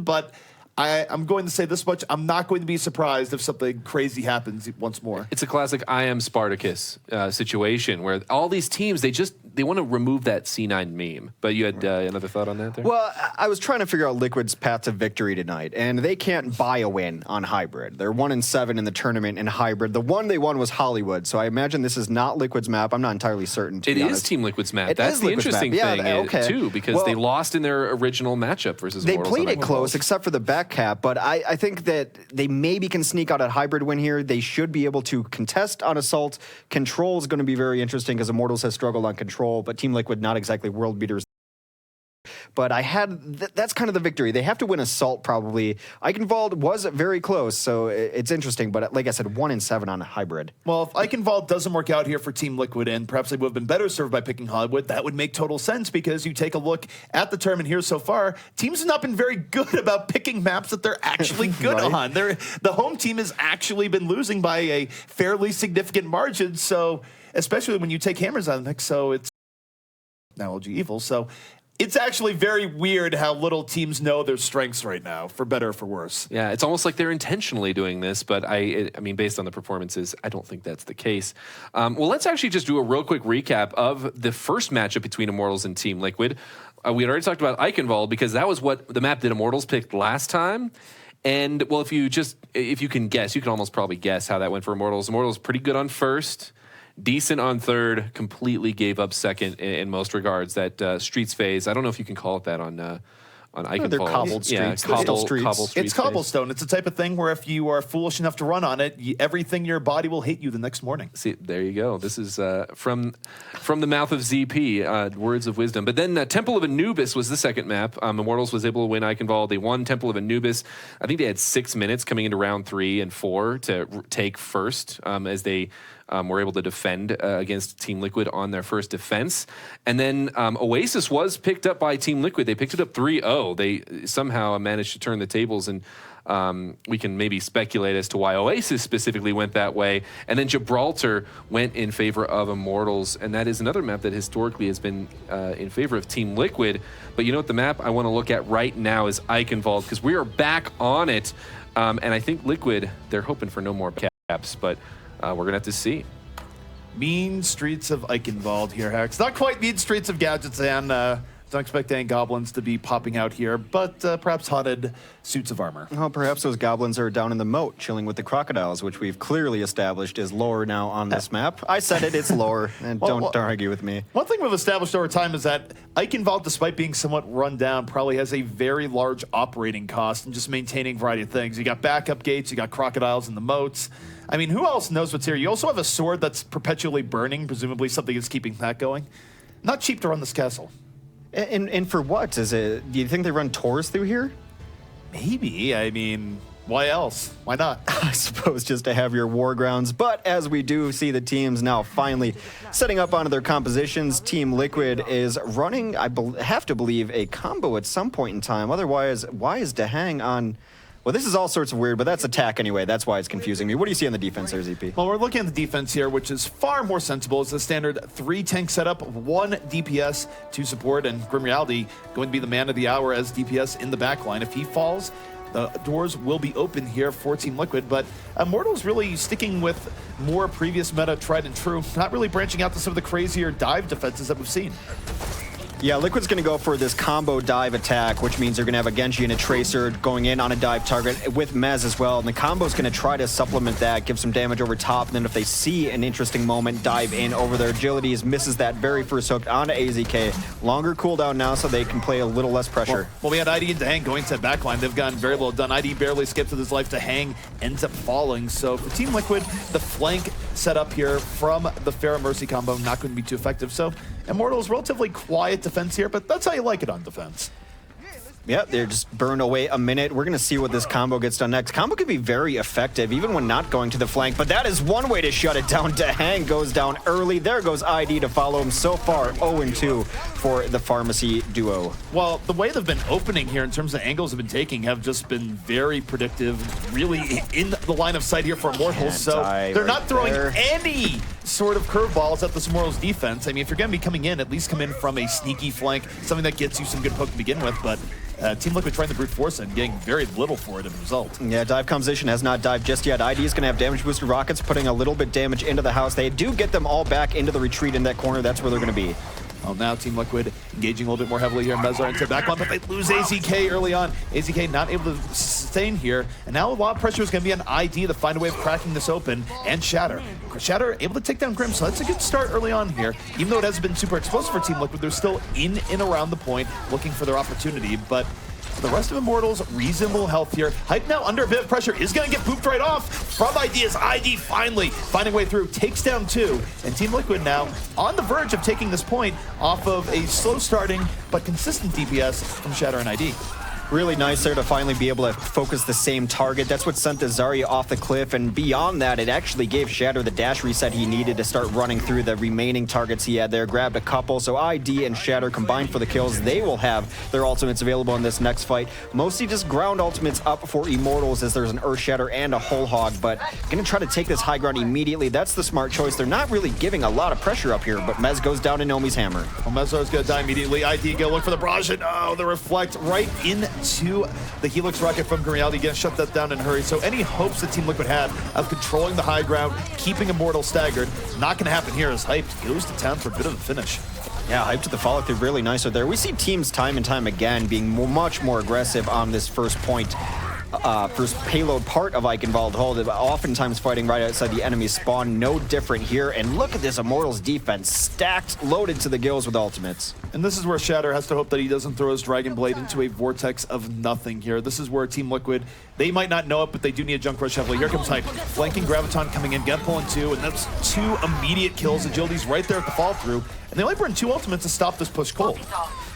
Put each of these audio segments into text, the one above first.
but I'm going to say this much. I'm not going to be surprised if something crazy happens once more. It's a classic I am Spartacus situation where all these teams, they want to remove that C9 meme. But you had another thought on that there? Well, I was trying to figure out Liquid's path to victory tonight, and they can't buy a win on Hybrid. They're 1-7 in the tournament in Hybrid. The one they won was Hollywood, so I imagine this is not Liquid's map. I'm not entirely certain, to be honest. It is Team Liquid's map. That's the interesting thing, too, because they lost in their original matchup versus Immortals. They played it close, except for the back cap, but I think that they maybe can sneak out a Hybrid win here. They should be able to contest on Assault. Control is going to be very interesting because Immortals has struggled on Control, but Team Liquid not exactly world beaters. But that's kind of the victory. They have to win Assault probably. Eichenwald was very close, so it's interesting. But like I said, 1-7 on Hybrid. Well, if Eichenwald doesn't work out here for Team Liquid, and perhaps they would have been better served by picking Hollywood, that would make total sense because you take a look at the tournament here so far, teams have not been very good about picking maps that they're actually good on. The home team has actually been losing by a fairly significant margin, so especially when you take Hammers out of the mix, so it's now LG Evil, so it's actually very weird how little teams know their strengths right now, for better or for worse. Yeah, it's almost like they're intentionally doing this, but I mean, based on the performances, I don't think that's the case. Well, let's actually just do a real quick recap of the first matchup between Immortals and Team Liquid. We had already talked about Eichenwald because that was what the map that Immortals picked last time. And, well, if you can guess, you can almost probably guess how that went for Immortals. Immortals pretty good on first. Decent on third, completely gave up second in most regards. That Streets phase, I don't know if you can call it that on Eichenwald. They're cobbled streets. Yeah, cobbled streets. It's cobblestone. It's the type of thing where if you are foolish enough to run on it, everything in your body will hate you the next morning. See, there you go. This is from the mouth of ZP, words of wisdom. But then Temple of Anubis was the second map. Immortals was able to win Eichenwald. They won Temple of Anubis. I think they had 6 minutes coming into round 3 and 4 to take first as they were able to defend against Team Liquid on their first defense. And then Oasis was picked up by Team Liquid. They picked it up 3-0. They somehow managed to turn the tables, and we can maybe speculate as to why Oasis specifically went that way. And then Gibraltar went in favor of Immortals, and that is another map that historically has been in favor of Team Liquid. But you know what, the map I want to look at right now is Eichenwald, because we are back on it. And I think Liquid, they're hoping for no more caps, but we're going to have to see. Mean streets of Eichenwald here, Hex. Not quite mean streets of Gadgets, and don't expect any goblins to be popping out here, but perhaps haunted suits of armor. Well, perhaps those goblins are down in the moat, chilling with the crocodiles, which we've clearly established is lore now on this map. I said it, it's lore, and don't argue with me. One thing we've established over time is that Eichenwald, despite being somewhat run down, probably has a very large operating cost in just maintaining a variety of things. You got backup gates, you got crocodiles in the moats. I mean, who else knows what's here? You also have a sword that's perpetually burning, presumably something is keeping that going. Not cheap to run this castle. And for what? Do you think they run tours through here? Maybe. I mean, why else? Why not? I suppose just to have your war grounds. But as we do see the teams now finally setting up onto their compositions, Team Liquid is running, I have to believe, a combo at some point in time. Otherwise, why is Dehang on... Well, this is all sorts of weird, but that's attack anyway. That's why it's confusing me. What do you see on the defense there, ZP? Well, we're looking at the defense here, which is far more sensible. It's a standard 3-tank setup, 1 DPS to support, and Grim Reality going to be the man of the hour as DPS in the backline. If he falls, the doors will be open here for Team Liquid, but Immortals really sticking with more previous meta tried and true, not really branching out to some of the crazier dive defenses that we've seen. Yeah, Liquid's going to go for this combo dive attack, which means they're going to have a Genji and a Tracer going in on a dive target with Mez as well. And the combo's going to try to supplement that, give some damage over top, and then if they see an interesting moment, dive in over their agilities, misses that very first hook onto AZK. Longer cooldown now so they can play a little less pressure. Well, we had ID and Dehang going to backline. They've gotten very little done. ID barely skips with his life. Dehang ends up falling. So for Team Liquid, the flank setup here from the Pharah Mercy combo not going to be too effective. So Immortals, relatively quiet defense here, but that's how you like it on defense. Yeah, they're just burned away a minute. We're going to see what this combo gets done next. Combo could be very effective, even when not going to the flank, but that is one way to shut it down. Dehang goes down early. There goes ID to follow him. So far, 0-2 for the Pharmacy duo. Well, the way they've been opening here in terms of angles they've been taking have just been very predictive, really in the line of sight here for Immortals. So they're not throwing any sort of curveballs at this Immortals defense. I mean, if you're going to be coming in, at least come in from a sneaky flank, something that gets you some good poke to begin with, but Team Liquid trying the brute force and getting very little for it as a result. Yeah, dive composition has not dived just yet. ID is going to have damage boosted rockets, putting a little bit damage into the house. They do get them all back into the retreat in that corner. That's where they're going to be. Well, now Team Liquid engaging a little bit more heavily here. Mezar into backline, but they lose AZK early on. AZK not able to sustain here, and now a lot of pressure is going to be on ID to find a way of cracking this open, and Shatter. Shatter able to take down Grim, so that's a good start early on here. Even though it hasn't been super explosive for Team Liquid, they're still in and around the point, looking for their opportunity, but the rest of Immortals, reasonable health here. Hype now under a bit of pressure, is going to get pooped right off from ID as ID finally finding a way through, takes down 2, and Team Liquid now on the verge of taking this point off of a slow starting but consistent DPS from Shatter and ID. Really nice there to finally be able to focus the same target. That's what sent the Zarya off the cliff, and beyond that, it actually gave Shatter the dash reset he needed to start running through the remaining targets he had there. Grabbed a couple, so ID and Shatter combined for the kills. They will have their ultimates available in this next fight. Mostly just ground ultimates up for Immortals as there's an Earth Shatter and a Whole Hog, but gonna try to take this high ground immediately. That's the smart choice. They're not really giving a lot of pressure up here, but Mez goes down to Nomi's hammer. Well, Mezar's gonna die immediately. ID gonna look for the barrage, and oh, the reflect right into the Helix rocket from Reality. Gonna shut that down in a hurry. So any hopes that Team Liquid had of controlling the high ground, keeping Immortal staggered, not gonna happen here as Hype goes to town for a bit of a finish. Yeah, Hype to the follow through really nice there. We see teams time and time again being much more aggressive on this first point. First payload part of Eichenwald Hold, oftentimes fighting right outside the enemy's spawn. No different here, and look at this Immortals defense, stacked, loaded to the gills with ultimates. And this is where Shatter has to hope that he doesn't throw his Dragon Blade into a vortex of nothing here. This is where Team Liquid, they might not know it, but they do need a junk rush heavily. Here comes Hype, flanking Graviton coming in, get pulling 2, and that's 2 immediate kills. Agility's right there at the fall through, and they only burn 2 ultimates to stop this push cold.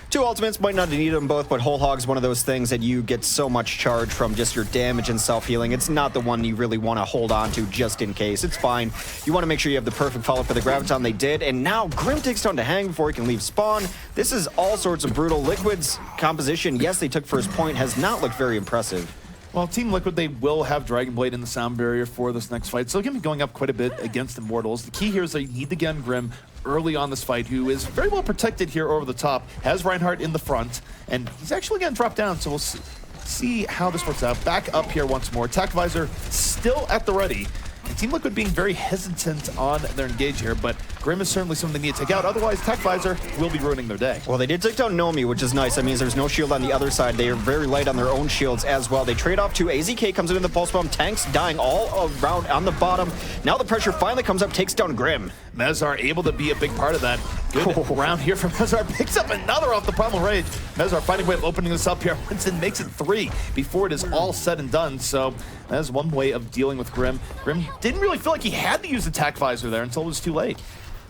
2 ultimates, might not need them both, but Whole Hog's one of those things that you get so much charge from just your damage and self-healing. It's not the one you really want to hold on to just in case. It's fine. You want to make sure you have the perfect follow for the Graviton. They did, and now Grim takes down to Hang before he can leave spawn. This is all sorts of brutal. Liquid's composition, yes, they took first point, has not looked very impressive. Well, Team Liquid, they will have Dragon Blade in the sound barrier for this next fight, so they're going to be going up quite a bit against Immortals. The key here is they need to get on Grim early on this fight, who is very well protected here over the top, has Reinhardt in the front, and he's actually going to drop down, so we'll see how this works out. Back up here once more. Attack Visor still at the ready. And Team Liquid being very hesitant on their engage here, but Grim is certainly something they need to take out. Otherwise, Attack Visor will be ruining their day. Well, they did take down Nomi, which is nice. That means there's no shield on the other side. They are very light on their own shields as well. They trade off to AZK, comes into the pulse bomb. Tanks dying all around on the bottom. Now the pressure finally comes up, takes down Grim. Mezar able to be a big part of that. Good round here from Mezar. Picks up another off the Primal Rage. Mezar finding a way of opening this up here. Winston makes it 3 before it is all said and done. So that is one way of dealing with Grim. Grim didn't really feel like he had to use Attack Visor there until it was too late.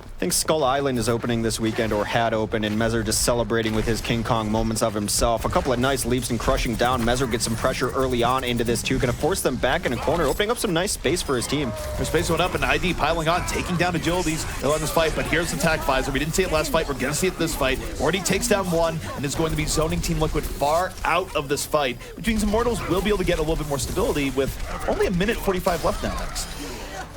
I think Skull Island is opening this weekend, or had opened, and Mezar just celebrating with his King Kong moments of himself. A couple of nice leaps and crushing down. Mezar gets some pressure early on into this too. Gonna force them back in a corner, opening up some nice space for his team. Their space went up, and ID piling on, taking down Agilities. They'll end this fight, but here's Attack Visor. We didn't see it last fight. We're gonna see it this fight. Already takes down 1, and is going to be zoning Team Liquid far out of this fight, which means Immortals will be able to get a little bit more stability with only 1:45 left now next.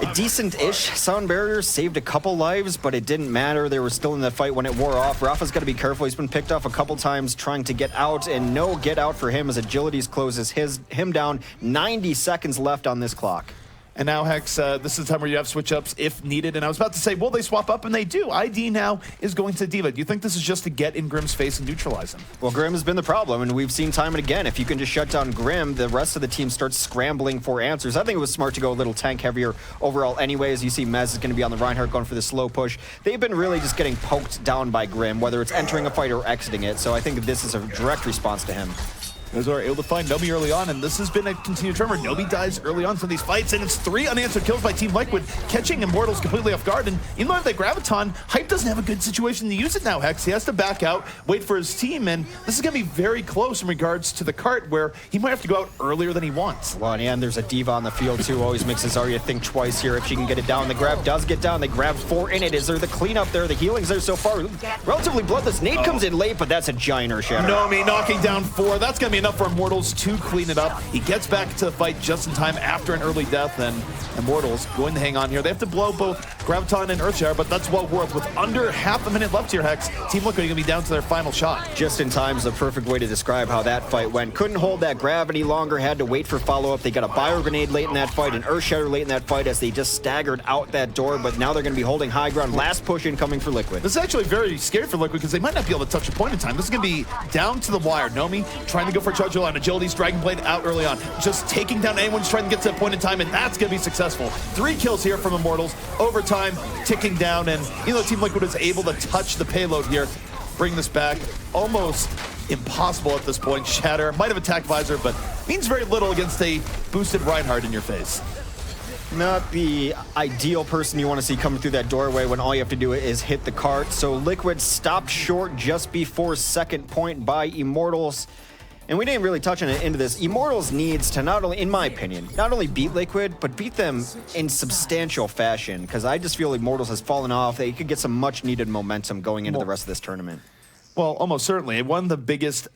A decent-ish sound barrier, saved a couple lives, but it didn't matter. They were still in the fight when it wore off. Rafa's got to be careful. He's been picked off a couple times trying to get out, and no get out for him as Agilities closes him down. 90 seconds left on this clock. And now, Hex, this is the time where you have switch-ups if needed. And I was about to say, will they swap up? And they do. ID now is going to D.Va. Do you think this is just to get in Grim's face and neutralize him? Well, Grim has been the problem, and we've seen time and again. If you can just shut down Grim, the rest of the team starts scrambling for answers. I think it was smart to go a little tank heavier overall anyway. As you see, Mez is going to be on the Reinhardt going for the slow push. They've been really just getting poked down by Grim, whether it's entering a fight or exiting it. So I think this is a direct response to him. Mezar able to find Nomi early on, and this has been a continued tremor. Nomi dies early on some of these fights, and it's 3 unanswered kills by Team Liquid, catching Immortals completely off guard. And even though they Graviton, Hype doesn't have a good situation to use it now, Hex. He has to back out, wait for his team, and this is going to be very close in regards to the cart, where he might have to go out earlier than he wants. Well, and there's a D.Va on the field, too. Always makes Zarya think twice here if she can get it down. The grab does get down. They grab 4 in it. Is there the cleanup there? The healing's there so far. Relatively bloodless. Nade comes in late, but that's a giant Earth Shatter. Nomi knocking down 4. That's going to be enough for Immortals to clean it up. He gets back to the fight just in time after an early death, and Immortals going to hang on here. They have to blow both Graviton and Earthshower, but that's well worth. With under half a minute left here, Hex, Team Liquid are going to be down to their final shot. Just in time is the perfect way to describe how that fight went. Couldn't hold that gravity longer, had to wait for follow-up. They got a bio grenade late in that fight, an Earthshatter late in that fight as they just staggered out that door, but now they're going to be holding high ground. Last push incoming for Liquid. This is actually very scary for Liquid because they might not be able to touch a point in time. This is going to be down to the wire. Nomi trying to go for a charge early on. Agility's Dragon Blade out early on. Just taking down anyone who's trying to get to that point in time, and that's going to be successful. 3 kills here from Immortals. Overtime ticking down, and even though Team Liquid is able to touch the payload here, bring this back almost impossible at this point. Shatter might have attacked Visor, but means very little against a boosted Reinhardt in your face. Not the ideal person you want to see coming through that doorway when all you have to do is hit the cart. So Liquid stopped short just before second point by Immortals. And we didn't really touch on it into this. Immortals needs to not only, in my opinion, not only beat Liquid, but beat them in substantial fashion. Because I just feel Immortals has fallen off. They could get some much needed momentum going into the rest of this tournament. Well, almost certainly. One of the biggest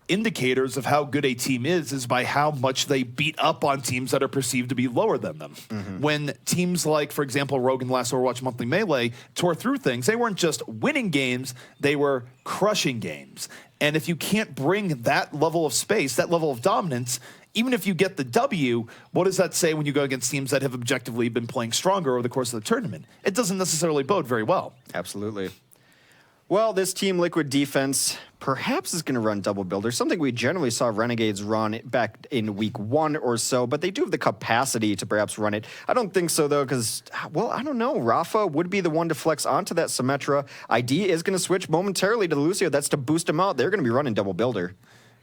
indicators of how good a team is by how much they beat up on teams that are perceived to be lower than them. When teams like, for example, Rogue in the last Overwatch Monthly Melee tore through things, they weren't just winning games, they were crushing games. And if you can't bring that level of space, that level of dominance, even if you get the W, what does that say when you go against teams that have objectively been playing stronger over the course of the tournament? It doesn't necessarily bode very well. Absolutely. Well, this Team Liquid defense perhaps is going to run double builder, something we generally saw Renegades run back in week 1 or so, but they do have the capacity to perhaps run it. I don't think so, though, because, well, I don't know. Rafa would be the one to flex onto that Symmetra. ID is going to switch momentarily to Lucio. That's to boost him out. They're going to be running double builder.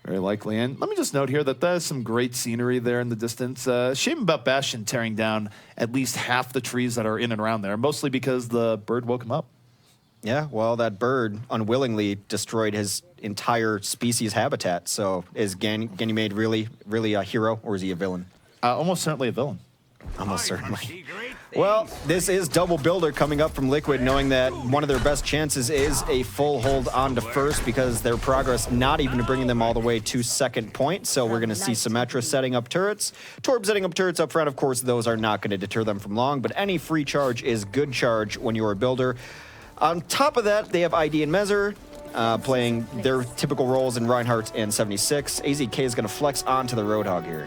Very likely. And let me just note here that there's some great scenery there in the distance. Shame about Bastion tearing down at least half the trees that are in and around there, mostly because the bird woke him up. Yeah, well, that bird unwillingly destroyed his entire species habitat. So is Ganymede really a hero, or is he a villain? Almost certainly a villain. Almost certainly. Well, this is double builder coming up from Liquid, knowing that one of their best chances is a full hold on to first because their progress not even bringing them all the way to second point. So we're going to see Symmetra setting up turrets. Torb setting up turrets up front. Of course, those are not going to deter them from long, but any free charge is good charge when you're a builder. On top of that, they have ID and Mezzer playing their typical roles in Reinhardt and 76. AZK is going to flex onto the Roadhog here.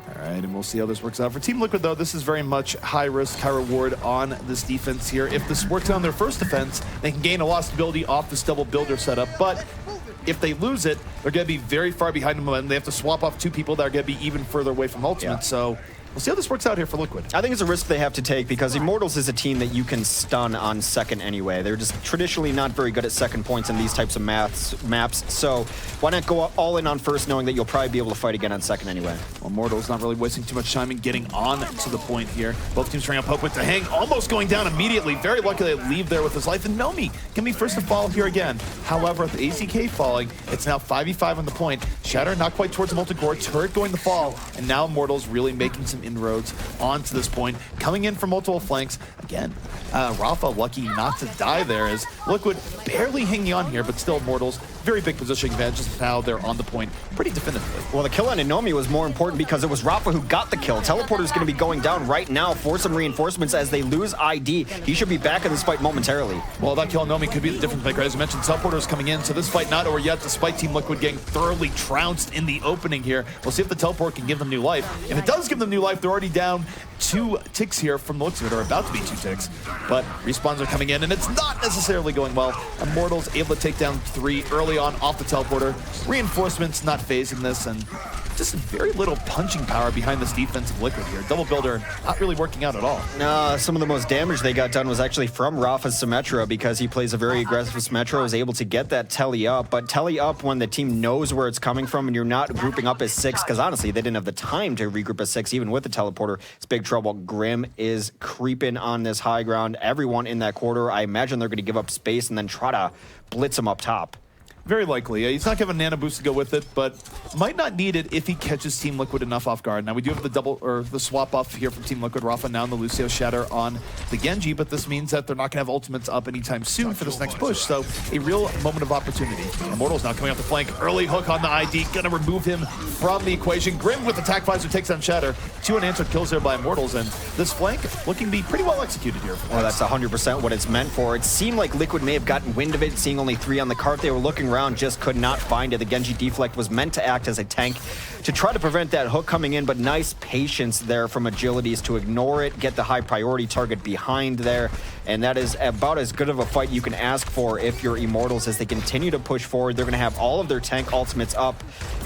All right, and we'll see how this works out. For Team Liquid, though, this is very much high risk, high reward on this defense here. If this works out on their first defense, they can gain a lot of stability off this double builder setup. But if they lose it, they're going to be very far behind the momentum. They have to swap off 2 people that are going to be even further away from Ultimate. Yeah. So we'll see how this works out here for Liquid. I think it's a risk they have to take because Immortals is a team that you can stun on second anyway. They're just traditionally not very good at second points in these types of maps. So why not go all in on first, knowing that you'll probably be able to fight again on second anyway? Well, Immortals not really wasting too much time in getting on to the point here. Both teams trying up Hope with the hang, almost going down immediately. Very lucky they leave there with his life. And Nomi can be first to fall here again. However, with the AZK falling, it's now 5v5 on the point. Shatter not quite towards the multi-core, turret going to fall, and now Immortals really making some inroads onto this point, coming in from multiple flanks. Again, Rafa lucky not to die there as Liquid barely hanging on here, but still Immortals, very big positioning advantages now they're on the point pretty definitively. Well, the kill on Inomi was more important because it was Rafa who got the kill. Teleporter's going to be going down right now for some reinforcements as they lose ID. He should be back in this fight momentarily. Well, that kill on Nomi could be the difference maker. As you mentioned, Teleporter's coming in, so this fight not over yet, despite Team Liquid getting thoroughly trounced in the opening here. We'll see if the Teleport can give them new life. If it does give them new life, they're already down 2 ticks here from the looks of it, or about to be 2 ticks. But respawns are coming in, and it's not necessarily going well. Immortals able to take down 3 early on off the Teleporter. Reinforcements not phasing this, and just very little punching power behind this defense of Liquid here. Double builder not really working out at all. No, some of the most damage they got done was actually from Rafa's Symmetra because he plays a very aggressive Symmetra, was able to get that telly up. But telly up when the team knows where it's coming from and you're not grouping up as 6, because honestly, they didn't have the time to regroup as 6, even with the Teleporter. It's big trouble. Grim is creeping on this high ground. Everyone in that quarter, I imagine they're going to give up space and then try to blitz him up top. Very likely. He's not giving Nano Boost to go with it, but might not need it if he catches Team Liquid enough off guard. Now, we do have the double or the swap off here from Team Liquid. Rafa now in the Lucio Shatter on the Genji, but this means that they're not going to have ultimates up anytime soon for this next push. So a real moment of opportunity. Immortals now coming off the flank. Early hook on the ID. Going to remove him from the equation. Grim with attack visor takes down Shatter. 2 unanswered kills there by Immortals, and this flank looking to be pretty well executed here. Well, that's 100% what it's meant for. It seemed like Liquid may have gotten wind of it, seeing only 3 on the cart. They were looking around, just could not find it. The Genji deflect was meant to act as a tank to try to prevent that hook coming in, but nice patience there from Agilities to ignore it, get the high priority target behind there, and that is about as good of a fight you can ask for if you're Immortals as they continue to push forward. They're going to have all of their tank ultimates up.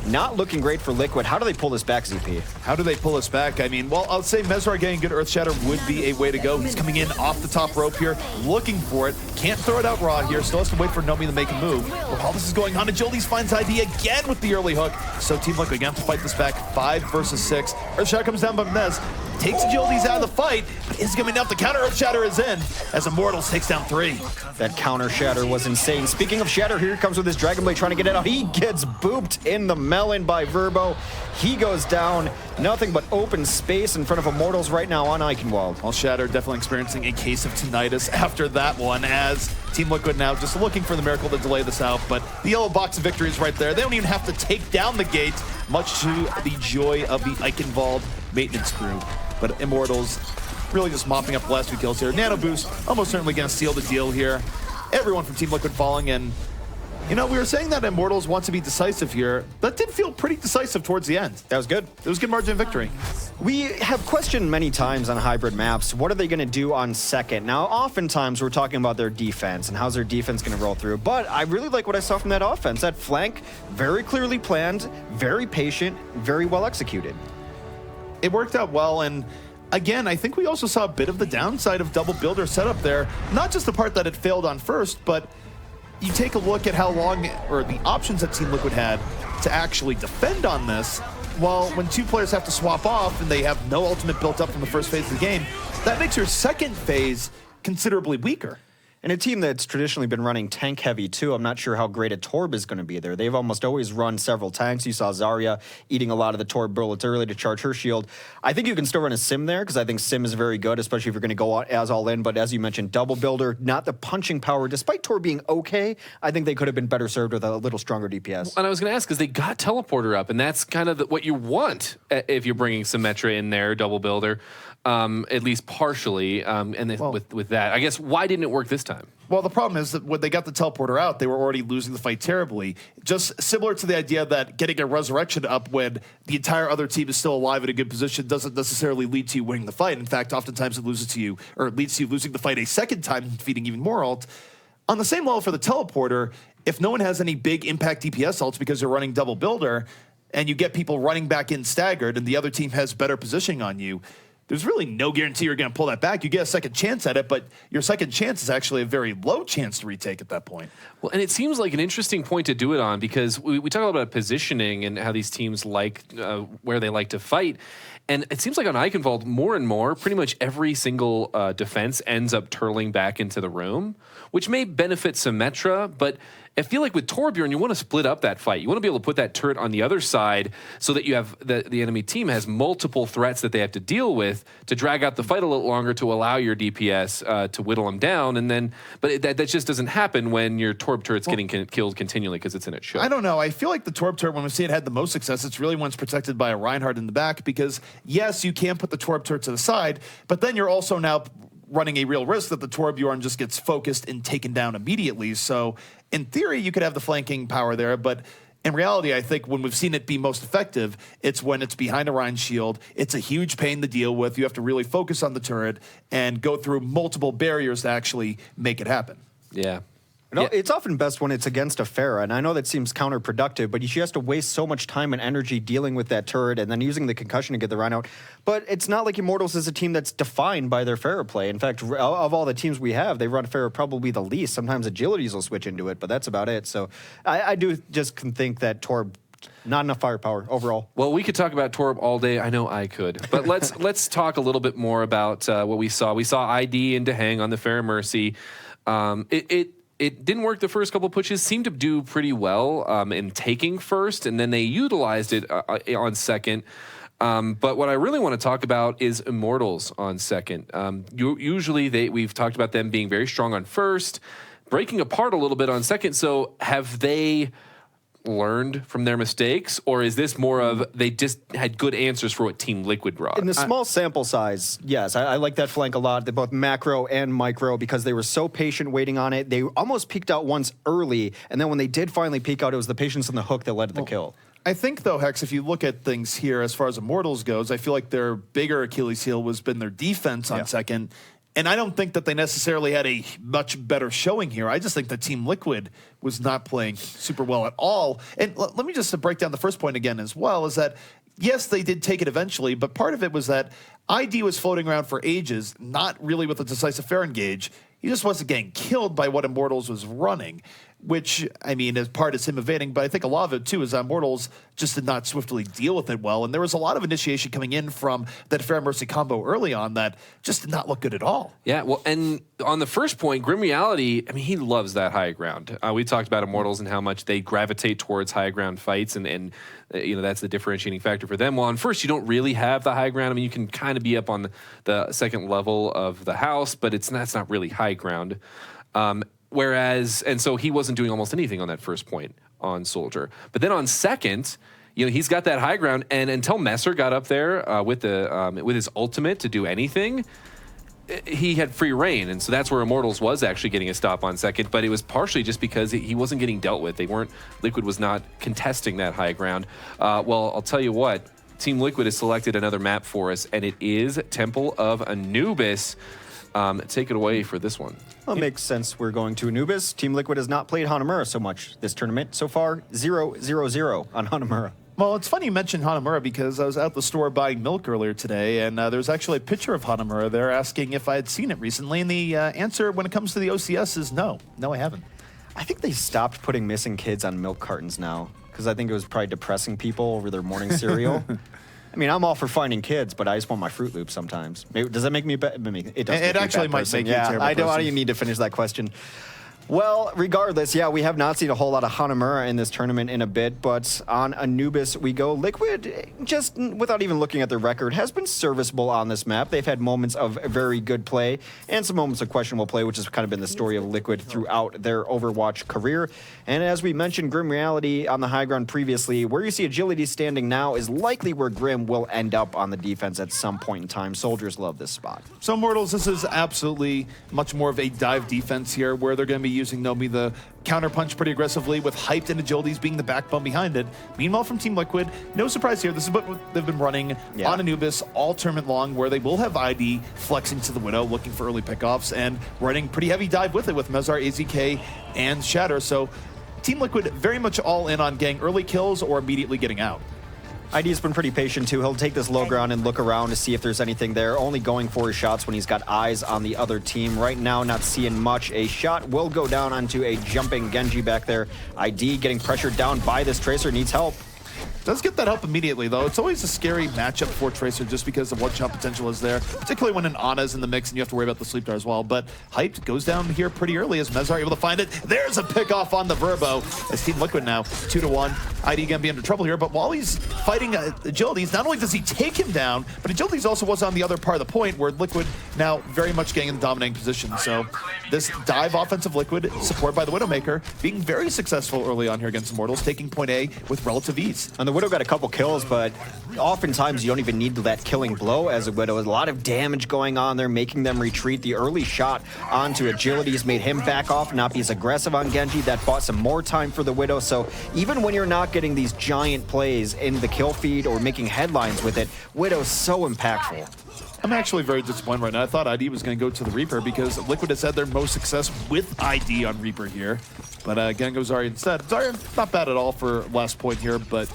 Not looking great for Liquid. How do they pull this back, ZP? How do they pull us back? I mean, well, I'll say Mesrar getting good Earth Shatter would be a way to go. He's coming in off the top rope here, looking for it. Can't throw it out raw here. Still has to wait for Nomi to make a move. But while this is going on, Agilities finds ID again with the early hook. So Team Liquid going to have to fight this back 5 versus 6. Earth Shatter comes down by Mez. Takes Agilities out of the fight, but is going to be enough. The counter Earth Shatter is in as Immortals takes down 3. That counter Shatter was insane. Speaking of Shatter, here he comes with his Dragon Blade trying to get it out. He gets booped in the melon by Verbo. He goes down. Nothing but open space in front of Immortals right now on Eichenwald. Well, Shatter definitely experiencing a case of tinnitus after that one, as Team Liquid now just looking for the miracle to delay this out, but the yellow box of victory is right there. They don't even have to take down the gate, much to the joy of the Eichenwald maintenance crew. But Immortals really just mopping up the last 2 kills here. Nano Boost almost certainly going to seal the deal here. Everyone from Team Liquid falling, and you know, we were saying that Immortals want to be decisive here. That did feel pretty decisive towards the end. That was good. It was good margin of victory. We have questioned many times on hybrid maps, what are they going to do on second? Now, oftentimes we're talking about their defense and how's their defense going to roll through, but I really like what I saw from that offense. That flank, very clearly planned, very patient, very well executed. It worked out well, and again, I think we also saw a bit of the downside of double builder setup there. Not just the part that it failed on first, but you take a look at how long, or the options that Team Liquid had to actually defend on this. Well, when 2 players have to swap off and they have no ultimate built up from the first phase of the game, that makes your second phase considerably weaker. And a team that's traditionally been running tank heavy too, I'm not sure how great a Torb is going to be there. They've almost always run several tanks. You saw Zarya eating a lot of the Torb bullets early to charge her shield. I think you can still run a Sim there because I think Sim is very good, especially if you're going to go as all in. But as you mentioned, double builder, not the punching power. Despite Torb being okay, I think they could have been better served with a little stronger DPS. And I was going to ask, because they got teleporter up, and that's kind of what you want if you're bringing Symmetra in there, double builder. At least partially, and then with that, I guess, why didn't it work this time? Well, the problem is that when they got the teleporter out, they were already losing the fight terribly. Just similar to the idea that getting a resurrection up when the entire other team is still alive in a good position doesn't necessarily lead to you winning the fight. In fact, oftentimes it loses to you, or it leads to you losing the fight a second time and defeating even more ult. On the same level for the teleporter, if no one has any big impact DPS ults because they're running double builder, and you get people running back in staggered, and the other team has better positioning on you, there's really no guarantee you're going to pull that back. You get a second chance at it, but your second chance is actually a very low chance to retake at that point. Well, and it seems like an interesting point to do it on, because we talk a lot about positioning and how these teams like where they like to fight. And it seems like on Eichenwald, more and more, pretty much every single defense ends up turtling back into the room, which may benefit Symmetra, but I feel like with Torbjorn, you want to split up that fight. You want to be able to put that turret on the other side so that you have the enemy team has multiple threats that they have to deal with to drag out the fight a little longer to allow your DPS to whittle them down. And then, but that just doesn't happen when your Torb turret's getting killed continually because it's in its show. I don't know. I feel like the Torb turret, when we see it had the most success, it's really when it's protected by a Reinhardt in the back, because yes, you can put the Torb turret to the side, but then you're also now running a real risk that the Torbjorn just gets focused and taken down immediately. So in theory, you could have the flanking power there, but in reality, I think when we've seen it be most effective, it's when it's behind a Rein shield. It's a huge pain to deal with. You have to really focus on the turret and go through multiple barriers to actually make it happen. Yeah. No, it's often best when it's against a Pharah, and I know that seems counterproductive, but she has to waste so much time and energy dealing with that turret and then using the concussion to get the Rhino out. But it's not like Immortals is a team that's defined by their Pharah play. In fact, of all the teams we have, they run Pharah probably the least. Sometimes Agilities will switch into it, but that's about it. So I do just think that Torb, not enough firepower overall. Well, we could talk about Torb all day. I know I could. But let's talk a little bit more about what we saw. We saw ID into Hang on the Pharah Mercy. it didn't work the first couple pushes, seemed to do pretty well in taking first, and then they utilized it on second. But what I really want to talk about is Immortals on second. Usually we've talked about them being very strong on first, breaking apart a little bit on second. So have they learned from their mistakes, or is this more of they just had good answers for what Team Liquid brought? In the small sample size, yes, I like that flank a lot. They're both macro and micro because they were so patient waiting on it. They almost peeked out once early, and then when they did finally peek out, it was the patience on the hook that led to the kill. I think, though, Hex, if you look at things here as far as Immortals goes, I feel like their bigger Achilles heel has been their defense on second. And I don't think that they necessarily had a much better showing here. I just think that Team Liquid was not playing super well at all. And let me just break down the first point again as well, is that, yes, they did take it eventually, but part of it was that ID was floating around for ages, not really with a decisive fair engage. He just wasn't getting killed by what Immortals was running, which, I mean, as part is him evading, but I think a lot of it, too, is that Immortals just did not swiftly deal with it well. And there was a lot of initiation coming in from that Fair Mercy combo early on that just did not look good at all. Yeah, well, and on the first point, Grim Reality, I mean, he loves that high ground. We talked about Immortals and how much they gravitate towards high ground fights, and you know, that's the differentiating factor for them. Well, on first, you don't really have the high ground. I mean, you can kind of be up on the second level of the house, but it's not really high ground. Whereas, and so he wasn't doing almost anything on that first point on Soldier. But then on second, you know, he's got that high ground, and until Messer got up there with his ultimate to do anything, he had free reign, and so that's where Immortals was actually getting a stop on second. But it was partially just because he wasn't getting dealt with. Liquid was not contesting that high ground. Well, I'll tell you what, Team Liquid has selected another map for us, and it is Temple of Anubis. Take it away for this one. Well, it makes sense. We're going to Anubis. Team Liquid has not played Hanamura so much this tournament. So far, 0-0-0 on Hanamura. Well, it's funny you mentioned Hanamura because I was at the store buying milk earlier today, and there's actually a picture of Hanamura there asking if I had seen it recently, and the answer when it comes to the OCS is no. No, I haven't. I think they stopped putting missing kids on milk cartons now because I think it was probably depressing people over their morning cereal. I mean, I'm all for finding kids, but I just want my Fruit Loops sometimes. Maybe, does that make me bad? It does. It actually might make you a terrible I don't person. even need to finish that question. Well, regardless, yeah, we have not seen a whole lot of Hanamura in this tournament in a bit, but on Anubis we go. Liquid, just without even looking at their record, has been serviceable on this map. They've had moments of very good play and some moments of questionable play, which has kind of been the story of Liquid throughout their Overwatch career. And as we mentioned, Grim Reality on the high ground previously, where you see Agility standing now is likely where Grim will end up on the defense at some point in time. Soldiers love this spot. So, Immortals, this is absolutely much more of a dive defense here, where they're going to be using Nomi the counterpunch pretty aggressively, with Hyped and Agilities being the backbone behind it. Meanwhile, from Team Liquid, no surprise here. This is what they've been running on Anubis all tournament long, where they will have ID flexing to the Widow, looking for early pickoffs, and running pretty heavy dive with it with Mezar, AZK, and Shatter. So Team Liquid very much all in on getting early kills or immediately getting out. ID's been pretty patient too. He'll take this low ground and look around to see if there's anything there, only going for his shots when he's got eyes on the other team. Right now, not seeing much. A shot will go down onto a jumping Genji back there. ID getting pressured down by this Tracer, needs help. Does get that help immediately, though. It's always a scary matchup for Tracer just because of what shot potential is there, particularly when an Ana's in the mix and you have to worry about the Sleep Dart as well. But Hyped goes down here pretty early as Mezar able to find it. There's a pick off on the Verbo as Team Liquid now 2-1. ID gonna be under trouble here, but while he's fighting Agilities, not only does he take him down, but Agilities also was on the other part of the point where Liquid now very much getting in the dominating position. So this dive offensive Liquid, supported by the Widowmaker, being very successful early on here against Immortals, taking point A with relative ease. And the Widow got a couple kills, but oftentimes you don't even need that killing blow as a Widow. A lot of damage going on there, making them retreat. The early shot onto Agilities made him back off, not be as aggressive on Genji. That bought some more time for the Widow. So even when you're not getting these giant plays in the kill feed or making headlines with it, Widow's so impactful. I'm actually very disappointed right now. I thought ID was going to go to the Reaper because Liquid has had their most success with ID on Reaper here. But again, goes Zarya instead. Zarya, not bad at all for last point here, but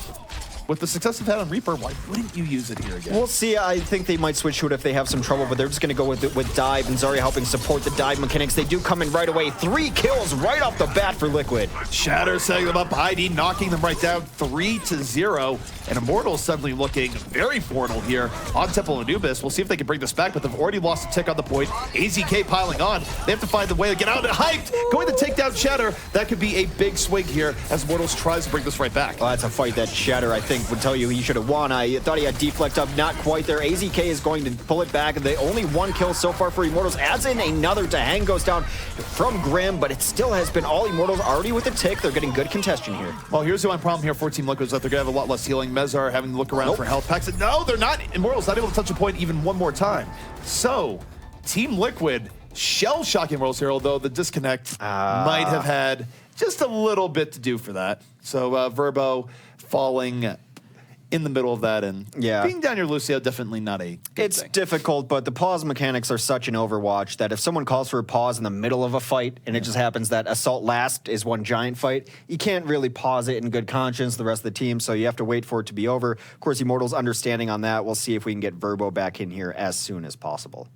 with the success they've had on Reaper, why wouldn't you use it here again? We'll see. I think they might switch to it if they have some trouble, but they're just going to go with dive, and Zarya helping support the dive mechanics. They do come in right away. 3 kills right off the bat for Liquid. Shatter setting them up, ID knocking them right down 3-0, and Immortals suddenly looking very mortal here on Temple of Anubis. We'll see if they can bring this back, but they've already lost a tick on the point. AZK piling on. They have to find the way to get out. Hyped, going to take down Shatter. That could be a big swing here as Immortals tries to bring this right back. Well, that's a fight that Shatter, I think, would tell you he should have won. I thought he had deflect up, not quite there. AZK is going to pull it back. The only 1 kill so far for Immortals, adds in another. Tahang goes down from Grim, but it still has been all Immortals already with a tick. They're getting good contention here. Well, here's the one problem here for Team Liquid is that they're going to have a lot less healing. Mezar having to look around for health packs. No, they're not. Immortals not able to touch a point even one more time. So, Team Liquid shell-shocking Immortals here, although the disconnect might have had just a little bit to do for that. So, Verbo falling in the middle of that, and being down your Lucio, definitely not a good thing. Difficult, but the pause mechanics are such in Overwatch that if someone calls for a pause in the middle of a fight, and it just happens that Assault last is one giant fight, you can't really pause it in good conscience, the rest of the team, so you have to wait for it to be over. Of course, Immortals understanding on that. We'll see if we can get Verbo back in here as soon as possible.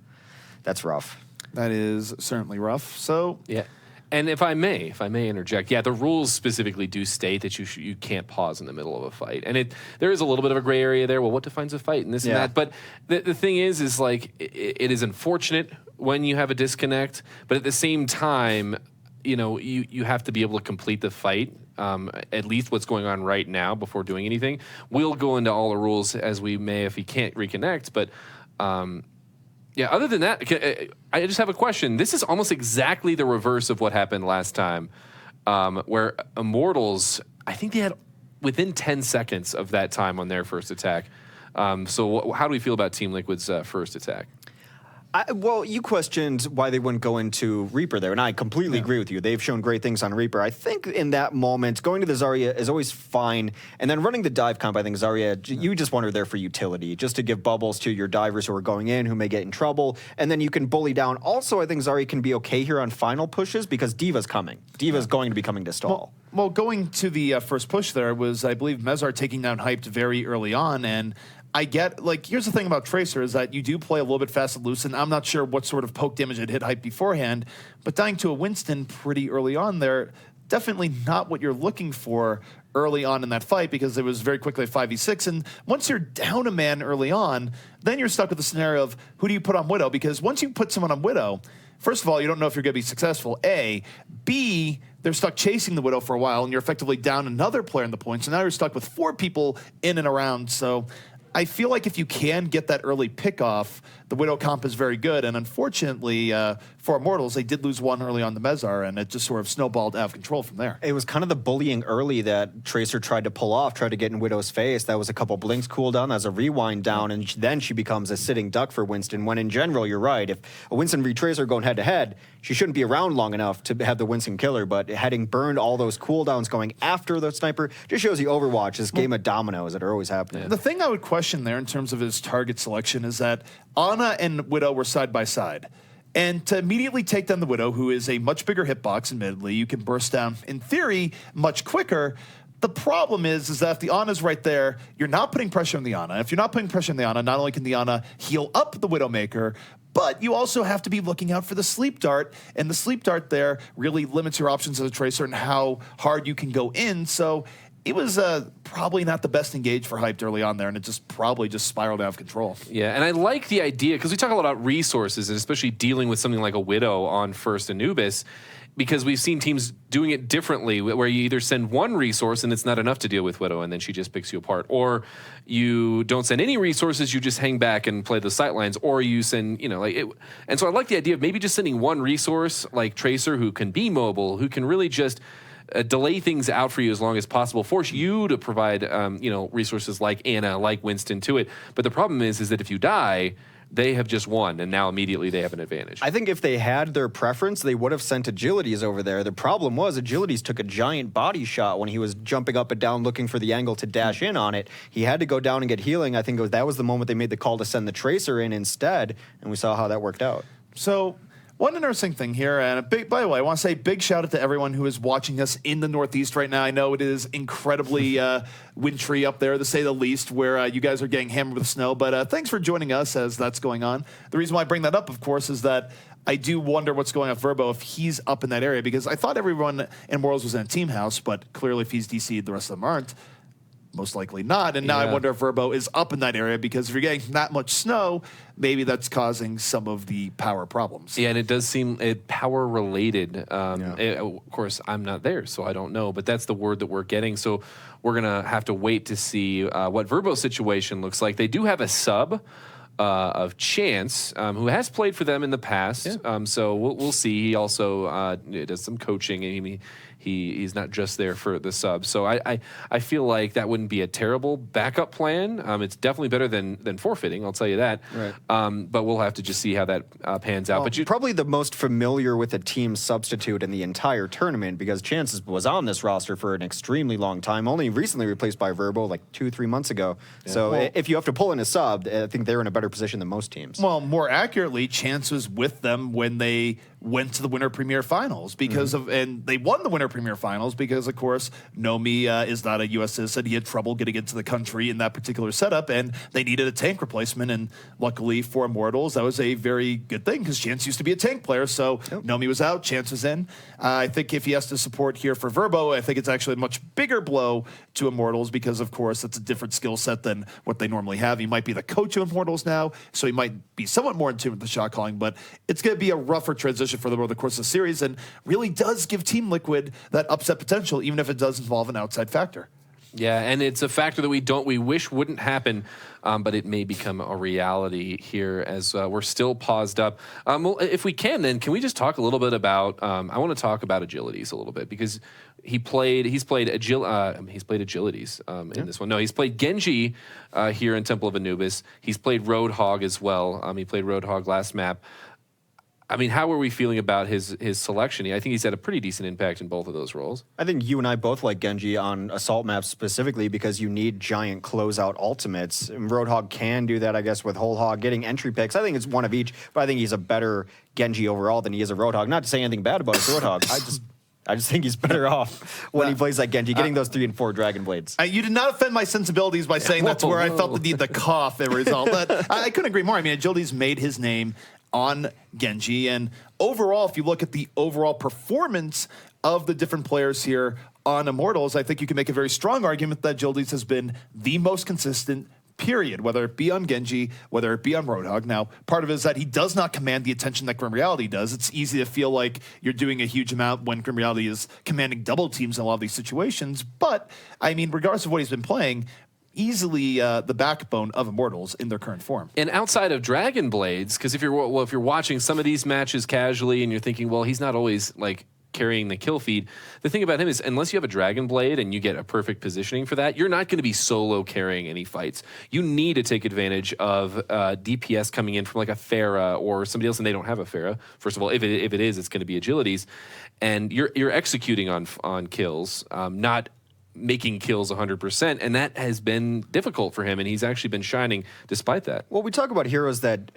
That's rough. That is certainly rough. So, yeah. And if I may interject, the rules specifically do state that you can't pause in the middle of a fight, and there is a little bit of a gray area there. Well, what defines a fight and this and that? But the thing is like it is unfortunate when you have a disconnect, but at the same time, you have to be able to complete the fight. At least what's going on right now before doing anything. We'll go into all the rules as we may if he can't reconnect, but. Other than that, I just have a question. This is almost exactly the reverse of what happened last time, where Immortals, I think they had within 10 seconds of that time on their first attack. So how do we feel about Team Liquid's first attack? Well, you questioned why they wouldn't go into Reaper there, and I completely agree with you. They've shown great things on Reaper. I think in that moment, going to the Zarya is always fine, and then running the dive comp, I think Zarya, you just want her there for utility, just to give bubbles to your divers who are going in, who may get in trouble, and then you can bully down. Also, I think Zarya can be okay here on final pushes because Diva's coming. Diva's going to be coming to stall. Well, going to the first push there was, I believe, Mezar taking down Hyped very early on, and I get, here's the thing about Tracer is that you do play a little bit fast and loose, and I'm not sure what sort of poke damage had hit Hype beforehand, but dying to a Winston pretty early on there, definitely not what you're looking for early on in that fight because it was very quickly a 5v6, and once you're down a man early on, then you're stuck with the scenario of who do you put on Widow, because once you put someone on Widow, first of all, you don't know if you're going to be successful, A. B, they're stuck chasing the Widow for a while, and you're effectively down another player in the point, so now you're stuck with 4 people in and around, so I feel like if you can get that early pick-off, the Widow comp is very good. And unfortunately, for Immortals, they did lose one early on the Mezar, and it just sort of snowballed out of control from there. It was kind of the bullying early that Tracer tried to pull off, tried to get in Widow's face. That was a couple blinks cooldown, that was a rewind down, and then she becomes a sitting duck for Winston, when in general, you're right. If a Winston v. Tracer going head-to-head, she shouldn't be around long enough to have the Winston killer, but having burned all those cooldowns going after the sniper just shows you Overwatch, this game of dominoes that are always happening. The thing I would question there in terms of his target selection is that Ana and Widow were side by side. And to immediately take down the Widow, who is a much bigger hitbox, admittedly, you can burst down, in theory, much quicker. The problem is that if the Ana's right there, you're not putting pressure on the Ana. If you're not putting pressure on the Ana, not only can the Ana heal up the Widowmaker, but you also have to be looking out for the sleep dart, and the sleep dart there really limits your options as a Tracer and how hard you can go in. So it was probably not the best engage for Hyped early on there, and it just probably just spiraled out of control. Yeah, and I like the idea, because we talk a lot about resources, and especially dealing with something like a Widow on first Anubis, because we've seen teams doing it differently, where you either send one resource and it's not enough to deal with Widow, and then she just picks you apart, or you don't send any resources, you just hang back and play the sightlines, or you send, and so I like the idea of maybe just sending one resource, like Tracer, who can be mobile, who can really just delay things out for you as long as possible, force you to provide, resources like Ana, like Winston to it. But the problem is that if you die, they have just won, and now immediately they have an advantage. I think if they had their preference, they would have sent Agilities over there. The problem was Agilities took a giant body shot when he was jumping up and down looking for the angle to dash in on it. He had to go down and get healing. I think that was the moment they made the call to send the Tracer in instead, and we saw how that worked out. So One interesting thing here, and by the way, I want to say big shout out to everyone who is watching us in the Northeast right now. I know it is incredibly wintry up there, to say the least, where you guys are getting hammered with snow. But thanks for joining us as that's going on. The reason why I bring that up, of course, is that I do wonder what's going on with Verbo if he's up in that area, because I thought everyone in Immortals was in a team house, but clearly if he's DC'd, the rest of them aren't. Most likely not. And now I wonder if Verbo is up in that area, because if you're getting that much snow, maybe that's causing some of the power problems. Yeah, and it does seem power related. Of course, I'm not there, so I don't know. But that's the word that we're getting. So we're going to have to wait to see what Verbo's situation looks like. They do have a sub of Chance, who has played for them in the past. So we'll see. He also does some coaching, and he's not just there for the sub. So I feel like that wouldn't be a terrible backup plan. It's definitely better than forfeiting, I'll tell you that. Right. But we'll have to just see how that pans out. Well, but probably the most familiar with a team substitute in the entire tournament, because Chance was on this roster for an extremely long time, only recently replaced by Verbo like 2-3 months ago. Yeah. So if you have to pull in a sub, I think they're in a better position than most teams. Well, more accurately, Chance was with them when they went to the Winter Premier Finals because and they won the Winter Premier Finals because, of course, Nomi is not a U.S. citizen. He had trouble getting into the country in that particular setup, and they needed a tank replacement. And luckily for Immortals, that was a very good thing, because Chance used to be a tank player. So Nomi was out, Chance was in. I think if he has to support here for Verbo, I think it's actually a much bigger blow to Immortals, because, of course, it's a different skill set than what they normally have. He might be the coach of Immortals now, so he might be somewhat more in tune with the shot calling, but it's going to be a rougher transition for them over the course of the series, and really does give Team Liquid that upset potential, even if it does involve an outside factor. Yeah, and it's a factor that we wish wouldn't happen, but it may become a reality here as we're still paused up. Well, if we can, then can we just talk a little bit about? I want to talk about agilities a little bit, because he's played agilities in this one. No, he's played Genji here in Temple of Anubis. He's played Roadhog as well. He played Roadhog last map. I mean, how are we feeling about his selection? I think he's had a pretty decent impact in both of those roles. I think you and I both like Genji on Assault maps specifically because you need giant closeout ultimates. And Roadhog can do that, I guess, with Whole Hog, getting entry picks. I think it's one of each, but I think he's a better Genji overall than he is a Roadhog. Not to say anything bad about his Roadhog. I just think he's better off when he plays like Genji, getting those 3 and 4 Dragon Blades. You did not offend my sensibilities by saying that's where I felt the need to cough as a result. But I couldn't agree more. I mean, Agility's made his name on Genji, and overall, if you look at the overall performance of the different players here on Immortals, I think you can make a very strong argument that Agilities has been the most consistent, period, whether it be on Genji, whether it be on Roadhog. Now, part of it is that he does not command the attention that Grim Reality does. It's easy to feel like you're doing a huge amount when Grim Reality is commanding double teams in a lot of these situations, but, I mean, regardless of what he's been playing, easily the backbone of Immortals in their current form. And outside of Dragon Blades, because if you're watching some of these matches casually and you're thinking, well, he's not always like carrying the kill feed, the thing about him is, unless you have a Dragon Blade and you get a perfect positioning for that, you're not going to be solo carrying any fights. You need to take advantage of DPS coming in from like a Pharah or somebody else, and they don't have a Pharah. First of all, if it is, it's going to be Agilities, and you're executing on kills, not making kills 100%, and that has been difficult for him, and he's actually been shining despite that. Well, we talk about heroes that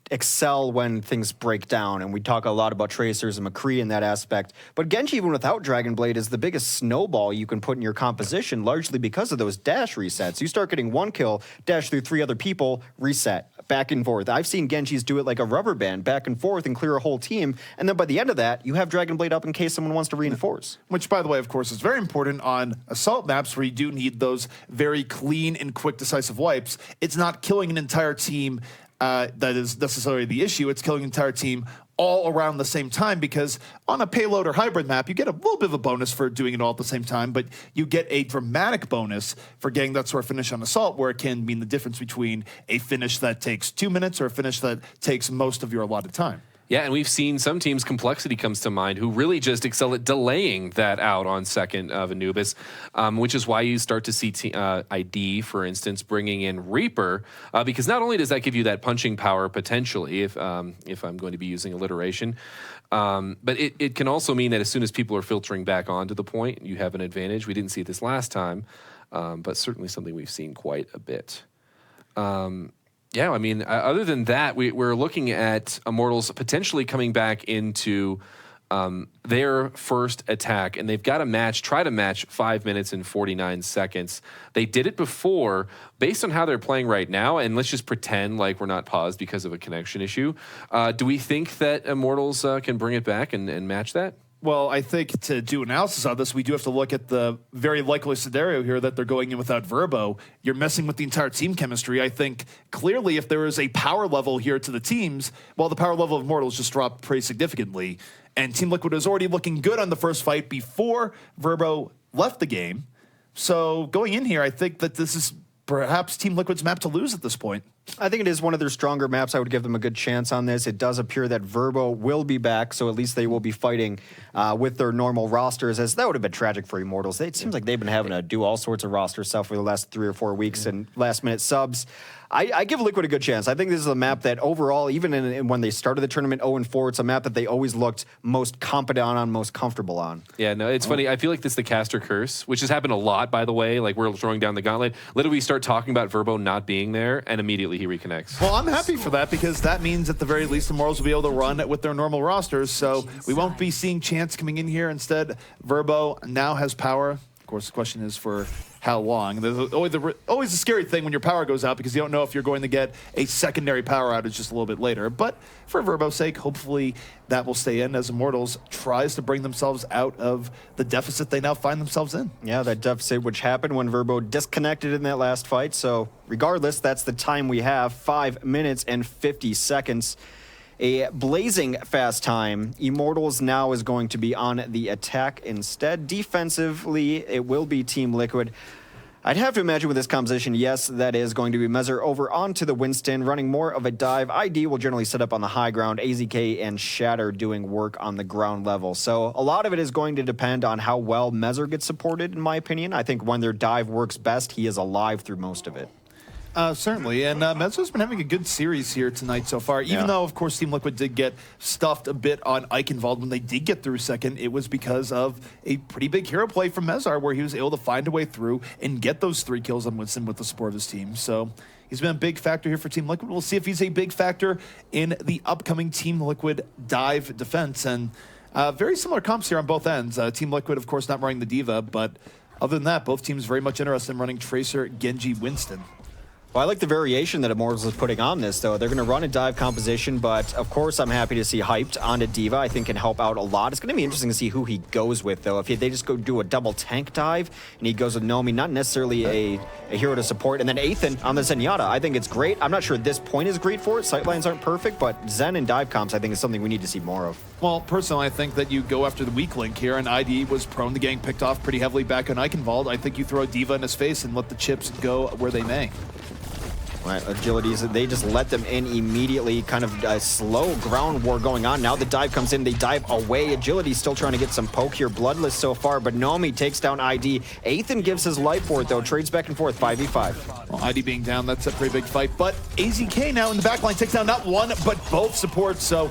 excel when things break down, and we talk a lot about Tracers and McCree in that aspect, but Genji, even without Dragon Blade, is the biggest snowball you can put in your composition, largely because of those dash resets. You start getting one kill, dash through 3 other people, reset, back and forth. I've seen Genjis do it like a rubber band, back and forth, and clear a whole team, and then by the end of that, you have Dragon Blade up in case someone wants to reinforce. Which, by the way, of course, is very important on Assault maps where you do need those very clean and quick decisive wipes. It's not killing an entire team that is necessarily the issue. It's killing an entire team all around the same time, because on a payload or hybrid map, you get a little bit of a bonus for doing it all at the same time, but you get a dramatic bonus for getting that sort of finish on Assault, where it can mean the difference between a finish that takes 2 minutes or a finish that takes most of your allotted time. Yeah, and we've seen some teams, Complexity comes to mind, who really just excel at delaying that out on second of Anubis, which is why you start to see ID, for instance, bringing in Reaper, because not only does that give you that punching power potentially, if I'm going to be using alliteration, but it can also mean that as soon as people are filtering back onto the point, you have an advantage. We didn't see this last time, but certainly something we've seen quite a bit. Yeah, I mean, other than that, we're looking at Immortals potentially coming back into their first attack, and they've got to try to match 5 minutes and 49 seconds. They did it before. Based on how they're playing right now, and let's just pretend like we're not paused because of a connection issue, do we think that Immortals can bring it back and match that? Well, I think to do analysis on this, we do have to look at the very likely scenario here that they're going in without Verbo. You're messing with the entire team chemistry. I think clearly if there is a power level here to the teams, well, the power level of Immortals just dropped pretty significantly. And Team Liquid was already looking good on the first fight before Verbo left the game. So going in here, I think that this is perhaps Team Liquid's map to lose at this point. I think it is one of their stronger maps. I would give them a good chance on this. It does appear that Verbo will be back, so at least they will be fighting with their normal rosters, as that would have been tragic for Immortals. It seems like they've been having to do all sorts of roster stuff for the last 3 or 4 weeks and last-minute subs. I give Liquid a good chance. I think this is a map that overall, even when they started the tournament 0-4, it's a map that they always looked most competent on, most comfortable on. Yeah, no, it's funny. I feel like this is the caster curse, which has happened a lot, by the way. Like, we're throwing down the gauntlet. Literally, we start talking about Verbo not being there, and immediately he reconnects. Well, I'm happy for that because that means at the very least Immortals will be able to run with their normal rosters. So we won't be seeing Chance coming in here. Instead, Verbo now has power. Of course, the question is for how long. There's always a scary thing when your power goes out because you don't know if you're going to get a secondary power outage just a little bit later. But for Verbo's sake, hopefully that will stay in as Immortals tries to bring themselves out of the deficit they now find themselves in. Yeah, that deficit which happened when Verbo disconnected in that last fight. So regardless, that's the time we have, 5 minutes and 50 seconds. A blazing fast time. Immortals now is going to be on the attack instead. Defensively, it will be Team Liquid. I'd have to imagine with this composition, yes, that is going to be Mezzer over onto the Winston, running more of a dive. ID will generally set up on the high ground. AZK and Shatter doing work on the ground level. So a lot of it is going to depend on how well Mezzer gets supported, in my opinion. I think when their dive works best, he is alive through most of it. Certainly, and Mezzer's been having a good series here tonight so far, even though, of course, Team Liquid did get stuffed a bit on Eichenwald. When they did get through second, it was because of a pretty big hero play from Mezzer, where he was able to find a way through and get those 3 kills on Winston with the support of his team. So he's been a big factor here for Team Liquid. We'll see if he's a big factor in the upcoming Team Liquid dive defense. And very similar comps here on both ends. Team Liquid, of course, not running the Diva, but other than that, both teams very much interested in running Tracer, Genji, Winston. Well, I like the variation that Immortals is putting on this, though. They're going to run a dive composition, but of course I'm happy to see Hyped onto Diva. I think can help out a lot. It's going to be interesting to see who he goes with, though. If they just go do a double tank dive and he goes with Nomi, not necessarily a hero to support, and then Athan on the Zenyatta, I think it's great. I'm not sure this point is great for it. Sightlines aren't perfect, but Zen and dive comps I think is something we need to see more of. Well, personally, I think that you go after the weak link here, and ID was prone to getting picked off pretty heavily back on Eichenwald. I think you throw Diva in his face and let the chips go where they may. Right, Agilities, they just let them in immediately, kind of a slow ground war going on. Now the dive comes in, they dive away. Agility's still trying to get some poke here, bloodless so far, but Nomi takes down ID. Athan gives his life for it, though, trades back and forth, 5v5. Well, ID being down, that's a pretty big fight, but AZK now in the backline takes down not one, but both supports, so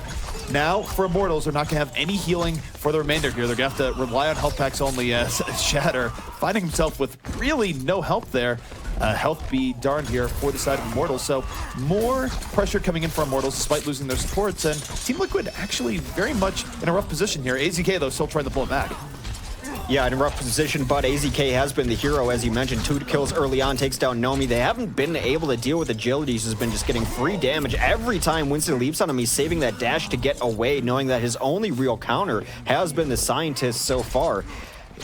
now for Immortals, they're not going to have any healing for the remainder here. They're going to have to rely on health packs only as Shatter, finding himself with really no help there. Health be darned here for the side of Immortals. So more pressure coming in for Immortals despite losing their supports. And Team Liquid actually very much in a rough position here. AZK, though, still trying to pull it back. Yeah, in a rough position, but AZK has been the hero, as you mentioned. 2 kills early on, takes down Nomi. They haven't been able to deal with Agilities, who's been just getting free damage. Every time Winston leaps on him, he's saving that dash to get away, knowing that his only real counter has been the Scientist so far.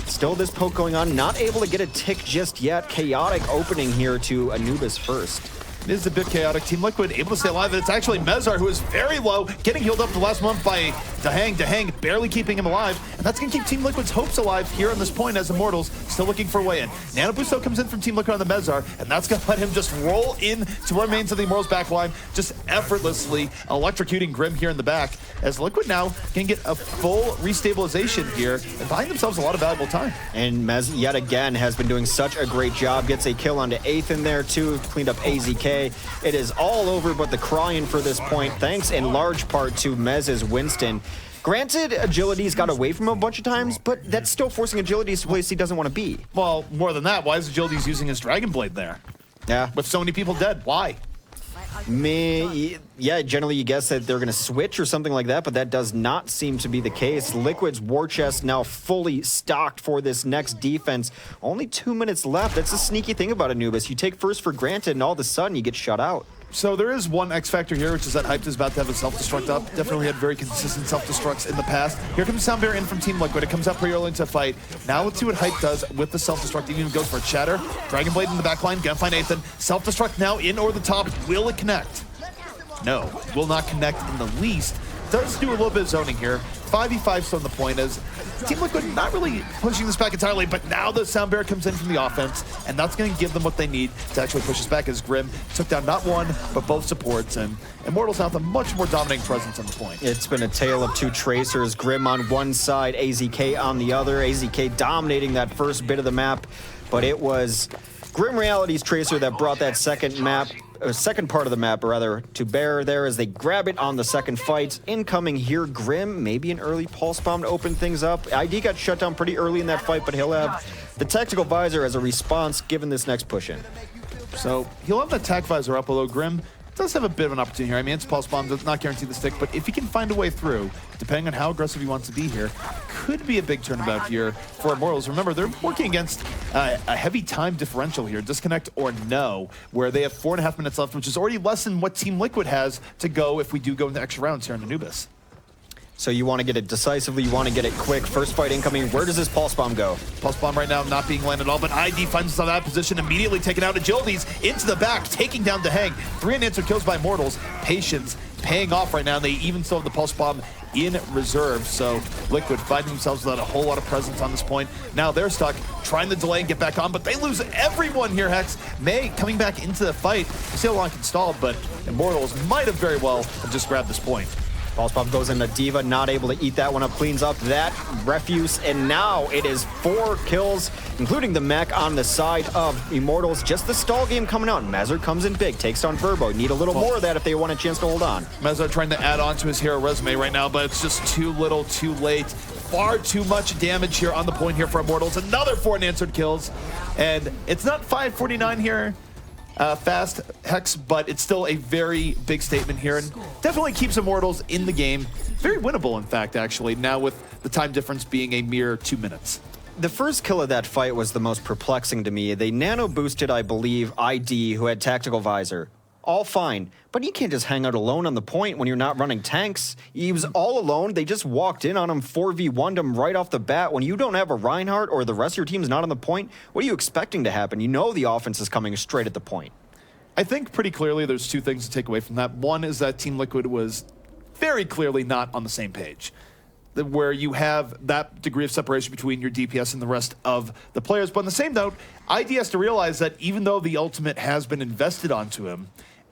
Still this poke going on, not able to get a tick just yet. Chaotic opening here to Anubis first. It is a bit chaotic. Team Liquid able to stay alive, and it's actually Mezzer who is very low, getting healed up the last month by Dahang. Dahang barely keeping him alive, and that's going to keep Team Liquid's hopes alive here on this point as Immortals still looking for a way in. Nano Boosto comes in from Team Liquid on the Mezzer, and that's going to let him just roll in to what remains of the Immortals backline, just effortlessly electrocuting Grim here in the back, as Liquid now can get a full restabilization here and buying themselves a lot of valuable time. And Mez yet again has been doing such a great job, gets a kill onto Athan there too, cleaned up AZK. It is all over but the crying for this point, thanks in large part to Mez's Winston. Granted, Agility's got away from him a bunch of times, but that's still forcing Agility's to a place he doesn't want to be. Well, more than that, why is Agility's using his Dragon Blade there? Yeah. With so many people dead, why? Yeah, generally you guess that they're going to switch or something like that, but that does not seem to be the case. Liquid's war chest now fully stocked for this next defense. Only 2 minutes left. That's a sneaky thing about Anubis. You take first for granted, and all of a sudden you get shut out. So there is one X factor here, which is that Hyped is about to have a self-destruct up. Definitely had very consistent self-destructs in the past. Here comes Soundbear in from Team Liquid. It comes up pretty early into the fight. Now let's see what Hyped does with the self-destruct. He even goes for a Shatter. Dragon Blade in the backline. Gonna find Nathan. Self-destruct now in over the top. Will it connect? No, will not connect in the least. Does do a little bit of zoning here. 5v5 still on the point as Team Liquid not really pushing this back entirely, but now the Soundbear comes in from the offense, and that's going to give them what they need to actually push this back as Grim took down not one, but both supports, and Immortals now have a much more dominating presence on the point. It's been a tale of two tracers, Grim on one side, AZK on the other. AZK dominating that first bit of the map, but it was Grim Reality's tracer that brought that second part of the map, rather, to bear there as they grab it on the second fight. Incoming here, Grim, maybe an early pulse bomb to open things up. ID got shut down pretty early in that fight, but he'll have the tactical visor as a response given this next push in. So he'll have the attack visor up, although Grim does have a bit of an opportunity here. I mean, it's pulse bomb, does not guarantee the stick, but if he can find a way through, depending on how aggressive he wants to be here, could be a big turnabout here for Immortals. Remember, they're working against a heavy time differential here, disconnect or no, where they have 4.5 minutes left, which is already less than what Team Liquid has to go if we do go into extra rounds here in Anubis. So you want to get it decisively, you want to get it quick. First fight incoming. Where does this pulse bomb go? Pulse bomb right now not being landed at all, but ID finds himself out of position, immediately taking out Agilities into the back, taking down Dehang. 3 unanswered kills by Immortals. Patience paying off right now. They even still have the pulse bomb in reserve, so Liquid finding themselves without a whole lot of presence on this point. Now they're stuck, trying to delay and get back on, but they lose everyone here, Hex. May coming back into the fight. You see how long it's stalled, but Immortals might have very well just grabbed this point. Pulse bomb goes into D.Va, not able to eat that one up, cleans up that refuse, and now it is 4 kills, including the mech on the side of Immortals. Just the stall game coming out. Mezzer comes in big, takes down Verbo. Need a little more of that if they want a chance to hold on. Mezzer trying to add on to his hero resume right now, but it's just too little, too late. Far too much damage here on the point here for Immortals. Another 4 unanswered kills, and it's not 549 here. Fast Hex, but it's still a very big statement here and definitely keeps Immortals in the game. Very winnable, in fact, actually, now with the time difference being a mere 2 minutes. The first kill of that fight was the most perplexing to me. They nano boosted, I believe, ID, who had tactical visor. All fine, but you can't just hang out alone on the point when you're not running tanks. He was all alone. They just walked in on him, 4v1'd him right off the bat. When you don't have a Reinhardt or the rest of your team's not on the point, what are you expecting to happen? You know the offense is coming straight at the point. I think pretty clearly there's 2 things to take away from that. One is that Team Liquid was very clearly not on the same page, where you have that degree of separation between your DPS and the rest of the players. But on the same note, ID has to realize that even though the ultimate has been invested onto him,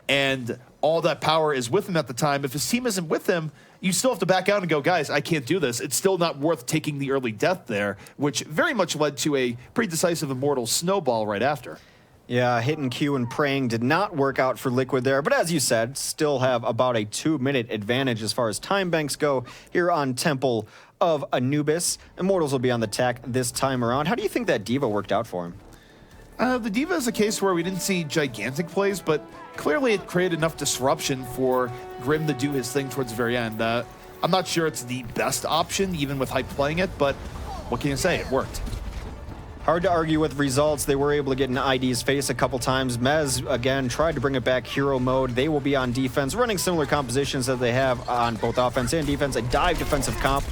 and all that power is with him at the time, if his team isn't with him, you still have to back out and go, guys, I can't do this. It's still not worth taking the early death there, which very much led to a pretty decisive Immortal snowball right after. Yeah, hitting Q and praying did not work out for Liquid there, but as you said, still have about a 2-minute advantage as far as time banks go here on Temple of Anubis. Immortals will be on the attack this time around. How do you think that D.Va worked out for him? The D.Va is a case where we didn't see gigantic plays, but clearly it created enough disruption for Grim to do his thing towards the very end. I'm not sure it's the best option, even with Hype playing it, but what can you say? It worked. Hard to argue with results. They were able to get in ID's face a couple times. Mez, again, tried to bring it back hero mode. They will be on defense, running similar compositions that they have on both offense and defense. A dive defensive comp.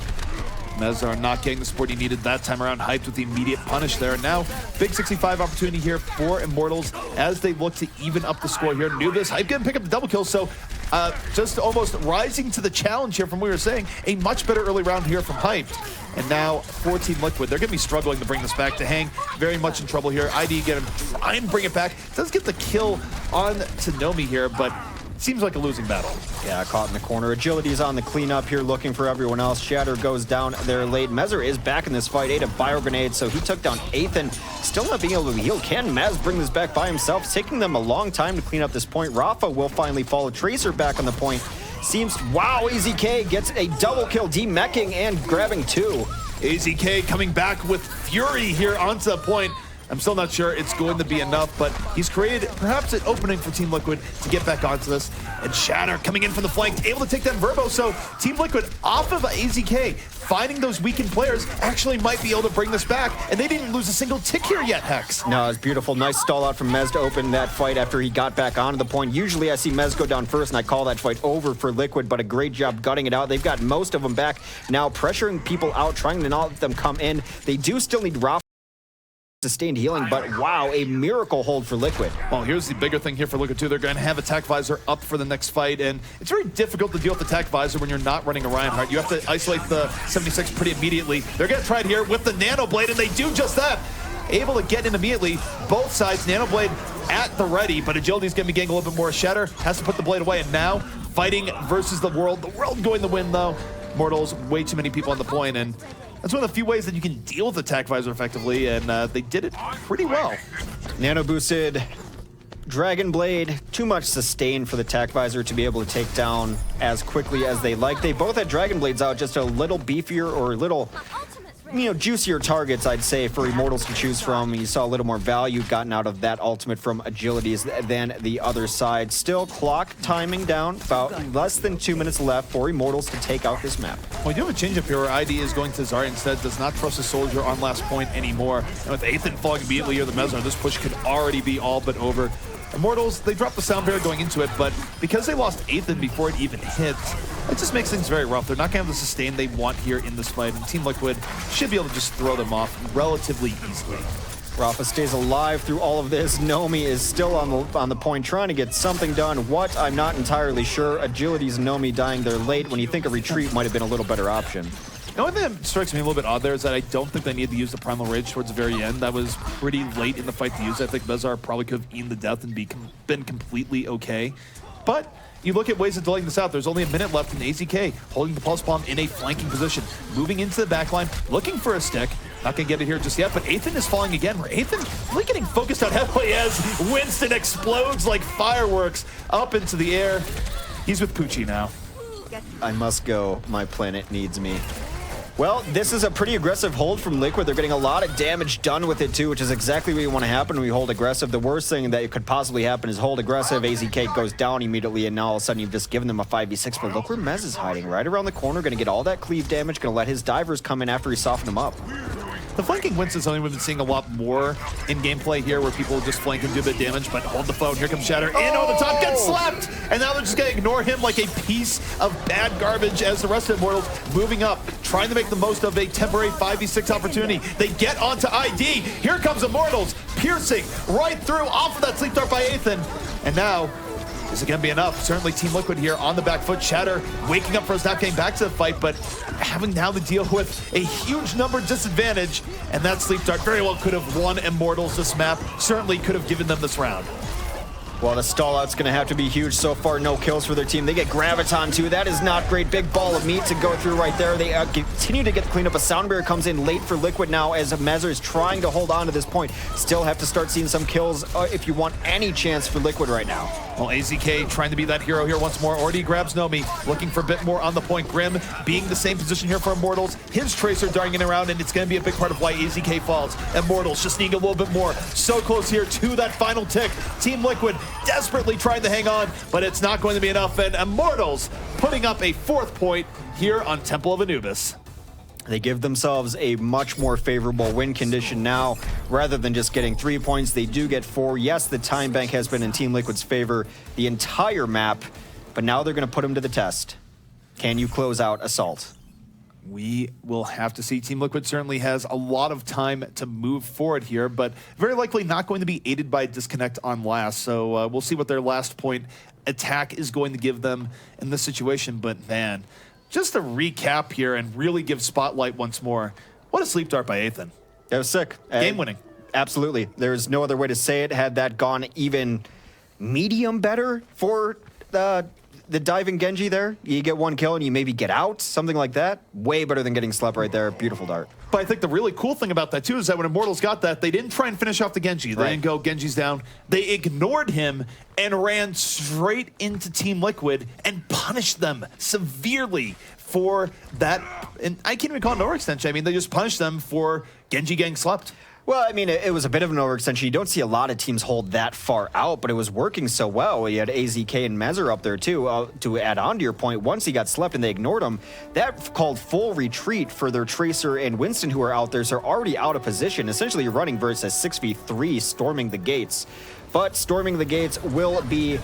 Mezzer not getting the support he needed that time around. Hyped with the immediate punish there. Now, big 65 opportunity here for Immortals as they look to even up the score here. Anubis, Hype gonna pick up the double kill, so just almost rising to the challenge here from what we were saying. A much better early round here from Hyped. And now 14 Liquid. They're gonna be struggling to bring this back. Dehang very much in trouble here. ID get him, try and bring it back. Does get the kill on Tanomi here, but seems like a losing battle. Yeah, caught in the corner. Agility's on the cleanup here, looking for everyone else. Shatter goes down there late. Mezzer is back in this fight. Ate a bio grenade, so he took down Ethan. Still not being able to heal. Can Mez bring this back by himself? It's taking them a long time to clean up this point. Rafa will finally follow Tracer back on the point. Seems, wow, AZK gets a double kill, demeching and grabbing 2. AZK coming back with fury here onto the point. I'm still not sure it's going to be enough, but he's created perhaps an opening for Team Liquid to get back onto this. And Shatter coming in from the flank, able to take down Verbo. So Team Liquid off of AZK, finding those weakened players, actually might be able to bring this back. And they didn't lose a single tick here yet, Hex. No, it's beautiful. Nice stall out from Mez to open that fight after he got back onto the point. Usually I see Mez go down first, and I call that fight over for Liquid, but a great job gutting it out. They've got most of them back now, pressuring people out, trying to not let them come in. They do still need Rafa sustained healing, but wow, a miracle hold for Liquid. Well, here's the bigger thing here for Liquid too. They're going to have Attack Visor up for the next fight, and it's very difficult to deal with Attack Visor when you're not running a Reinhardt. You have to isolate the 76 pretty immediately. They're going to try it here with the Nano Blade, and they do just that. Able to get in immediately. Both sides, Nano Blade at the ready, but Agility's going to be getting a little bit more. Shatter has to put the blade away, and now fighting versus the World. The World going to win, though. Immortals, way too many people on the point, and that's one of the few ways that you can deal with Attack Visor effectively, and they did it pretty well. Nano boosted Dragon Blade, too much sustain for the Attack Visor to be able to take down as quickly as they like. They both had Dragon Blades out, just a little beefier or a little, juicier targets, I'd say, for Immortals to choose from. You saw a little more value gotten out of that ultimate from Agilities than the other side. Still, clock timing down, about less than 2 minutes left for Immortals to take out this map. Well, we do have a change up here where ID is going to Zarya instead, does not trust a soldier on last point anymore. And with Aethan falling immediately near the Mesmer, this push could already be all but over. Immortals, they dropped the sound barrier going into it, but because they lost Aethan before it even hit, it just makes things very rough. They're not going to have the sustain they want here in this fight, and Team Liquid should be able to just throw them off relatively easily. Rafa stays alive through all of this. Nomi is still on the point, trying to get something done. What? I'm not entirely sure. Agility's Nomi dying there late when you think a retreat might have been a little better option. The only thing that strikes me a little bit odd there is that I don't think they needed to use the Primal Rage towards the very end. That was pretty late in the fight to use. I think Bezar probably could have eaten the death and been completely okay. But you look at ways of delaying this out. There's only a minute left in AZK, holding the Pulse Bomb in a flanking position, moving into the backline, looking for a stick. Not going to get it here just yet, but Aethan is falling again. Where Aethan really getting focused out heavily as Winston explodes like fireworks up into the air. He's with Poochie now. I must go. My planet needs me. Well, this is a pretty aggressive hold from Liquid. They're getting a lot of damage done with it too, which is exactly what you want to happen when you hold aggressive. The worst thing that could possibly happen is hold aggressive, AZK goes down immediately, and now all of a sudden you've just given them a 5v6. But look where Mez is hiding, right around the corner, going to get all that cleave damage, going to let his divers come in after he softened them up. The flanking wins is something we've been seeing a lot more in gameplay here, where people just flank and do a bit of damage, but hold the phone. Here comes Shatter. In over the top, gets slapped! And now they're just going to ignore him like a piece of bad garbage as the rest of Immortals moving up, trying to make the most of a temporary 5v6 opportunity. They get onto ID. Here comes Immortals, piercing right through off of that sleep dart by Aethan. And now, is it going to be enough? Certainly Team Liquid here on the back foot. Shatter waking up for a snap, getting back to the fight, but having now to deal with a huge number disadvantage, and that sleep dart very well could have won Immortals this map. Certainly could have given them this round. Well, the stall out's going to have to be huge. So far, no kills for their team. They get Graviton, too. That is not great. Big ball of meat to go through right there. They continue to get the cleanup. A sound barrier comes in late for Liquid now as Mezzer is trying to hold on to this point. Still have to start seeing some kills if you want any chance for Liquid right now. Well, AZK trying to be that hero here once more. Already grabs Nomi, looking for a bit more on the point. Grim being the same position here for Immortals. His Tracer darting in around, and it's going to be a big part of why AZK falls. Immortals just needing a little bit more. So close here to that final tick. Team Liquid desperately trying to hang on, but it's not going to be enough. And Immortals putting up a 4th point here on Temple of Anubis. They give themselves a much more favorable win condition now. Rather than just getting 3 points, they do get 4. Yes, the time bank has been in Team Liquid's favor the entire map, but now they're going to put them to the test. Can you close out Assault? We will have to see. Team Liquid certainly has a lot of time to move forward here, but very likely not going to be aided by disconnect on last. So we'll see what their last point attack is going to give them in this situation. But man, just to recap here and really give spotlight once more, what a sleep dart by Aethan. That was sick. Game winning. Absolutely. There's no other way to say it. Had that gone even medium better for the diving Genji there, you get 1 kill and you maybe get out, something like that. Way better than getting slept right there. Beautiful dart. But I think the really cool thing about that too is that when Immortals got that, they didn't try and finish off the Genji. They didn't go, Genji's down. They ignored him and ran straight into Team Liquid and punished them severely for that. And I can't even call it an overextension. I mean, they just punished them for Genji getting slept. Well, I mean, it was a bit of an overextension. You don't see a lot of teams hold that far out, but it was working so well. You had AZK and Mezzer up there, too. To add on to your point, once he got slept and they ignored him, that called full retreat for their Tracer and Winston who are out there. So already out of position. Essentially, you're running versus 6v3, storming the gates. But storming the gates will be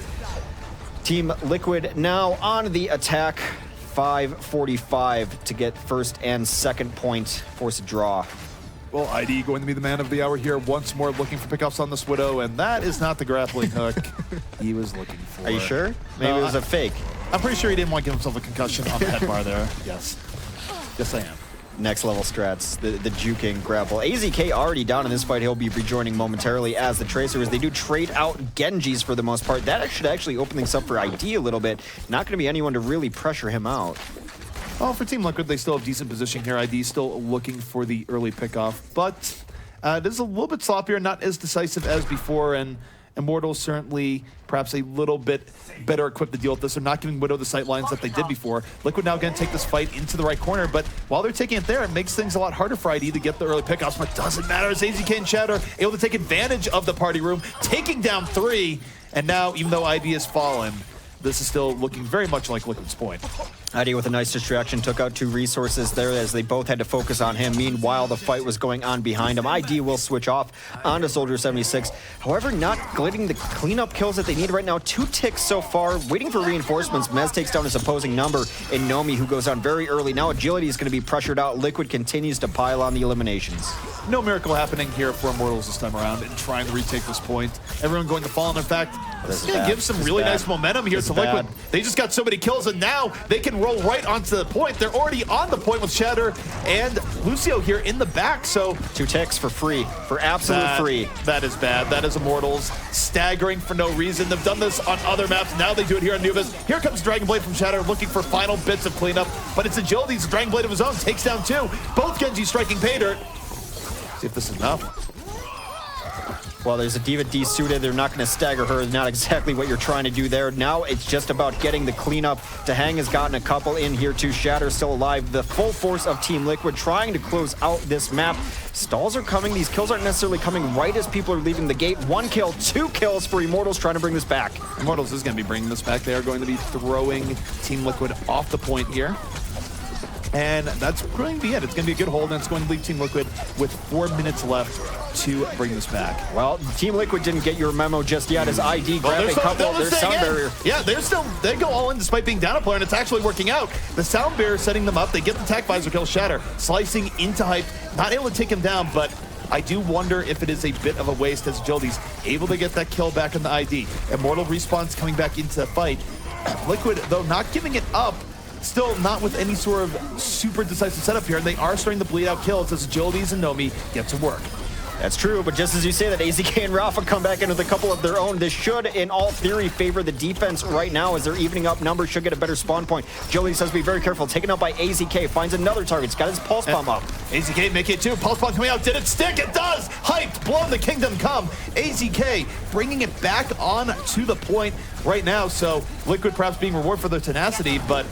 Team Liquid now on the attack. 5:45 to get first and second point, force a draw. Well, ID going to be the man of the hour here once more, looking for pickoffs on this Widow, and that is not the grappling hook he was looking for. Are you sure? Maybe it was a fake. I'm pretty sure he didn't want to give himself a concussion on the head bar there. Yes. Yes, I am. Next level strats, the juking grapple. AZK already down in this fight. He'll be rejoining momentarily as the Tracers. They do trade out Genjis for the most part. That should actually open things up for ID a little bit. Not going to be anyone to really pressure him out. Well, for Team Liquid, they still have decent position here. ID still looking for the early pickoff, but it is a little bit sloppier, not as decisive as before, and Immortals certainly perhaps a little bit better equipped to deal with this. They're not giving Widow the sight lines that they did before. Liquid now going to take this fight into the right corner, but while they're taking it there, it makes things a lot harder for ID to get the early pickoffs, but doesn't matter as AZK and Shatter able to take advantage of the party room, taking down 3, and now, even though ID has fallen, this is still looking very much like Liquid's point. ID with a nice distraction took out 2 resources there as they both had to focus on him. Meanwhile, the fight was going on behind him. ID will switch off onto Soldier 76. However, not getting the cleanup kills that they need right now. 2 ticks so far, waiting for reinforcements. Mez takes down his opposing number, and Nomi, who goes on very early. Now Agility is going to be pressured out. Liquid continues to pile on the eliminations. No miracle happening here for Immortals this time around and trying to retake this point. Everyone going to fall, and in fact, this is going to give some really nice momentum here to Liquid. They just got so many kills, and now they can roll right onto the point. They're already on the point with Shatter and Lucio here in the back, so 2 ticks for free, for absolute free. That is bad. That is Immortals staggering for no reason. They've done this on other maps. Now they do it here on Nubis. Here comes Dragon Blade from Shatter looking for final bits of cleanup, but it's Agility's Dragon Blade of his own. Takes down 2. Both Genji striking pay dirt. See if this is enough. Well, there's a D.Va D-suited. They're not going to stagger her. Not exactly what you're trying to do there. Now it's just about getting the cleanup. Tahang has gotten a couple in here too. Shatter still alive. The full force of Team Liquid trying to close out this map. Stalls are coming. These kills aren't necessarily coming right as people are leaving the gate. 1 kill, 2 kills for Immortals trying to bring this back. Immortals is going to be bringing this back. They are going to be throwing Team Liquid off the point here. And that's going to be it. It's going to be a good hold, and it's going to leave Team Liquid with 4 minutes left to bring this back. Well, Team Liquid didn't get your memo just yet as ID grabbed a couple. There's sound barrier. Yeah, they go all in despite being down a player, and it's actually working out. The sound barrier setting them up. They get the tech visor kill. Shatter slicing into Hype. Not able to take him down, but I do wonder if it is a bit of a waste as Agility's able to get that kill back on the ID. Immortal respawns coming back into the fight. Liquid, though, not giving it up. Still not with any sort of super decisive setup here, and they are starting to bleed out kills as Agilities and Nomi get to work. That's true, but just as you say that, AZK and Rafa come back in with a couple of their own. This should, in all theory, favor the defense right now as they're evening up numbers, should get a better spawn point. Agility says be very careful. Taken out by AZK, finds another target. He's got his pulse bomb up. AZK make it too. Pulse bomb coming out. Did it stick? It does! Hyped, blown the kingdom come. AZK bringing it back on to the point right now, so Liquid perhaps being rewarded for their tenacity, but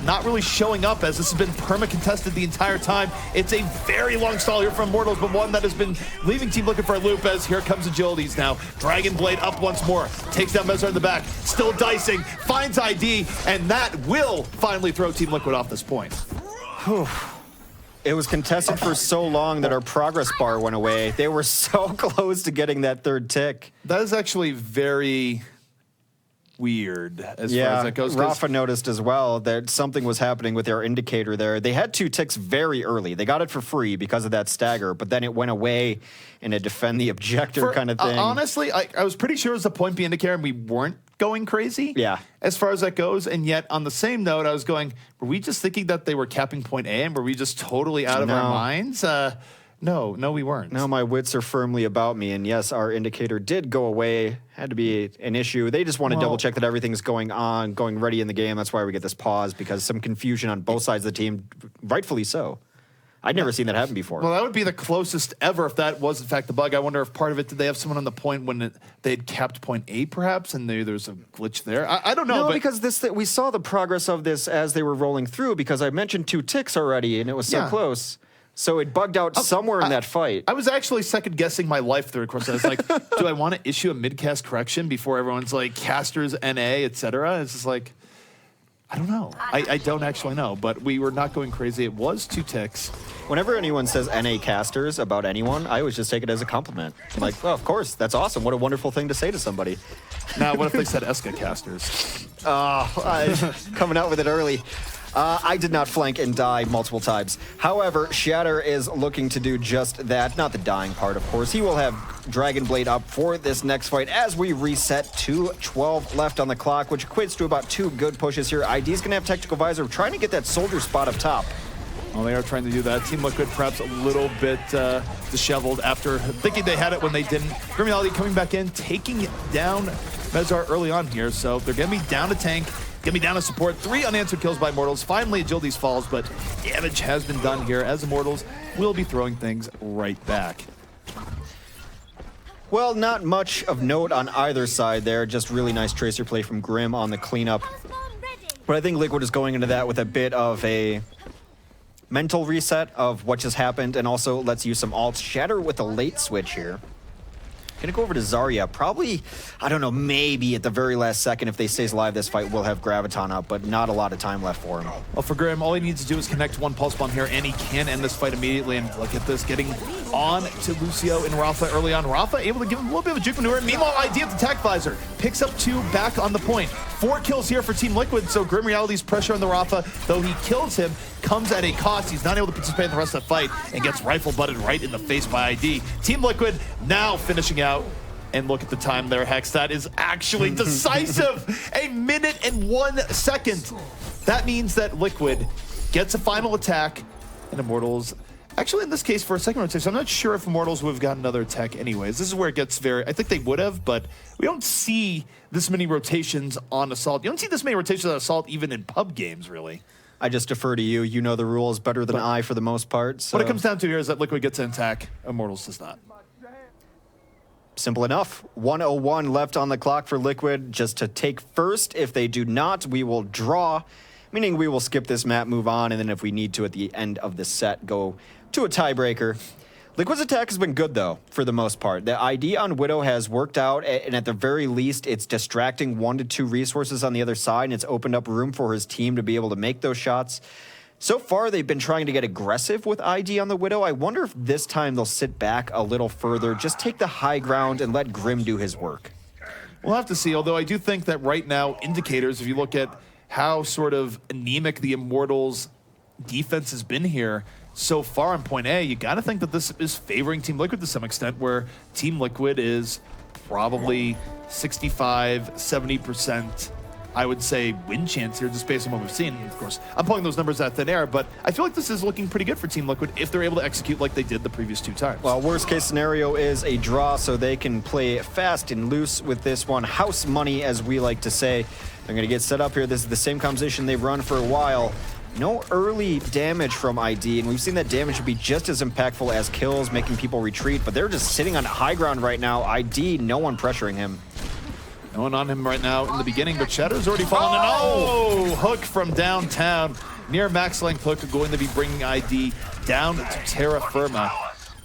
not really showing up as this has been perma-contested the entire time. It's a very long stall here from Immortals, but one that has been leaving Team Liquid for a loop as here comes Agilities now. Dragon Blade up once more, takes down Mezar in the back, still dicing, finds ID, and that will finally throw Team Liquid off this point. Whew. It was contested for so long that our progress bar went away. They were so close to getting that 3rd tick. That is actually very weird as far as that goes. Rafa noticed as well that something was happening with their indicator there. They had 2 ticks very early. They got it for free because of that stagger, but then it went away in a defend the objector kind of thing. Honestly, I was pretty sure it was the point B indicator and we weren't going crazy as far as that goes. And yet on the same note, I was going, were we just thinking that they were capping point A and were we just totally out of our minds? No, we weren't. Now my wits are firmly about me, and yes, our indicator did go away. Had to be an issue. They just want to double check that everything's going on, going ready in the game. That's why we get this pause, because some confusion on both sides of the team, rightfully so. I'd never seen that happen before. Well, that would be the closest ever if that was in fact the bug. I wonder if part of it, did they have someone on the point when they had capped point A perhaps, and there's a glitch there? I don't know. No, because we saw the progress of this as they were rolling through, because I mentioned 2 ticks already, and it was so close. So it bugged out somewhere in that fight. I was actually second guessing my life there. Of course, I was like, do I want to issue a mid-cast correction before everyone's like casters, NA, etc.? It's just like, I don't know. I don't actually know, but we were not going crazy. It was 2 ticks. Whenever anyone says NA casters about anyone, I always just take it as a compliment. I'm like, well, of course, that's awesome. What a wonderful thing to say to somebody. Now, what if they said Eska casters? Coming out with it early. I did not flank and die multiple times. However, Shatter is looking to do just that. Not the dying part, of course. He will have Dragon Blade up for this next fight as we reset to 12 left on the clock, which equates to about 2 good pushes here. ID's going to have Tactical Visor trying to get that soldier spot up top. Well, they are trying to do that. Team Liquid perhaps a little bit disheveled after thinking they had it when they didn't. Grim Reality coming back in, taking down Mezar early on here. So they're going to be down a tank, going to be down a support. 3 unanswered kills by Immortals. Finally, Agility's falls, but damage has been done here as Immortals will be throwing things right back. Well, not much of note on either side there. Just really nice Tracer play from Grim on the cleanup. But I think Liquid is going into that with a bit of a mental reset of what just happened, and also let's use some alts. Shatter with a late switch here. Gonna go over to Zarya. Probably, I don't know, maybe at the very last second, if they stays alive this fight, we'll have Graviton up, but not a lot of time left for him. Well, for Grim, all he needs to do is connect 1 Pulse Bomb here, and he can end this fight immediately. And look at this, getting on to Lucio and Rafa early on. Rafa able to give him a little bit of a juke maneuver. Meanwhile, ID at the Tac Visor picks up 2 back on the point. 4 kills here for Team Liquid, so Grim Reality's pressure on the Rafa, though he kills him, comes at a cost. He's not able to participate in the rest of the fight and gets rifle butted right in the face by ID. Team Liquid now finishing out. And look at the time there, Hex. That is actually decisive. 1 minute and 1 second. That means that Liquid gets a final attack, and Immortals, actually in this case for a second rotation, I'm not sure if Immortals would have gotten another attack anyways. This is where it gets very, I think they would have, but we don't see this many rotations on Assault. You don't see this many rotations on Assault even in pub games, really. I just defer to you. You know the rules better than I for the most part. So. What it comes down to here is that Liquid gets an attack, Immortals does not. Simple enough. 1:01 left on the clock for Liquid just to take first. If they do not, we will draw, meaning we will skip this map, move on, and then if we need to at the end of the set, go to a tiebreaker. Liquid's attack has been good, though, for the most part. The ID on Widow has worked out, and at the very least, it's distracting 1 to 2 resources on the other side, and it's opened up room for his team to be able to make those shots. So far, they've been trying to get aggressive with ID on the Widow. I wonder if this time they'll sit back a little further, just take the high ground and let Grim do his work. We'll have to see, although I do think that right now, indicators, if you look at how sort of anemic the Immortals defense has been here so far on point A, you got to think that this is favoring Team Liquid to some extent, where Team Liquid is probably 65, 70%, I would say, win chance here, just based on what we've seen. Of course, I'm pulling those numbers out of thin air, but I feel like this is looking pretty good for Team Liquid if they're able to execute like they did the previous 2 times. Well, worst case scenario is a draw, so they can play fast and loose with this one. House money, as we like to say. They're going to get set up here. This is the same composition they've run for a while. No early damage from ID, and we've seen that damage would be just as impactful as kills, making people retreat, but they're just sitting on high ground right now. ID, no one pressuring him. No one on him right now in the beginning, but Shadow's already fallen. And hook from downtown. Near max length hook going to be bringing ID down to terra firma.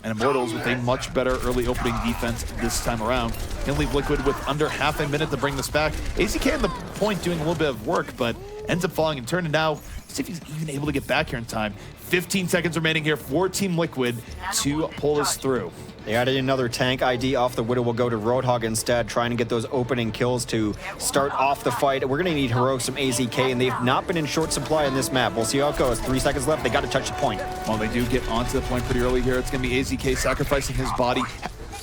And Immortals with a much better early opening defense this time around. Can leave Liquid with under half a minute to bring this back. AZK on the point doing a little bit of work, but ends up falling in turn. And now, see if he's even able to get back here in time. 15 seconds remaining here for Team Liquid to pull this through. They added another tank. ID off the Widow will go to Roadhog instead, trying to get those opening kills to start off the fight. We're going to need Heroics from AZK, and they've not been in short supply in this map. We'll see how it goes. 3 seconds left. They got to touch the point. Well, they do get onto the point pretty early here. It's going to be AZK sacrificing his body.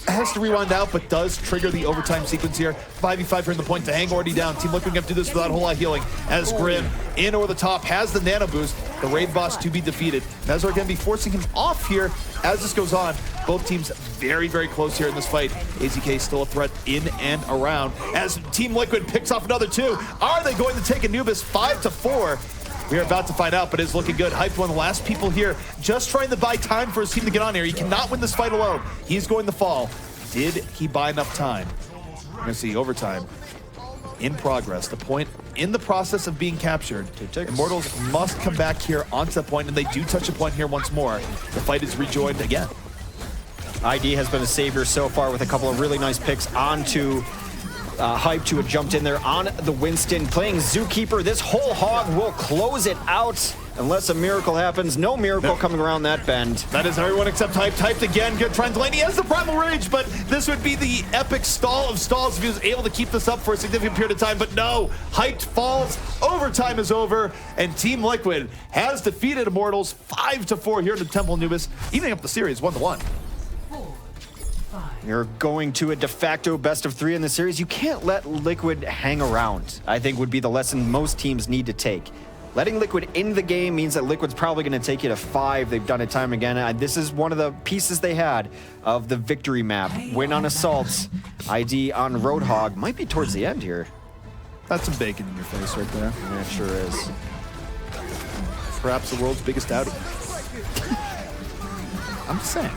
Has to rewind out, but does trigger the overtime sequence here. 5v5 here in the point. The Hang already down. Team Liquid going to do this without a whole lot of healing. As Grim, in over the top, has the nano boost. The raid boss to be defeated. Mezar going to be forcing him off here as this goes on. Both teams very, very close here in this fight. AZK still a threat in and around. As Team Liquid picks off another 2. Are they going to take Anubis 5-4? We are about to find out, but it's looking good. Hyped, one of the last people here, just trying to buy time for his team to get on here. He cannot win this fight alone. He's going to fall. Did he buy enough time? We're going to see overtime. in progress. The point in the process of being captured. Immortals must come back here onto the point, and they do touch a point here once more. The fight is rejoined again. ID has been a savior so far with a couple of really nice picks onto Hype, who had jumped in there on the Winston, playing Zookeeper. This whole hog will close it out unless a miracle happens. No miracle coming around that bend. That is everyone except Hype. Typed again. Good trying to lane. He has the Primal Rage, but this would be the epic stall of stalls if he was able to keep this up for a significant period of time. But no, Hyped falls. Overtime is over, and Team Liquid has defeated Immortals 5-4 here in the Temple Anubis, evening up the series 1-1. You're going to a de facto best of 3 in the series. You can't let Liquid hang around, I think would be the lesson most teams need to take. Letting Liquid in the game means that Liquid's probably going to take you to 5. They've done it time again. This is one of the pieces they had of the victory map. Win on Assaults, ID on Roadhog. Might be towards the end here. That's some bacon in your face right there. Yeah, it sure is. Perhaps the world's biggest outie. I'm just saying.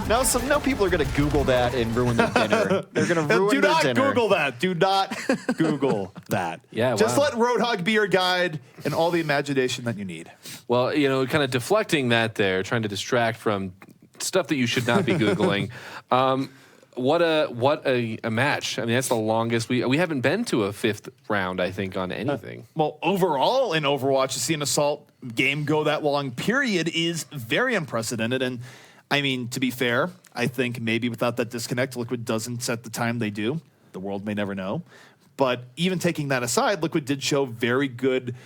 Now people are going to Google that and ruin their dinner. They're going to ruin their dinner. Do not Google that. Do not Google that. Yeah, just wow. let Roadhog be your guide and all the imagination that you need. Well, you know, kind of deflecting that there, trying to distract from stuff that you should not be Googling. What a match. I mean, that's the longest. We haven't been to a 5th round, I think, on anything. Well, overall in Overwatch, to see an Assault game go that long period is very unprecedented. And I mean, to be fair, I think maybe without that disconnect, Liquid doesn't set the time they do. The world may never know. But even taking that aside, Liquid did show very good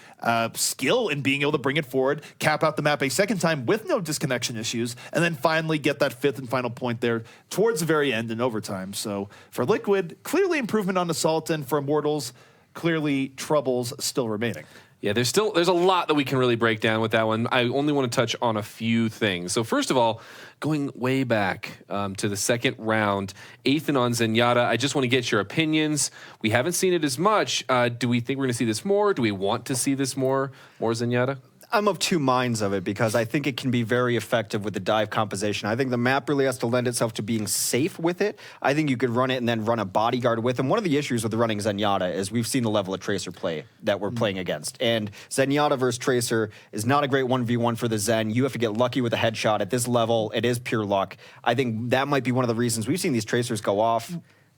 skill in being able to bring it forward, cap out the map a second time with no disconnection issues, and then finally get that 5th and final point there towards the very end in overtime. So for Liquid, clearly improvement on Assault, and for Immortals, clearly troubles still remaining. Yeah, there's a lot that we can really break down with that one. I only want to touch on a few things. So first of all, going way back to the 2nd round, Ethan on Zenyatta, I just want to get your opinions. We haven't seen it as much. Do we think we're going to see this more? Do we want to see this more Zenyatta? I'm of two minds of it because I think it can be very effective with the dive composition. I think the map really has to lend itself to being safe with it. I think you could run it and then run a bodyguard with him. One of the issues with running Zenyatta is we've seen the level of Tracer play that we're playing against. And Zenyatta versus Tracer is not a great 1v1 for the Zen. You have to get lucky with a headshot. At this level, it is pure luck. I think that might be one of the reasons we've seen these Tracers go off.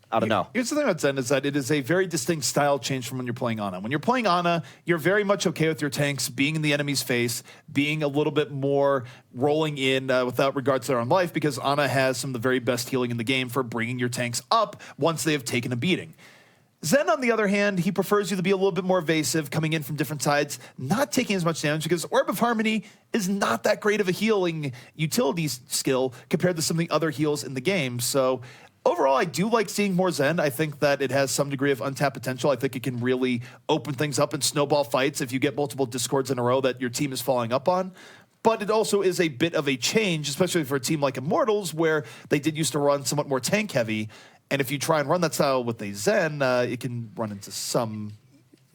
I don't know. Here's the thing about Zen is that it is a very distinct style change from when you're playing Ana. When you're playing Ana, you're very much okay with your tanks being in the enemy's face, being a little bit more rolling in without regard to their own life, because Ana has some of the very best healing in the game for bringing your tanks up once they have taken a beating. Zen, on the other hand, he prefers you to be a little bit more evasive, coming in from different sides, not taking as much damage, because Orb of Harmony is not that great of a healing utility skill compared to some of the other heals in the game. So overall, I do like seeing more Zen. I think that it has some degree of untapped potential. I think it can really open things up and snowball fights if you get multiple discords in a row that your team is following up on. But it also is a bit of a change, especially for a team like Immortals, where they did used to run somewhat more tank heavy. And if you try and run that style with a Zen, it can run into some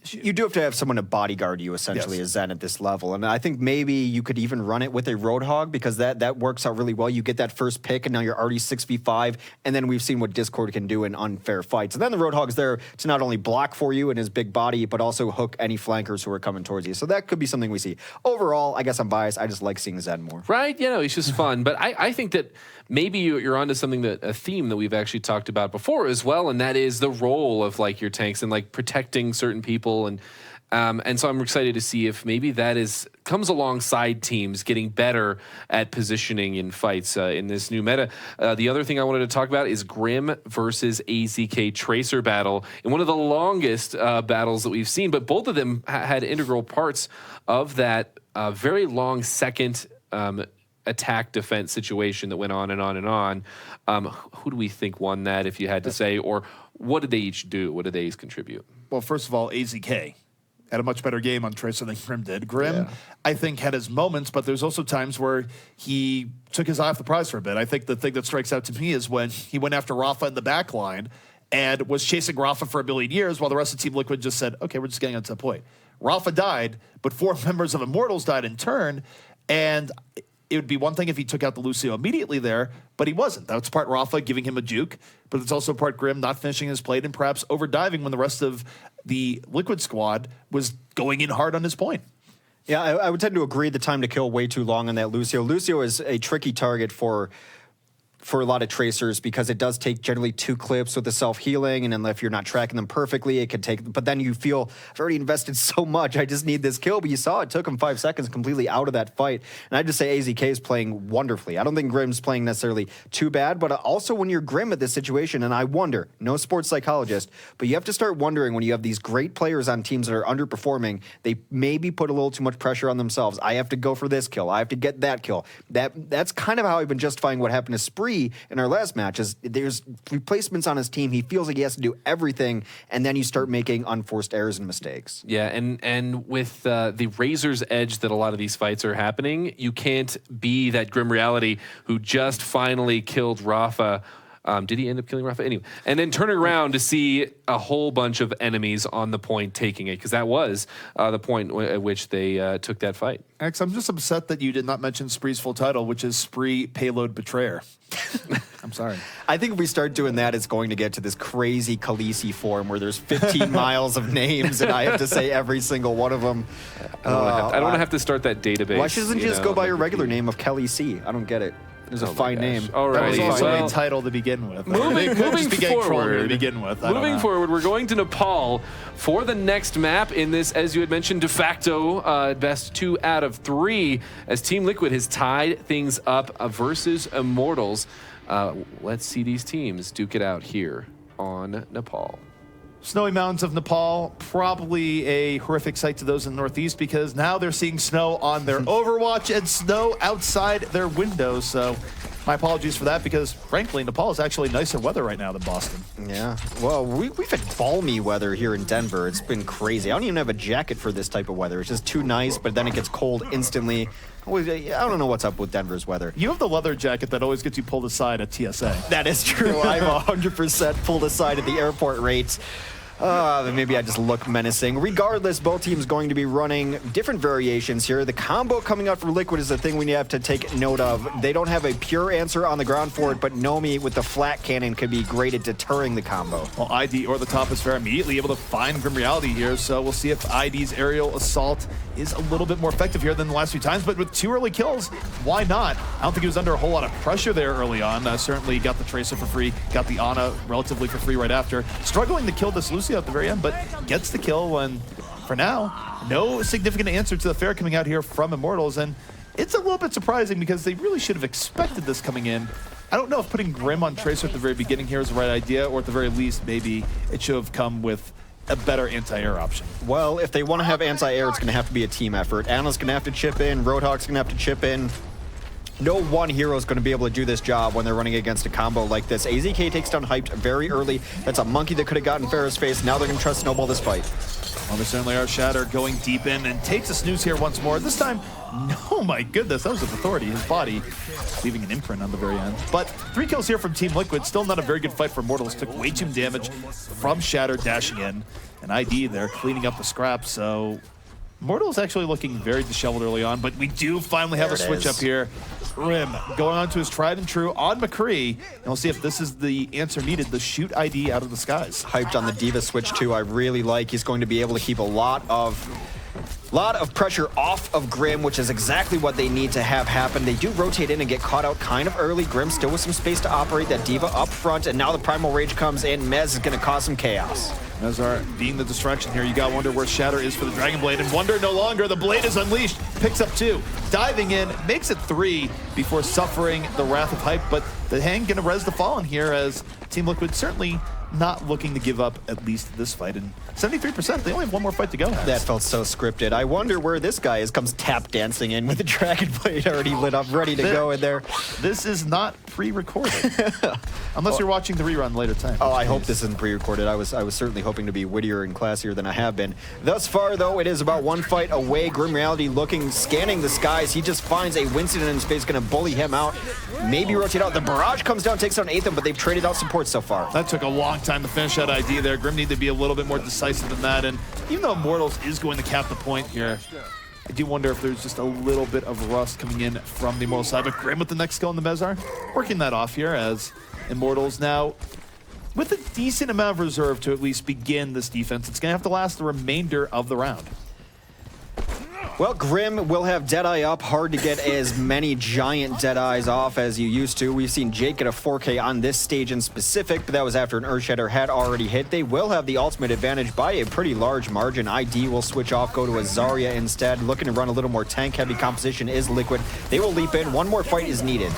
issue. You do have to have someone to bodyguard you, essentially, Yes. as Zen at this level. And I think maybe you could even run it with a Roadhog, because that works out really well. You get that first pick, and now you're already 6v5, and then we've seen what Discord can do in unfair fights. And then the Roadhog's there to not only block for you in his big body, but also hook any flankers who are coming towards you. So that could be something we see. Overall, I guess I'm biased. I just like seeing Zen more. Right? You know, it's just fun. But I think that maybe you're onto something, that a theme that we've actually talked about before as well, and that is the role of like your tanks and like protecting certain people. And so I'm excited to see if maybe that comes alongside teams getting better at positioning in fights in this new meta. The other thing I wanted to talk about is Grim versus AZK Tracer battle, in one of the longest battles that we've seen, but both of them had integral parts of that very long second attack defense situation that went on and on and on. Who do we think won that, if you had to say, or what did they each do? What did they each contribute? Well, first of all, AZK had a much better game on Tracer than Grim did. Grim, I think, had his moments, but there's also times where he took his eye off the prize for a bit. I think the thing that strikes out to me is when he went after Rafa in the back line and was chasing Rafa for a billion years while the rest of Team Liquid just said, okay, we're just getting on to the point. Rafa died, but 4 members of Immortals died in turn, and it would be one thing if he took out the Lucio immediately there, but he wasn't. That's part Rafa giving him a juke, but it's also part Grim not finishing his plate and perhaps overdiving when the rest of the Liquid squad was going in hard on his point. Yeah, I would tend to agree the time to kill way too long on that Lucio. Lucio is a tricky target for a lot of tracers because it does take generally 2 clips with the self-healing, and then if you're not tracking them perfectly, it could take, but then you feel, I've already invested so much, I just need this kill, but you saw it took him 5 seconds completely out of that fight, and I'd just say AZK is playing wonderfully. I don't think Grim's playing necessarily too bad, but also when you're Grim at this situation, and I wonder, no sports psychologist, but you have to start wondering when you have these great players on teams that are underperforming, they maybe put a little too much pressure on themselves. I have to go for this kill, I have to get that kill. That's kind of how I've been justifying what happened to Spree in our last match, is there's replacements on his team. He feels like he has to do everything, and then you start making unforced errors and mistakes. Yeah, and with the razor's edge that a lot of these fights are happening, you can't be that Grim Reality who just finally killed Rafa. Did he end up killing Rafa? Anyway, and then turning around to see a whole bunch of enemies on the point taking it, because that was the point at which they took that fight. X, I'm just upset that you did not mention Spree's full title, which is Spree Payload Betrayer. I'm sorry. I think if we start doing that, it's going to get to this crazy Khaleesi form where there's 15 miles of names, and I have to say every single one of them. I don't want to have to to start that database. Why shouldn't you just go by your regular name of Kelly C? I don't get it. There's a fine name. All right. That was also Well, a title to begin with. Moving forward, to begin with. Moving forward, we're going to Nepal for the next map in this, as you had mentioned, de facto best 2 out of 3, as Team Liquid has tied things up versus Immortals. Let's see these teams duke it out here on Nepal. Snowy mountains of Nepal, probably a horrific sight to those in the Northeast because now they're seeing snow on their Overwatch and snow outside their windows. So my apologies for that because, frankly, Nepal is actually nicer weather right now than Boston. Yeah. Well, we've had balmy weather here in Denver. It's been crazy. I don't even have a jacket for this type of weather. It's just too nice, but then it gets cold instantly. I don't know what's up with Denver's weather. You have the leather jacket that always gets you pulled aside at TSA. That is true. I'm 100% pulled aside at the airport rates. Maybe I just look menacing. Regardless, both teams going to be running different variations here. The combo coming out from Liquid is the thing we have to take note of. They don't have a pure answer on the ground for it, but Nomi with the flat cannon could be great at deterring the combo. Well, ID or the Toposphere immediately able to find Grim Reality here, so we'll see if ID's aerial assault is a little bit more effective here than the last few times, but with 2 early kills, why not? I don't think he was under a whole lot of pressure there early on. Certainly got the Tracer for free, got the Ana relatively for free right after. Struggling to kill this Lucio at the very end, but gets the kill when, for now, no significant answer to the fair coming out here from Immortals, and it's a little bit surprising because they really should have expected this coming in. I don't know if putting Grim on Tracer at the very beginning here is the right idea, or at the very least, maybe it should have come with a better anti-air option. Well, if they want to have anti-air, it's going to have to be a team effort. Ana's going to have to chip in, Roadhog's going to have to chip in. No one hero is going to be able to do this job when they're running against a combo like this. AZK takes down Hyped very early. That's a monkey that could have gotten Farah's face. Now they're going to try to snowball this fight. Well, they certainly are. Shatter going deep in and takes a snooze here once more. This time, oh my goodness, that was with authority. His body leaving an imprint on the very end. But 3 kills here from Team Liquid. Still not a very good fight for Immortals. Took way too damage from Shatter dashing in. And ID there cleaning up the scraps. So Immortals actually looking very disheveled early on. But we do finally have a switch up here. Grim going on to his tried and true on McCree. And we'll see if this is the answer needed to shoot ID out of the skies. Hyped on the Diva switch too. I really like. He's going to be able to keep a lot of pressure off of Grim, which is exactly what they need to have happen. They do rotate in and get caught out kind of early. Grim still with some space to operate. That Diva up front, and now the Primal Rage comes in. Mez is going to cause some chaos. Mezar being the distraction here. You got to wonder where Shatter is for the Dragon Blade, and wonder no longer. The Blade is unleashed. Picks up 2. Diving in, makes it 3 before suffering the wrath of Hype. But the Hang going to res the Fallen here as Team Liquid certainly not looking to give up at least this fight. And 73%, they only have 1 more fight to go. That felt so scripted. I wonder where this guy is. Comes tap dancing in with the Dragon Blade already lit up, ready to go in there. This is not pre-recorded. Unless you're watching the rerun later time. Oh, I hope this isn't pre-recorded. I was certainly hoping to be wittier and classier than I have been. Thus far, though, it is about 1 fight away. Grim Reality scanning the skies. He just finds a Winston in space, going to bully him out. Maybe rotate out. The Barrage comes down, takes down Aetham, but they've traded out support so far. That took a long time to finish that ID there. Grim needed to be a little bit more decisive than that. And even though Immortals is going to cap the point here, I do wonder if there's just a little bit of rust coming in from the Immortals side, but Grim with the next skill in the Mezar, working that off here as Immortals now with a decent amount of reserve to at least begin this defense. It's going to have to last the remainder of the round. Well, Grim will have Deadeye up. Hard to get as many giant Deadeyes off as you used to. We've seen Jake get a 4K on this stage in specific, but that was after an Earthshatter had already hit. They will have the ultimate advantage by a pretty large margin. ID will switch off, go to a Zarya instead. Looking to run a little more tank-heavy composition is Liquid. They will leap in. One more fight is needed.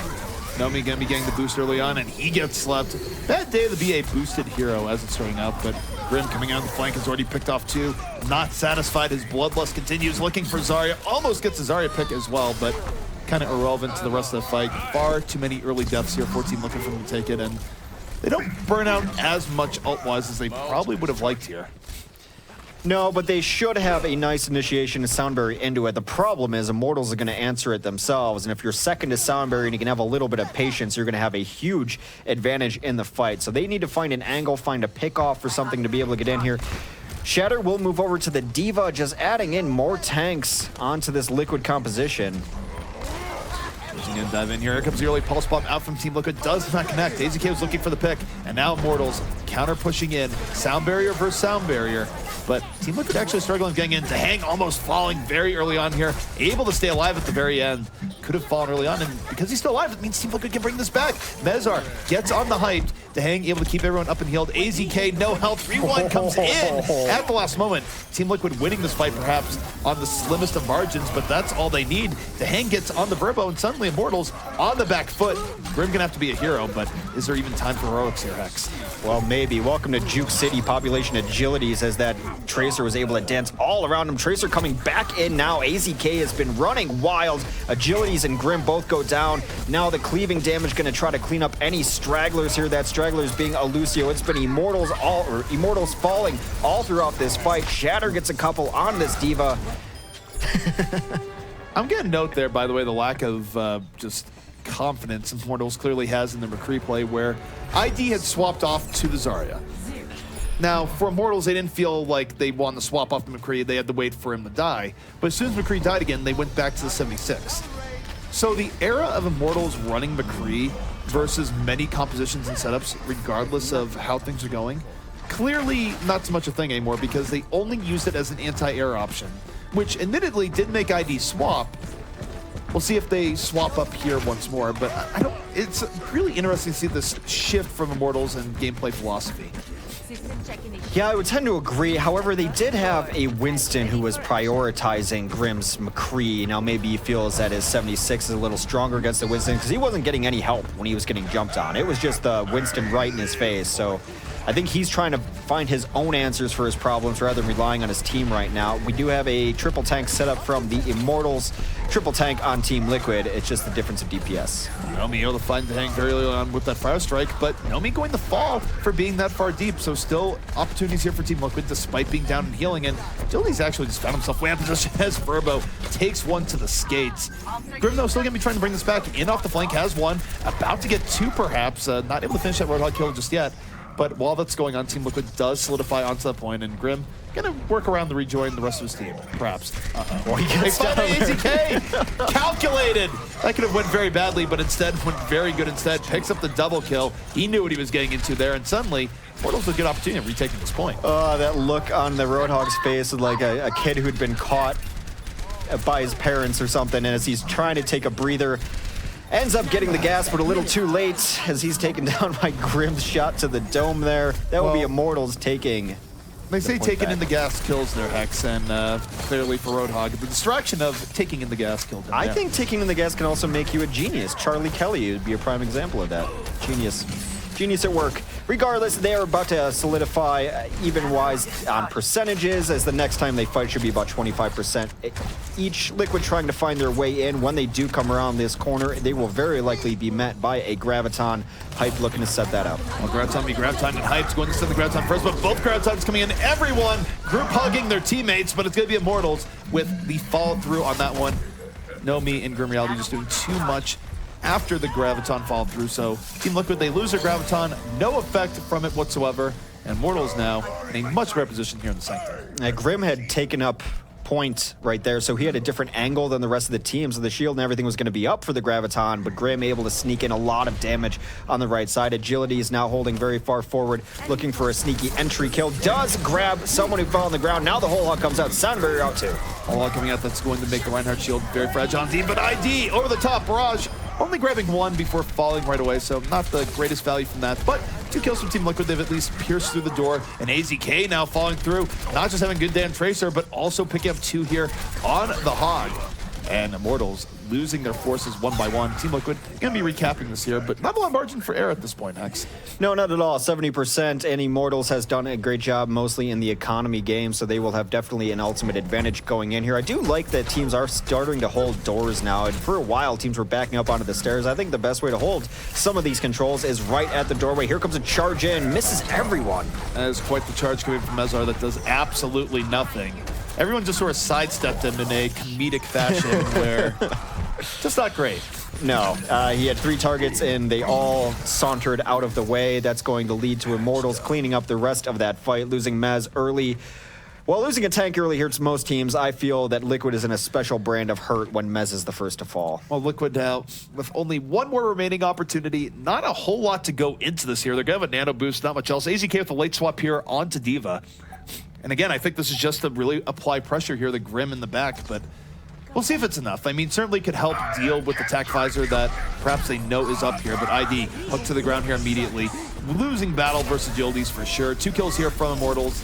Nomi going to be getting the boost early on, and he gets slept. Bad day to be a boosted hero as it's showing up, but Grim coming out on the flank has already picked off 2. Not satisfied. His bloodlust continues, looking for Zarya. Almost gets a Zarya pick as well, but kind of irrelevant to the rest of the fight. Far too many early deaths here for Team looking for them to take it, and they don't burn out as much ult-wise as they probably would have liked here. No, but they should have a nice initiation of Soundberry into it. The problem is Immortals are going to answer it themselves, and if you're second to Soundberry and you can have a little bit of patience, you're going to have a huge advantage in the fight. So they need to find an angle, find a pick-off for something to be able to get in here. Shatter will move over to the Diva, just adding in more tanks onto this Liquid composition. And dive in here. Here comes the early pulse bomb out from Team Liquid. Does not connect. AZK was looking for the pick, and now Immortals counter pushing in. Sound barrier versus sound barrier. But Team Liquid actually struggling getting in. Dahang almost falling very early on here. Able to stay alive at the very end. Could have fallen early on, and because he's still alive, it means Team Liquid can bring this back. Mezar gets on the hype. Dahang able to keep everyone up and healed. AZK, no health. Rewind comes in at the last moment. Team Liquid winning this fight perhaps on the slimmest of margins, but that's all they need. Dahang gets on the Verbo, and suddenly Immortals on the back foot. Grim gonna have to be a hero, but is there even time for heroics here, Hex? Well, maybe. Welcome to Juke City population agilities as that Tracer was able to dance all around him. Tracer coming back in now. AZK has been running wild. Agilities and Grim both go down. Now the cleaving damage going to try to clean up any stragglers here. That stragglers being Alucio. It's been Immortals falling all throughout this fight. Shatter gets a couple on this Diva. I'm getting a note there, by the way, the lack of just confidence Immortals clearly has in the McCree play, where ID had swapped off to the Zarya. Now, for Immortals, they didn't feel like they wanted to swap off to McCree. They had to wait for him to die. But as soon as McCree died again, they went back to the 76. So the era of Immortals running McCree versus many compositions and setups, regardless of how things are going, clearly not so much a thing anymore because they only used it as an anti-air option, which admittedly did make ID swap. We'll see if they swap up here once more, but I don't. It's really interesting to see this shift from Immortals and gameplay philosophy. Yeah, I would tend to agree. However, they did have a Winston who was prioritizing Grim's McCree. Now, maybe he feels that his 76 is a little stronger against the Winston because he wasn't getting any help when he was getting jumped on. It was just the Winston right in his face. So I think he's trying to find his own answers for his problems rather than relying on his team right now. We do have a triple tank set up from the Immortals. Triple tank on Team Liquid. It's just the difference of DPS. Nomi able to find the hang very early on with that fire strike, but Nomi going to fall for being that far deep. So still opportunities here for Team Liquid despite being down and healing. And Dilly's actually just found himself way out of position as Verbo takes one to the skates. Grim though still going to be trying to bring this back in off the flank, has one. About to get two perhaps. Not able to finish that Roadhog kill just yet. But while that's going on, Team Liquid does solidify onto that point, and Grim gonna work around to rejoin the rest of his team, perhaps. Well, he They gets find down there. AZK! Calculated! That could have went very badly, but instead went very good instead. Picks up the double kill. He knew what he was getting into there, and suddenly, Immortals a good opportunity of retaking this point. That look on the Roadhog's face is like a kid who'd been caught by his parents or something, and as he's trying to take a breather, ends up getting the gas, but a little too late as he's taken down by Grim's shot to the dome there. That would be Immortals taking. They say point taking back. in the gas kills their Hex, and clearly for Roadhog, the distraction of taking in the gas killed him. I Yeah. think taking in the gas can also make you a genius. Charlie Kelly would be a prime example of that. Genius at work. Regardless, they are about to solidify even-wise on percentages, as the next time they fight should be about 25%. Each Liquid trying to find their way in. When they do come around this corner, they will very likely be met by a Graviton. Hype looking to set that up. Well, Graviton and Hype's going to send the Graviton first, but both Gravitons coming in. Everyone group hugging their teammates, but it's going to be Immortals with the follow through on that one. Nomi and Grim Reality just doing too much after the Graviton fall through. So Team Liquid, they lose their Graviton, no effect from it whatsoever. And Immortals now in a much better position here in the sector. Grim had taken up point right there, so he had a different angle than the rest of the team, so the shield and everything was going to be up for the Graviton, but Grim able to sneak in a lot of damage on the right side. Agility is now holding very far forward, looking for a sneaky entry kill. Does grab someone who fell on the ground. Now the whole hog comes out. Sound barrier out too. A lot coming out that's going to make the Reinhardt shield very fragile indeed, but ID over the top, Barrage only grabbing one before falling right away, so not the greatest value from that, but 2 kills from Team Liquid. They've at least pierced through the door, and AZK now falling through, not just having good damn Tracer, but also picking up 2 here on the Hog. And Immortals losing their forces one by one. Team Liquid going to be recapping this here, but not a lot of margin for error at this point, Hex. No, not at all. 70%, and Immortals has done a great job mostly in the economy game, so they will have definitely an ultimate advantage going in here. I do like that teams are starting to hold doors now, and for a while teams were backing up onto the stairs. I think the best way to hold some of these controls is right at the doorway. Here comes a charge in, misses everyone. That is quite the charge coming from Mezar that does absolutely nothing. Everyone just sort of sidestepped him in a comedic fashion where just not great. No, he had 3 targets and they all sauntered out of the way. That's going to lead to Immortals cleaning up the rest of that fight, losing Mez early. While losing a tank early hurts most teams, I feel that Liquid is in a special brand of hurt when Mez is the first to fall. Well, Liquid now, with only 1 more remaining opportunity, not a whole lot to go into this here. They're going to have a nano boost, not much else. AZK with a late swap here onto D.Va. And again, I think this is just to really apply pressure here, the Grim in the back, but we'll see if it's enough. I mean, certainly could help deal with the tac visor that perhaps they know is up here, but ID hooked to the ground here immediately. Losing battle versus Agilities for sure. 2 kills here from Immortals,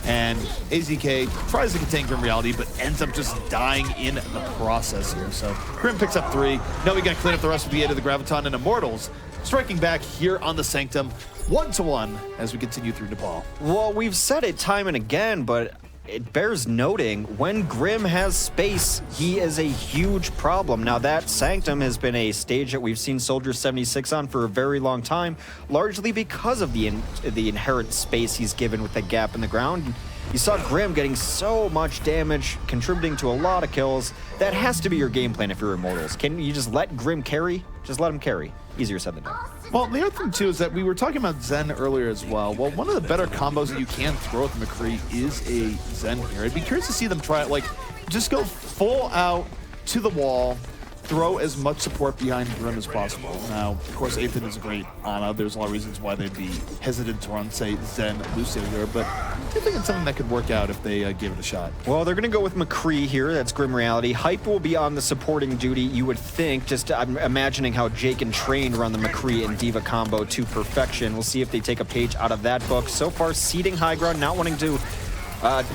and AZK tries to contain Grim Reality, but ends up just dying in the process here. So Grim picks up 3. Now we got to clean up the rest of the 8 of the Graviton, and Immortals striking back here on the Sanctum. 1-1 as we continue through Nepal. Well, we've said it time and again, but it bears noting, when Grim has space, he is a huge problem. Now, that Sanctum has been a stage that we've seen Soldier 76 on for a very long time, largely because of the inherent space he's given with the gap in the ground. You saw Grim getting so much damage, contributing to a lot of kills. That has to be your game plan if you're Immortals. Can you just let Grim carry? Just let him carry. Easier said than done. Well, the other thing, too, is that we were talking about Zen earlier as well. Well, one of the better combos that you can throw with McCree is a Zen here. I'd be curious to see them try it. Like, just go full out to the wall, throw as much support behind Grim as possible. Now, of course, Ethan is a great Ana. There's a lot of reasons why they'd be hesitant to run, say, Zen Lucio here, but I think it's something that could work out if they gave it a shot. Well, they're going to go with McCree here. That's Grim Reality. Hype will be on the supporting duty, you would think. Just I'm imagining how Jake and Train run the McCree and D.Va combo to perfection. We'll see if they take a page out of that book. So far, seeding high ground, not wanting to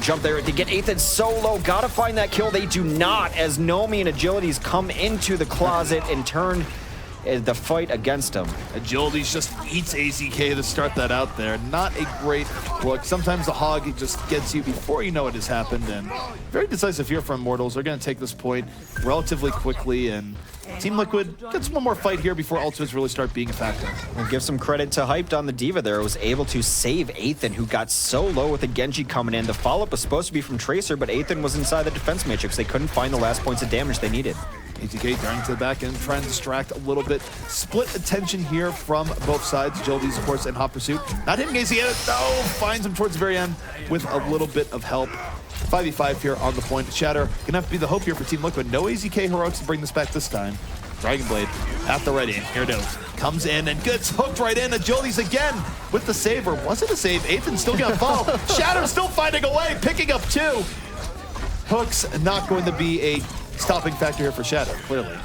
jump there. They get Ethan so low. Gotta find that kill. They do not, as Nomi and Agilities come into the closet and turn the fight against him. Agilities just eats AZK to start that out there. Not a great look. Sometimes the Hog just gets you before you know it has happened, and very decisive here from Immortals. They're going to take this point relatively quickly, and Team Liquid gets one more fight here before ultimates really start being a factor. We'll give some credit to Hyped on the D.Va there. Was able to save Ethan, who got so low with the Genji coming in. The follow-up was supposed to be from Tracer, but Ethan was inside the defense matrix. They couldn't find the last points of damage they needed. ATK turning to the back end, trying to distract a little bit. Split attention here from both sides. Agilities, of course, and Hot Pursuit. Not hitting AZ yet. No, finds him towards the very end with a little bit of help. 5v5 here on the point. Shatter gonna have to be the hope here for Team Liquid. No AZK heroics to bring this back this time. Dragon Blade at the ready. Here it is. Comes in and gets hooked right in. Agilities again with the save. Or was it a save? Ethan's still gonna fall. Shatter still finding a way, picking up 2. Hooks not going to be a stopping factor here for Shadow, clearly.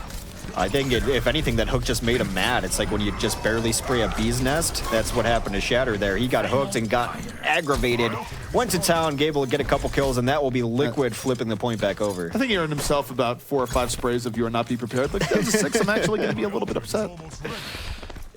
I think, if anything, that hook just made him mad. It's like when you just barely spray a bee's nest. That's what happened to Shatter there. He got hooked and got aggravated. Went to town, able to get a couple kills, and that will be Liquid flipping the point back over. I think he earned himself about 4 or 5 sprays of "You Are Not Be Prepared." But there's a 6. I'm actually going to be a little bit upset.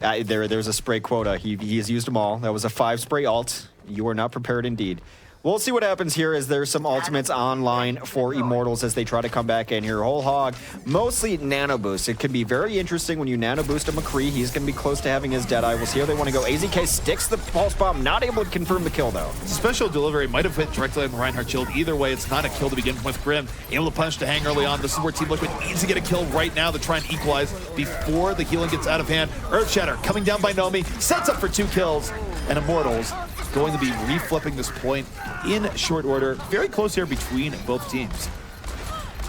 There's a spray quota. He has used them all. That was a 5 spray alt. You are not prepared indeed. We'll see what happens here as there's some ultimates online for Immortals as they try to come back in here. Whole Hog, mostly nano boost. It could be very interesting when you nano boost a McCree. He's going to be close to having his Deadeye. We'll see how they want to go. AZK sticks the pulse bomb, not able to confirm the kill though. Special delivery might have hit directly on the Reinhardt shield. Either way, it's not a kill to begin with. Grim able to punish the hang early on. This is where Team Liquid needs to get a kill right now to try and equalize before the healing gets out of hand. Earthshatter coming down by Nomi, sets up for 2 kills, and Immortals going to be reflipping this point in short order. Very close here between both teams.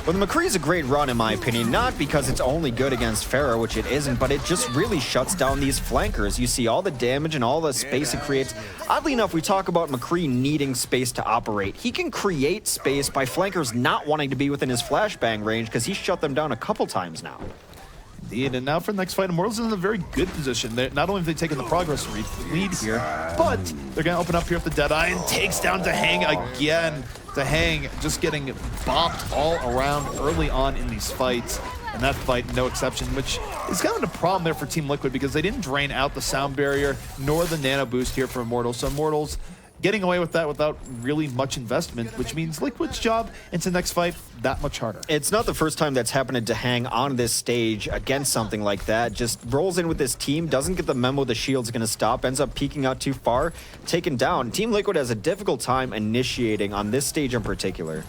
Well, the McCree's a great run, in my opinion, not because it's only good against Pharah, which it isn't, but it just really shuts down these flankers. You see all the damage and all the space it creates. Oddly enough, we talk about McCree needing space to operate. He can create space by flankers not wanting to be within his flashbang range because he's shut them down a couple times now. Indeed, and now for the next fight, Immortals is in a very good position. Not only have they taken the progress lead here, but they're going to open up here with the Deadeye and takes down Dahang again. Dahang just getting bopped all around early on in these fights. And that fight, no exception, which is kind of a problem there for Team Liquid because they didn't drain out the sound barrier nor the nano boost here for Immortals. So Immortals getting away with that without really much investment, which means Liquid's job into the next fight that much harder. It's not the first time that's happened to Dahang on this stage against something like that. Just rolls in with this team, doesn't get the memo the shield's going to stop, ends up peeking out too far, taken down. Team Liquid has a difficult time initiating on this stage in particular.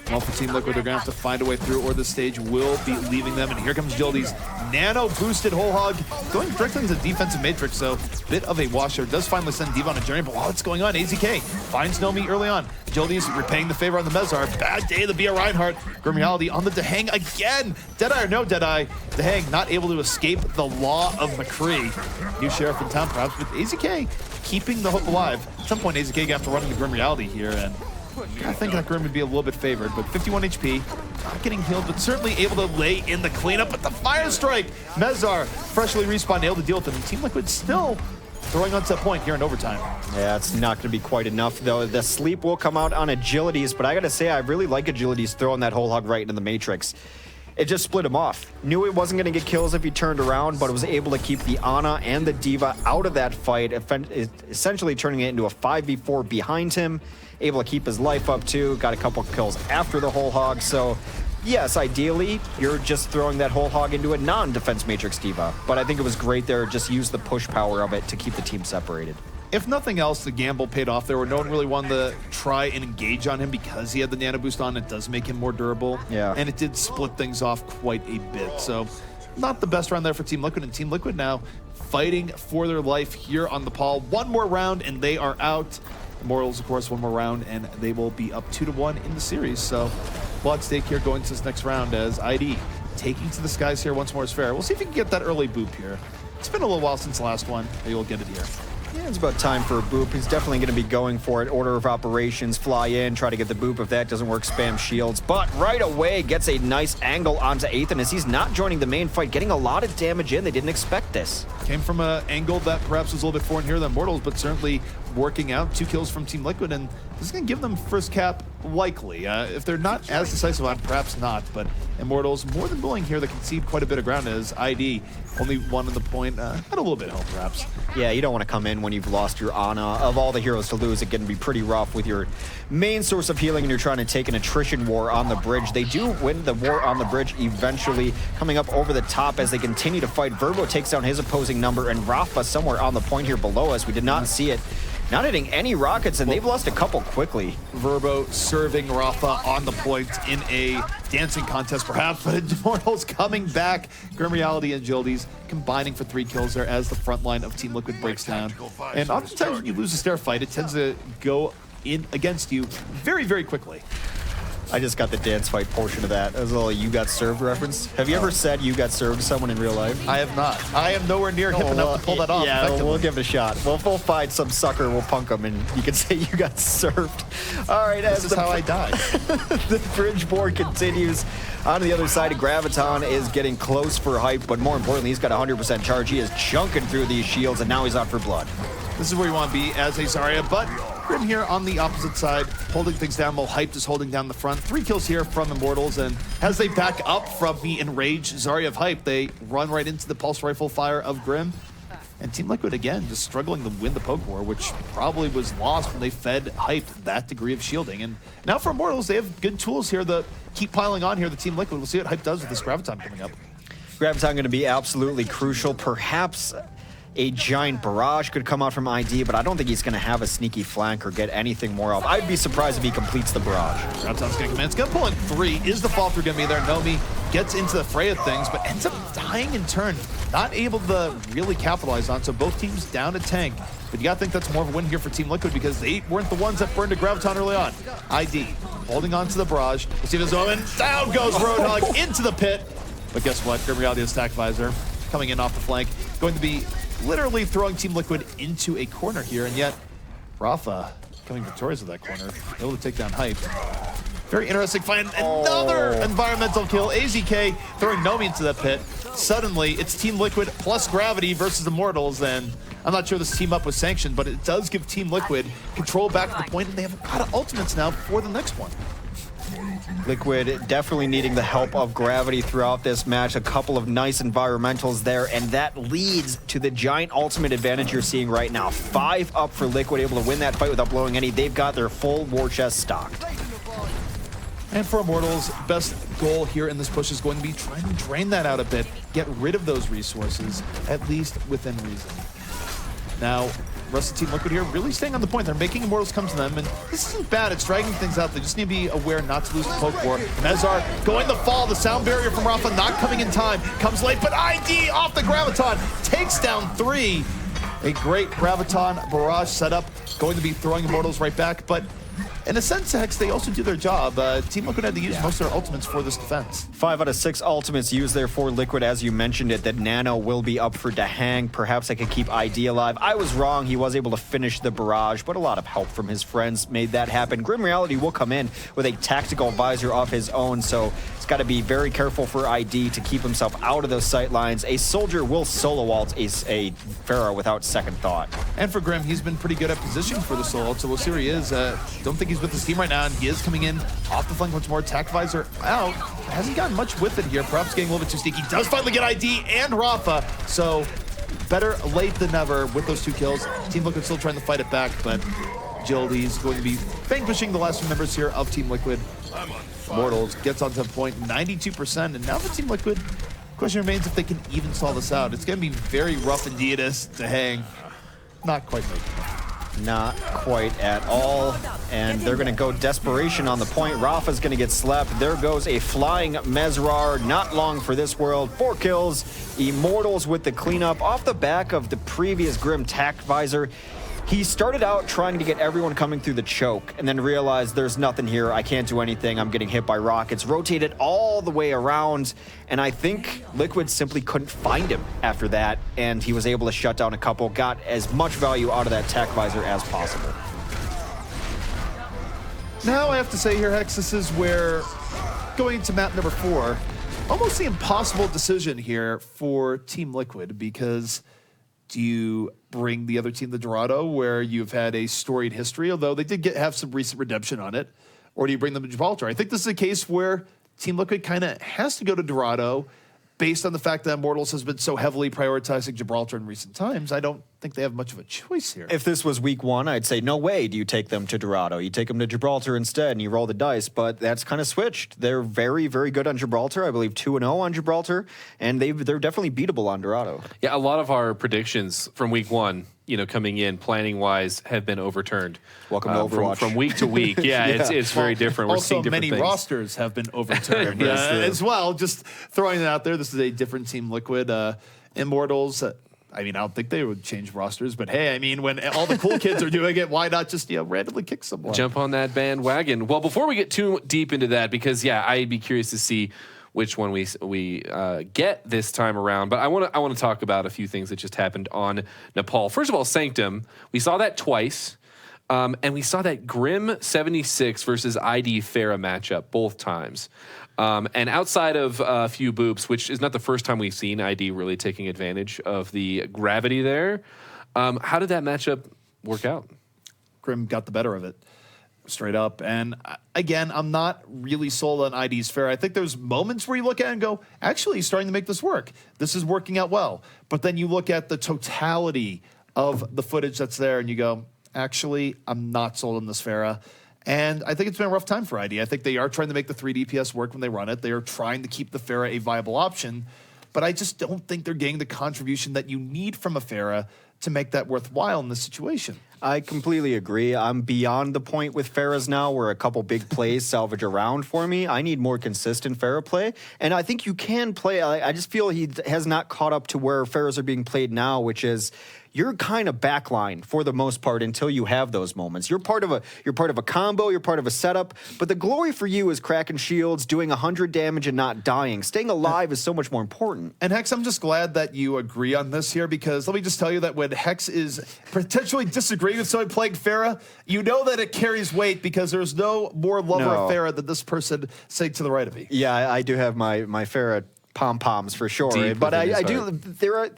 Well, for Team Liquid, they're going to have to find a way through, or the stage will be leaving them. And here comes Jildy's nano-boosted whole hog, going directly into the defensive matrix, so bit of a washer. Does finally send Diva on a journey, but while it's going on, AZK finds Nomi early on. Jildy's repaying the favor on the Mezar. Bad day to be a Reinhardt. Grim Reality on the Dahang again. Deadeye or no Deadeye, Dahang not able to escape the law of McCree. New sheriff in town, perhaps, with AZK keeping the hook alive. At some point, AZK going to have to run into Grim Reality here, and I think that Grim would be a little bit favored, but 51 HP, not getting healed, but certainly able to lay in the cleanup. But the fire strike, Mezar freshly respawned, able to deal with it. And Team Liquid still throwing on set point here in overtime. Yeah, it's not going to be quite enough, though. The sleep will come out on Agilities, but I got to say, I really like Agilities throwing that whole hog right into the Matrix. It just split him off. Knew it wasn't going to get kills if he turned around, but it was able to keep the Ana and the Diva out of that fight, essentially turning it into a 5v4 behind him. Able to keep his life up too, got a couple kills after the whole hog. So yes, ideally, you're just throwing that whole hog into a non-defense Matrix Diva. But I think it was great there, just use the push power of it to keep the team separated. If nothing else, the gamble paid off there where no one really wanted to try and engage on him because he had the nano boost on. It does make him more durable. Yeah. And it did split things off quite a bit. So not the best round there for Team Liquid. And Team Liquid now fighting for their life here on the Paul. One more round and they are out. Immortals, of course, one more round, and they will be up 2-1 in the series. So, a lot at stake here going to this next round as ID taking to the skies here once more as fair. We'll see if he can get that early boop here. It's been a little while since the last one. Maybe we'll get it here. Yeah, it's about time for a boop. He's definitely going to be going for it. Order of operations, fly in, try to get the boop. If that doesn't work, spam shields. But right away, gets a nice angle onto Ethan as he's not joining the main fight, getting a lot of damage in. They didn't expect this. Came from an angle that perhaps was a little bit foreign here than Immortals, but certainly working out. 2 kills from Team Liquid, and this is going to give them first cap, likely. If they're not as decisive on, perhaps not, but Immortals more than willing here to concede quite a bit of ground as ID only one in the point. Had a little bit of hope, perhaps. Yeah, you don't want to come in when you've lost your Ana. Of all the heroes to lose, it can be pretty rough with your main source of healing and you're trying to take an attrition war on the bridge. They do win the war on the bridge eventually, coming up over the top as they continue to fight. Verbo takes down his opposing number, and Rafa somewhere on the point here below us. We did not see it. Not hitting any rockets, and they've lost a couple quickly. Verbo serving Rafa on the point in a dancing contest, perhaps, but Immortals coming back. Grim Reality and Jildy's combining for 3 kills there as the front line of Team Liquid breaks down. And oftentimes when you lose a stair fight, it tends to go in against you very, very quickly. I just got the dance fight portion of that. That was a little "you got served" reference. Have you ever said "you got served" to someone in real life? I have not. I am nowhere near hip enough to pull that off. Yeah, we'll give it a shot. We'll find some sucker, we'll punk him, and you can say "you got served." All right, this is how I died. The bridge board continues. On the other side, Graviton is getting close for hype, but more importantly, he's got 100% charge. He is chunking through these shields, and now he's out for blood. This is where you want to be as a Zarya, but Grim here on the opposite side, holding things down while Hyped is holding down the front. 3 kills here from Immortals, and as they back up from the enraged Zarya of Hype, they run right into the pulse rifle fire of Grim. And Team Liquid, again, just struggling to win the poke war, which probably was lost when they fed Hype that degree of shielding. And now for Immortals, they have good tools here to keep piling on here, the Team Liquid. We'll see what Hype does with this Graviton coming up. Graviton going to be absolutely crucial. Perhaps a giant barrage could come out from ID, but I don't think he's going to have a sneaky flank or get anything more off. I'd be surprised if he completes the barrage. Graviton's going to come in. It's going to pull in 3. Is the fall through going to be there? Nomi gets into the fray of things, but ends up dying in turn. Not able to really capitalize on, so both teams down a tank. But you gotta think that's more of a win here for Team Liquid because they weren't the ones that burned a Graviton early on. ID holding on to the barrage. We'll see this moment. Down goes Roadhog into the pit. But guess what? Grim Reality's Attack Visor coming in off the flank. Going to be literally throwing Team Liquid into a corner here, and yet Rafa coming victorious with that corner. Able to take down Hype. Very interesting find. Another environmental kill. AZK throwing Nomi into the pit. Suddenly, it's Team Liquid plus Gravity versus Immortals, and I'm not sure this team up was sanctioned, but it does give Team Liquid control back at the point, and they have a lot of ultimates now for the next one. Liquid definitely needing the help of Gravity throughout this match. A couple of nice environmentals there, and that leads to the giant ultimate advantage you're seeing right now. 5 up for Liquid, able to win that fight without blowing any. They've got their full war chest stocked. And for Immortals, best goal here in this push is going to be trying to drain that out a bit, get rid of those resources, at least within reason. Now, rest of Team Liquid here really staying on the point. They're making Immortals come to them, and this isn't bad. It's dragging things out. They just need to be aware not to lose the poke war. Mezar going to fall. The sound barrier from Rafa not coming in time. Comes late, but ID off the Graviton. Takes down 3. A great Graviton barrage setup. Going to be throwing Immortals right back, but in a sense, Hex, they also do their job. Team Liquid had to use most of their ultimates for this defense. 5 out of 6 ultimates used there for Liquid, as you mentioned it, that Nano will be up for Dahang. Perhaps I could keep ID alive. I was wrong. He was able to finish the barrage, but a lot of help from his friends made that happen. Grim Reality will come in with a tactical visor of his own, so he's got to be very careful for ID to keep himself out of those sight lines. A soldier will solo ult a Pharah without second thought. And for Grim, he's been pretty good at positioning for the solo ult, so we'll see where he is. Don't think he's with his team right now, and he is coming in off the flank once more. Attack visor out. Hasn't gotten much with it here. Perhaps getting a little bit too sneaky. Does finally get ID and Rafa, so better late than never with those 2 kills. Team Liquid still trying to fight it back, but Agility's going to be vanquishing the last 2 members here of Team Liquid. Immortals gets onto the point, 92%, and now for Team Liquid, question remains if they can even stall this out. It's going to be very rough indeed to hang. Not quite making it. Not quite at all, and they're going to go desperation on the point. Rafa's going to get slapped. There goes a flying Mezrar. Not long for this world. 4 kills. Immortals with the cleanup off the back of the previous Grim Tact Visor. He started out trying to get everyone coming through the choke and then realized there's nothing here. I can't do anything. I'm getting hit by rockets. Rotated all the way around, and I think Liquid simply couldn't find him after that, and he was able to shut down a couple, got as much value out of that tac visor as possible. Now I have to say here, Hex, this is where going to map number 4, almost the impossible decision here for Team Liquid, because do you bring the other team to Dorado, where you've had a storied history, although they did have some recent redemption on it, or do you bring them to Gibraltar? I think this is a case where Team Liquid kind of has to go to Dorado based on the fact that Immortals has been so heavily prioritizing Gibraltar in recent times. I don't think they have much of a choice here. If this was week 1, I'd say, no way do you take them to Dorado. You take them to Gibraltar instead, and you roll the dice, but that's kind of switched. They're very, very good on Gibraltar. I believe 2-0 on Gibraltar, and they're definitely beatable on Dorado. Yeah, a lot of our predictions from week 1, coming in planning-wise, have been overturned. Welcome to Overwatch. From week to week. Yeah, it's very different. We're seeing also, different many things. rosters have been overturned as well. Just throwing it out there, this is a different Team Liquid. Immortals, I don't think they would change rosters, but hey, when all the cool kids are doing it, why not just randomly kick someone? Jump on that bandwagon. Well, before we get too deep into that, because I'd be curious to see which one we get this time around. But I want to talk about a few things that just happened on Nepal. First of all, Sanctum. We saw that twice, and we saw that Grim 76 versus ID Pharah matchup both times. And outside of a few boops, which is not the first time we've seen ID really taking advantage of the gravity there, how did that matchup work out? Grim got the better of it, straight up. And again, I'm not really sold on ID's Pharah. I think there's moments where you look at it and go, actually, he's starting to make this work. This is working out well. But then you look at the totality of the footage that's there and you go, actually, I'm not sold on this Pharah. And I think it's been a rough time for ID. I think they are trying to make the 3 DPS work when they run it. They are trying to keep the Pharah a viable option. But I just don't think they're getting the contribution that you need from a Pharah to make that worthwhile in this situation. I completely agree. I'm beyond the point with Farah's now where a couple big plays salvage around for me. I need more consistent Farah play. And I think you can play. I just feel he has not caught up to where Farah's are being played now, which is you're kind of backline for the most part until you have those moments. You're part of a combo, you're part of a setup, but the glory for you is cracking shields, doing 100 damage and not dying. Staying alive is so much more important. And Hex, I'm just glad that you agree on this here, because let me just tell you that when Hex is potentially disagreeing with someone playing Farah, you know that it carries weight because there's no more lover of Farah than this person sitting to the right of me. Yeah, I do have my Farah pom-poms for sure. Deep But within his I do, heart. there are...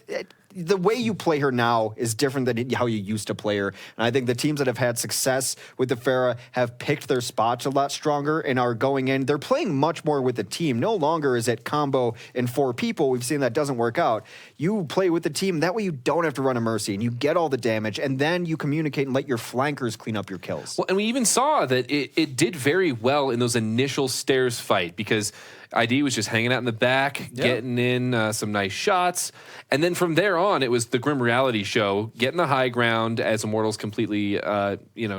The way you play her now is different than how you used to play her. And I think the teams that have had success with the Farah have picked their spots a lot stronger and are going in. They're playing much more with the team. No longer is it combo in 4 people. We've seen that doesn't work out. You play with the team. That way you don't have to run a Mercy and you get all the damage. And then you communicate and let your flankers clean up your kills. Well, and we even saw that it did very well in those initial stairs fight because ID was just hanging out in the back, getting in some nice shots. And then from there on, it was the Grim Reality show, getting the high ground as Immortals completely,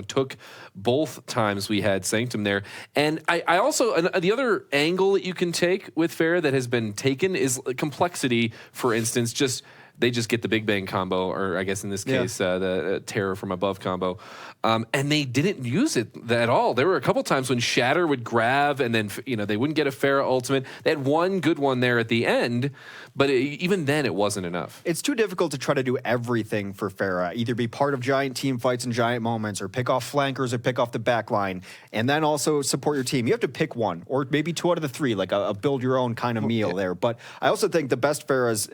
took both times we had Sanctum there. And I also, the other angle that you can take with Farah that has been taken is complexity, for instance, they just get the Big Bang combo, or I guess in this case, the Terror from Above combo. And they didn't use it at all. There were a couple times when Shatter would grab and then, they wouldn't get a Farah ultimate. They had one good one there at the end, but even then it wasn't enough. It's too difficult to try to do everything for Farah. Either be part of giant team fights and giant moments, or pick off flankers, or pick off the back line, and then also support your team. You have to pick one, or maybe 2 out of the 3, like a build your own kind of meal there. But I also think the best Farah's,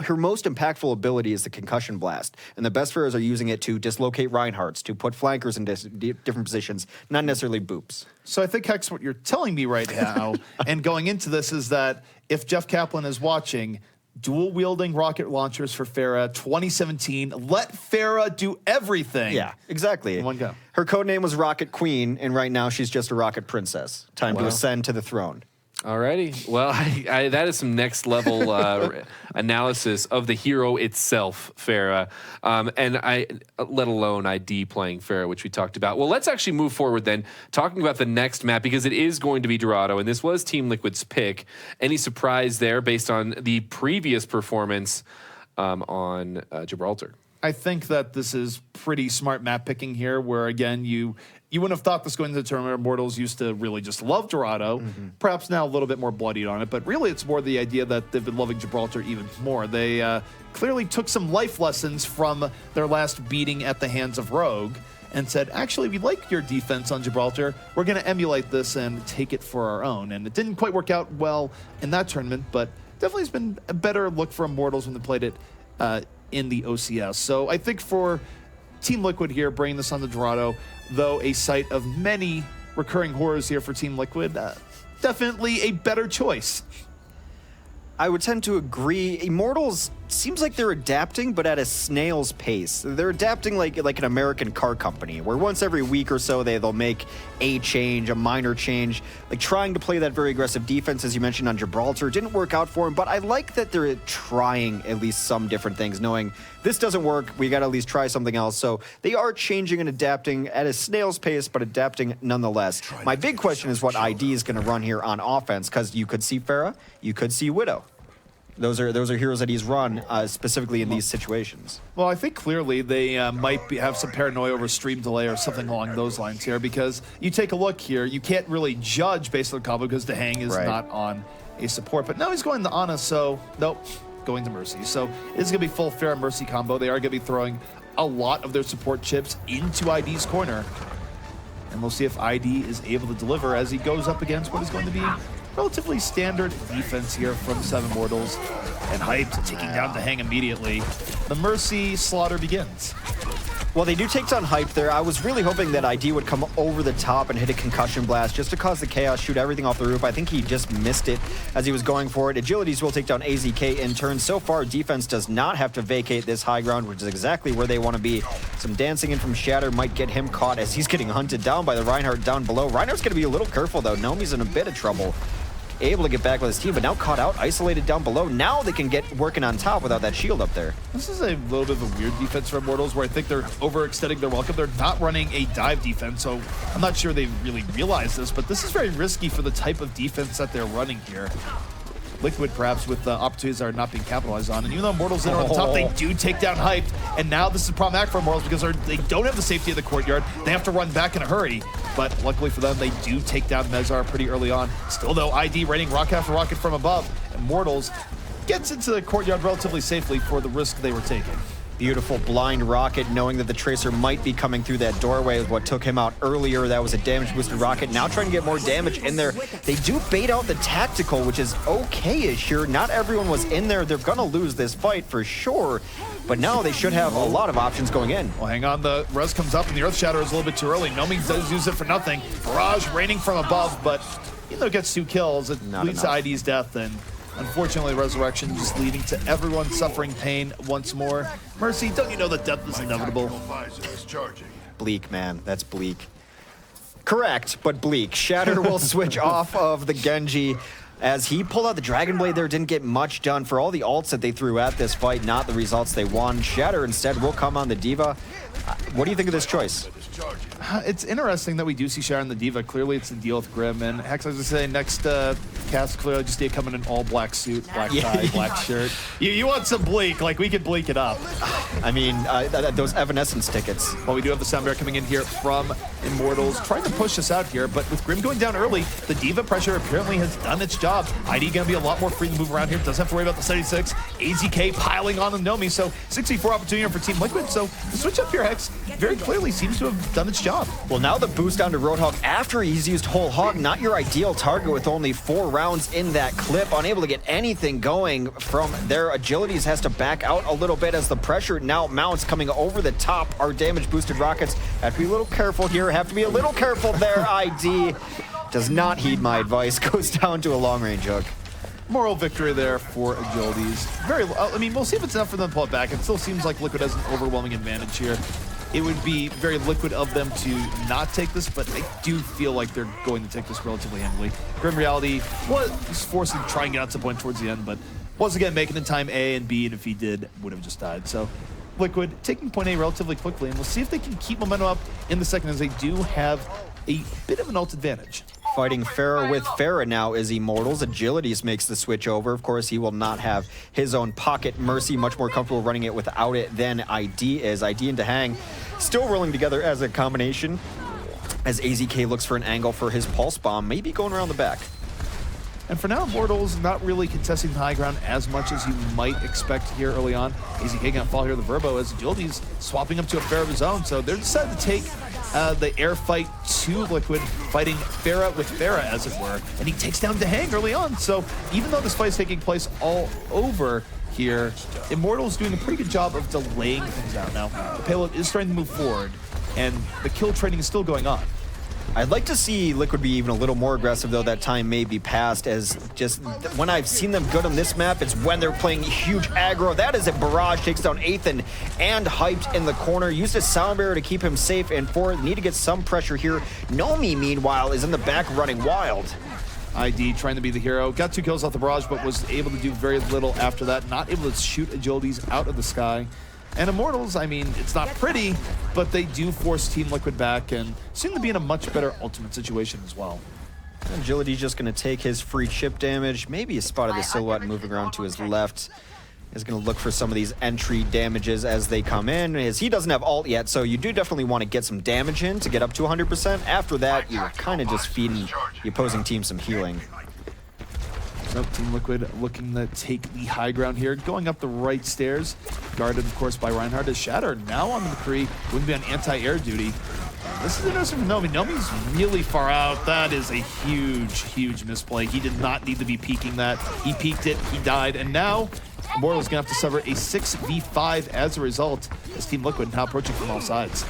her most impactful ability is the Concussion Blast. And the best Farah's are using it to dislocate Reinhardts, to put flankers in different positions, not necessarily boops. So I think, Hex, what you're telling me right now and going into this is that if Jeff Kaplan is watching, dual-wielding rocket launchers for Farah 2017, let Farah do everything. Yeah, exactly. In one go. Her codename was Rocket Queen, and right now she's just a Rocket Princess. Time to ascend to the throne. Alrighty. Well, that is some next level analysis of the hero itself, Farah, and let alone ID playing Farah, which we talked about. Well, let's actually move forward then, talking about the next map, because it is going to be Dorado, and this was Team Liquid's pick. Any surprise there based on the previous performance on Gibraltar? I think that this is pretty smart map picking here, where again you wouldn't have thought this going into the tournament. Immortals used to really just love Dorado, perhaps now a little bit more bloodied on it, but really it's more the idea that they've been loving Gibraltar even more. They clearly took some life lessons from their last beating at the hands of Rogue and said, actually, we like your defense on Gibraltar. We're going to emulate this and take it for our own. And it didn't quite work out well in that tournament, but definitely has been a better look for Immortals when they played it in the OCS. So I think for Team Liquid here, bringing this on to Dorado, though a site of many recurring horrors here for Team Liquid, definitely a better choice. I would tend to agree. Immortals seems like they're adapting, but at a snail's pace. They're adapting like an American car company, where once every week or so they'll make a change, a minor change, like trying to play that very aggressive defense, as you mentioned on Gibraltar. Didn't work out for them, but I like that they're trying at least some different things, knowing this doesn't work, we got to at least try something else. So they are changing and adapting at a snail's pace, but adapting nonetheless. My big question is what ID is going to run here on offense, because you could see Farah, you could see Widow. Those are heroes that he's run specifically in these situations. Well, I think clearly they might have some paranoia over stream delay or something along those lines here, because you take a look here, you can't really judge based on the combo because the hang is not on a support. But now he's going to Ana, so nope, going to Mercy. So it's going to be full Farah Mercy combo. They are going to be throwing a lot of their support chips into ID's corner. And we'll see if ID is able to deliver as he goes up against what is going to be relatively standard defense here from 7 Immortals. And Hyped taking down the hang immediately. The Mercy slaughter begins. Well, they do take down Hype there. I was really hoping that ID would come over the top and hit a Concussion Blast just to cause the chaos, shoot everything off the roof. I think he just missed it as he was going for it. Agilities will take down AZK in turn. So far, defense does not have to vacate this high ground, which is exactly where they want to be. Some dancing in from Shatter might get him caught as he's getting hunted down by the Reinhardt down below. Reinhardt's going to be a little careful, though. Nomi's in a bit of trouble. able to get back with his team, but now caught out, isolated down below. Now they can get working on top without that shield up there. This is a little bit of a weird defense for Immortals, where I think they're overextending their welcome. They're not running a dive defense, so I'm not sure they really realize this, but this is very risky for the type of defense that they're running here. Liquid, perhaps, with the opportunities that are not being capitalized on. And even though Immortals are on the top, they do take down Hyped. And now this is a problem act for Immortals because they don't have the safety of the courtyard. They have to run back in a hurry. But luckily for them, they do take down Mezar pretty early on. Still, though, ID raining rocket after rocket from above. Immortals gets into the courtyard relatively safely for the risk they were taking. Beautiful blind rocket, knowing that the Tracer might be coming through that doorway is what took him out earlier. That was a damage boosted rocket. Now trying to get more damage in there. They do bait out the tactical, which is okay-ish here. Not everyone was in there. They're going to lose this fight for sure. But now they should have a lot of options going in. Well, hang on. The res comes up, and the Earth Shatter is a little bit too early. Nomi does use it for nothing. Barrage raining from above, but even though it gets 2 kills, it leads to ID's death, and unfortunately, Resurrection just leading to everyone suffering pain once more. Mercy, don't you know that death is inevitable? Bleak, man. That's bleak. Correct, but bleak. Shatter will switch off of the Genji as he pulled out the Dragon Blade there. Didn't get much done for all the ults that they threw at this fight. Not the results they won. Shatter instead will come on the D.Va. What do you think of this choice? It's interesting that we do see Shatter on the D.Va. Clearly, it's the deal with Grim. And Hex, I was going to say, next cast, clearly just need to come in an all-black suit, black tie, black shirt. You want some bleak, like we could bleak it up. I mean, those Evanescence tickets. Well, we do have the Sound Bear coming in here from Immortals, trying to push us out here, but with Grim going down early, the D.Va pressure apparently has done its job. ID going to be a lot more free to move around here, doesn't have to worry about the 76. AZK piling on the Nomi, so 64 opportunity for Team Liquid, so the switch up here, Hex, very clearly seems to have done its job. Well, now the boost down to Roadhog after he's used Whole Hog, not your ideal target with only 4 rounds in that clip, unable to get anything going from their agilities, has to back out a little bit as the pressure now mounts coming over the top. Our damage boosted rockets have to be a little careful here, have to be a little careful there. ID does not heed my advice, goes down to a long range hook. Moral victory there for Agilities. I mean, we'll see if it's enough for them to pull it back. It still seems like Liquid has an overwhelming advantage here. It would be very Liquid of them to not take this, but I do feel like they're going to take this relatively handily. Grim Reality was forced to try and get out to the point towards the end, but once again, making in time A and B, and if he did, would have just died. So Liquid taking point A relatively quickly, and we'll see if they can keep momentum up in the second, as they do have a bit of an ult advantage. Fighting Pharah with Pharah now is Immortals. Agilities makes the switch over. Of course, he will not have his own pocket. Mercy much more comfortable running it without it than ID is. ID into Hang still rolling together as a combination as AZK looks for an angle for his Pulse Bomb, maybe going around the back. And for now, Immortals not really contesting the high ground as much as you might expect here early on. AZK gonna fall here with the Verbo as Agility's swapping up to a Pharah of his own. So they're decided to take the air fight to Liquid, fighting Pharah with Pharah, as it were. And he takes down Dehang early on. So even though this fight is taking place all over here, Immortals doing a pretty good job of delaying things out. Now, the payload is starting to move forward, and the kill trading is still going on. I'd like to see Liquid be even a little more aggressive, though that time may be past, as just when I've seen them good on this map, it's when they're playing huge aggro. That is it. Barrage takes down Ethan and Hyped in the corner. Used his Sound Barrier to keep him safe, and for need to get some pressure here. Nomi, meanwhile, is in the back running wild. ID trying to be the hero. Got 2 kills off the Barrage, but was able to do very little after that. Not able to shoot Agilities out of the sky. And Immortals, I mean, it's not pretty, but they do force Team Liquid back and seem to be in a much better ultimate situation as well. Agility just going to take his free chip damage. Maybe a spot of the silhouette moving around to his left. Is going to look for some of these entry damages as they come in. As he doesn't have ult yet, so you do definitely want to get some damage in to get up to 100%. After that, you're kind of just feeding the opposing team some healing. So Team Liquid looking to take the high ground here, going up the right stairs, guarded of course by Reinhardt. As Shatter now on the McCree, wouldn't be on anti-air duty. This is interesting for Nomi. Nomi's really far out. That is a huge, huge misplay. He did not need to be peeking that. He peeked it, he died, and now Immortals gonna have to suffer a 6v5 as a result, as Team Liquid now approaching from all sides.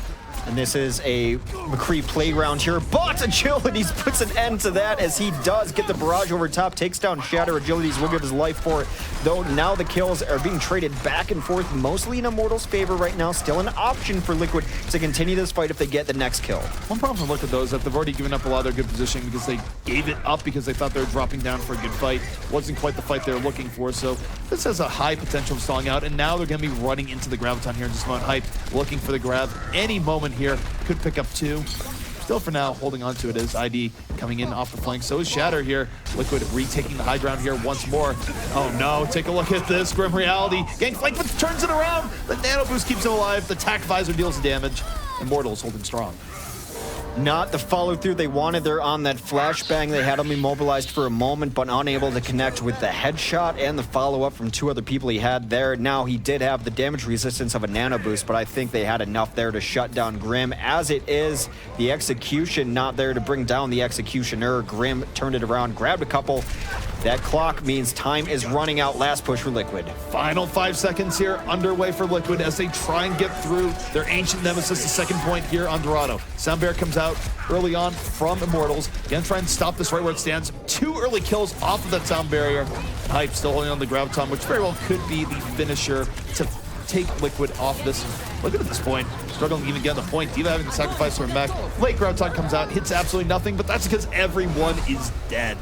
And this is a McCree playground here, but Agilities puts an end to that as he does get the barrage over top, takes down Shatter. Agilities will give his life for it, though now the kills are being traded back and forth, mostly in Immortals' favor right now. Still an option for Liquid to continue this fight if they get the next kill. One problem to look at those is that they've already given up a lot of their good positioning because they gave it up because they thought they were dropping down for a good fight. Wasn't quite the fight they were looking for, so this has a high potential of stalling out, and now they're going to be running into the Graviton here in just a moment. Hype looking for the grab any moment here. Could pick up 2. Still for now, holding on to it is ID coming in off the flank. So is Shatter here. Liquid retaking the high ground here once more. Oh no, take a look at this. Grim Reality getting flanked, but turns it around. The nano boost keeps him alive. The tac visor deals the damage. Immortals holding strong. Not the follow-through they wanted there on that flashbang. They had him immobilized for a moment, but unable to connect with the headshot and the follow-up from 2 other people he had there. Now, he did have the damage resistance of a nano boost, but I think they had enough there to shut down Grim. As it is, the execution not there to bring down the executioner. Grim turned it around, grabbed a couple. That clock means time is running out. Last push for Liquid. Final 5 seconds here underway for Liquid as they try and get through their ancient nemesis, the second point here on Dorado. Soundbear comes out early on from Immortals. Again, try and stop this right where it stands. 2 early kills off of that sound barrier. Hype still holding on the Graviton, which very well could be the finisher to take Liquid off this. Look at this point. Struggling to even get on the point. Diva having to sacrifice her back. Late Graviton comes out, hits absolutely nothing, but that's because everyone is dead.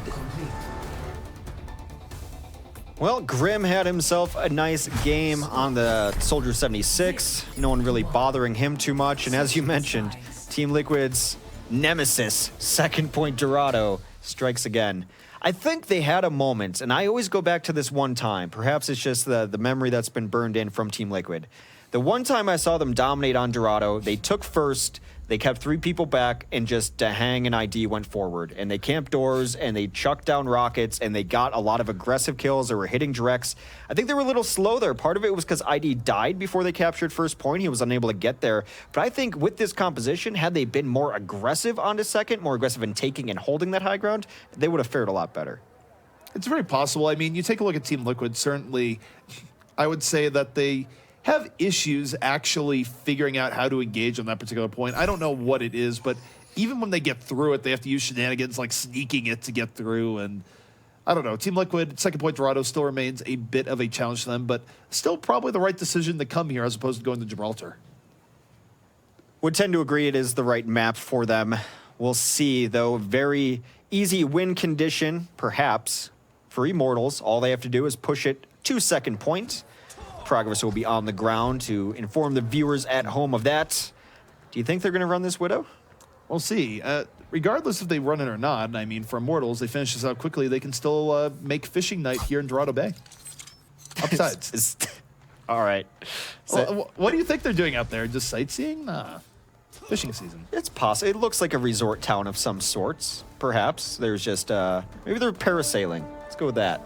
Well, Grim had himself a nice game on the Soldier 76. No one really bothering him too much. And as you mentioned, Team Liquid's nemesis, second point Dorado, strikes again. I think they had a moment, and I always go back to this one time. Perhaps it's just the memory that's been burned in from Team Liquid. The one time I saw them dominate on Dorado, they took first, they kept 3 people back, and just Hang and ID went forward. And they camped doors, and they chucked down rockets, and they got a lot of aggressive kills. They were hitting directs. I think they were a little slow there. Part of it was because ID died before they captured first point. He was unable to get there. But I think with this composition, had they been more aggressive onto second, more aggressive in taking and holding that high ground, they would have fared a lot better. It's very possible. I mean, you take a look at Team Liquid, certainly I would say that they have issues actually figuring out how to engage on that particular point. I don't know what it is, but even when they get through it, they have to use shenanigans like sneaking it to get through. And I don't know. Team Liquid, second point Dorado still remains a bit of a challenge to them, but still probably the right decision to come here as opposed to going to Gibraltar. Would tend to agree it is the right map for them. We'll see, though. Very easy win condition, perhaps, for Immortals. All they have to do is push it to second point. Progress will be on the ground to inform the viewers at home of that. Do you think they're going to run this Widow? We'll see. Regardless if they run it or not, I mean, for Immortals, they finish this out quickly. They can still make fishing night here in Dorado Bay. Upsides. All right. Well, what do you think they're doing out there? Just sightseeing? Nah. Fishing season. It's possible. It looks like a resort town of some sorts, perhaps. There's just, maybe they're parasailing. Let's go with that.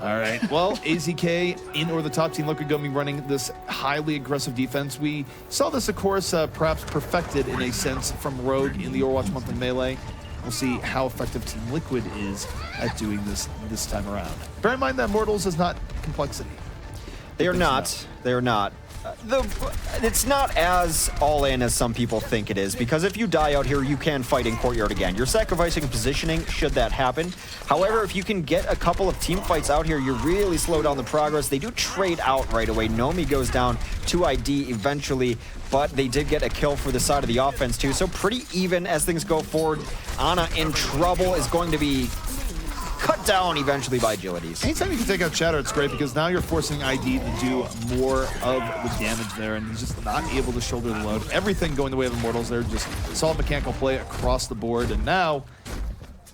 All right. Well, AZK in or the top team Liquid going to be running this highly aggressive defense. We saw this, of course, perhaps perfected in a sense from Rogue in the Overwatch Monthly Melee. We'll see how effective Team Liquid is at doing this time around. Bear in mind that Immortals is not complexity. They are not. They are not. It's not as all-in as some people think it is, because if you die out here, you can fight in Courtyard again. You're sacrificing positioning should that happen. However, if you can get a couple of team fights out here, you really slow down the progress. They do trade out right away. Nomi goes down to ID eventually, but they did get a kill for the side of the offense too, so pretty even as things go forward. Ana in trouble is going to be cut down eventually by Agilities. Anytime you can take out Shatter, it's great because now you're forcing ID to do more of the damage there, and he's just not able to shoulder the load. Everything going the way of Immortals there, just solid mechanical play across the board, and now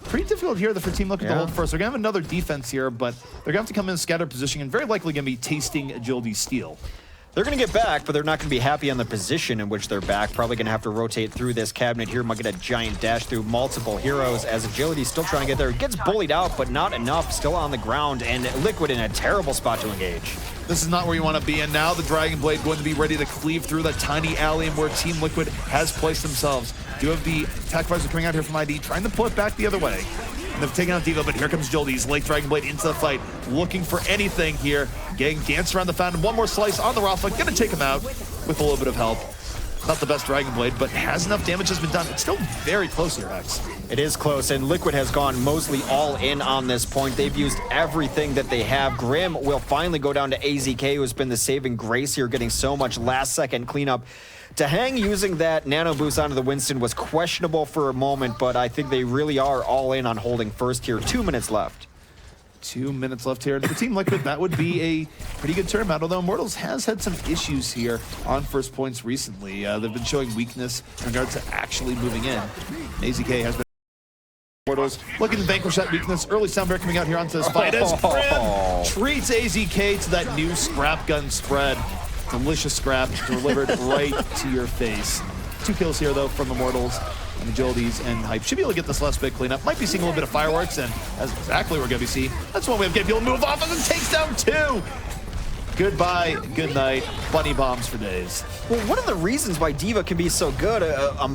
pretty difficult here for Team Liquid to hold first. They're going to have another defense here, but they're going to have to come in scattered position and very likely going to be tasting Agility's steal. They're going to get back, but they're not going to be happy on the position in which they're back. Probably going to have to rotate through this cabinet here. Might get a giant dash through multiple heroes as Agility's still trying to get there. Gets bullied out, but not enough. Still on the ground, and Liquid in a terrible spot to engage. This is not where you want to be, and now the Dragon Blade going to be ready to cleave through that tiny alley where Team Liquid has placed themselves. Do have the attack visor coming out here from ID, trying to pull it back the other way. And they've taken out Diva, but here comes Joldy's late Dragon Blade into the fight, looking for anything here. Getting danced around the fountain. One more slice on the Rafa, gonna take him out with a little bit of help. Not the best Dragon Blade, but has enough damage has been done. It's still very close here, Hex. It is close, and Liquid has gone mostly all in on this point. They've used everything that they have. Grim will finally go down to AZK, who's been the saving grace here, getting so much last-second cleanup. To hang using that nano boost onto the Winston was questionable for a moment, but I think they really are all in on holding first here. 2 minutes left. 2 minutes left here. And for Team Liquid, that would be a pretty good turn out, although Immortals has had some issues here on first points recently. They've been showing weakness in regards to actually moving in. AZK has been Immortals looking to vanquish that weakness. Early Soundbear coming out here onto this fight as Grim treats AZK to that new scrap gun spread. Delicious scrap delivered right to your face. 2 kills here, though, from Immortals. And Agilities and Hype should be able to get this last big cleanup. Might be seeing a little bit of fireworks, and that's exactly what we're going to be seeing. That's one way of getting people to move off, and then takes down 2. Goodbye, good night, bunny bombs for days. Well, one of the reasons why D.Va can be so good,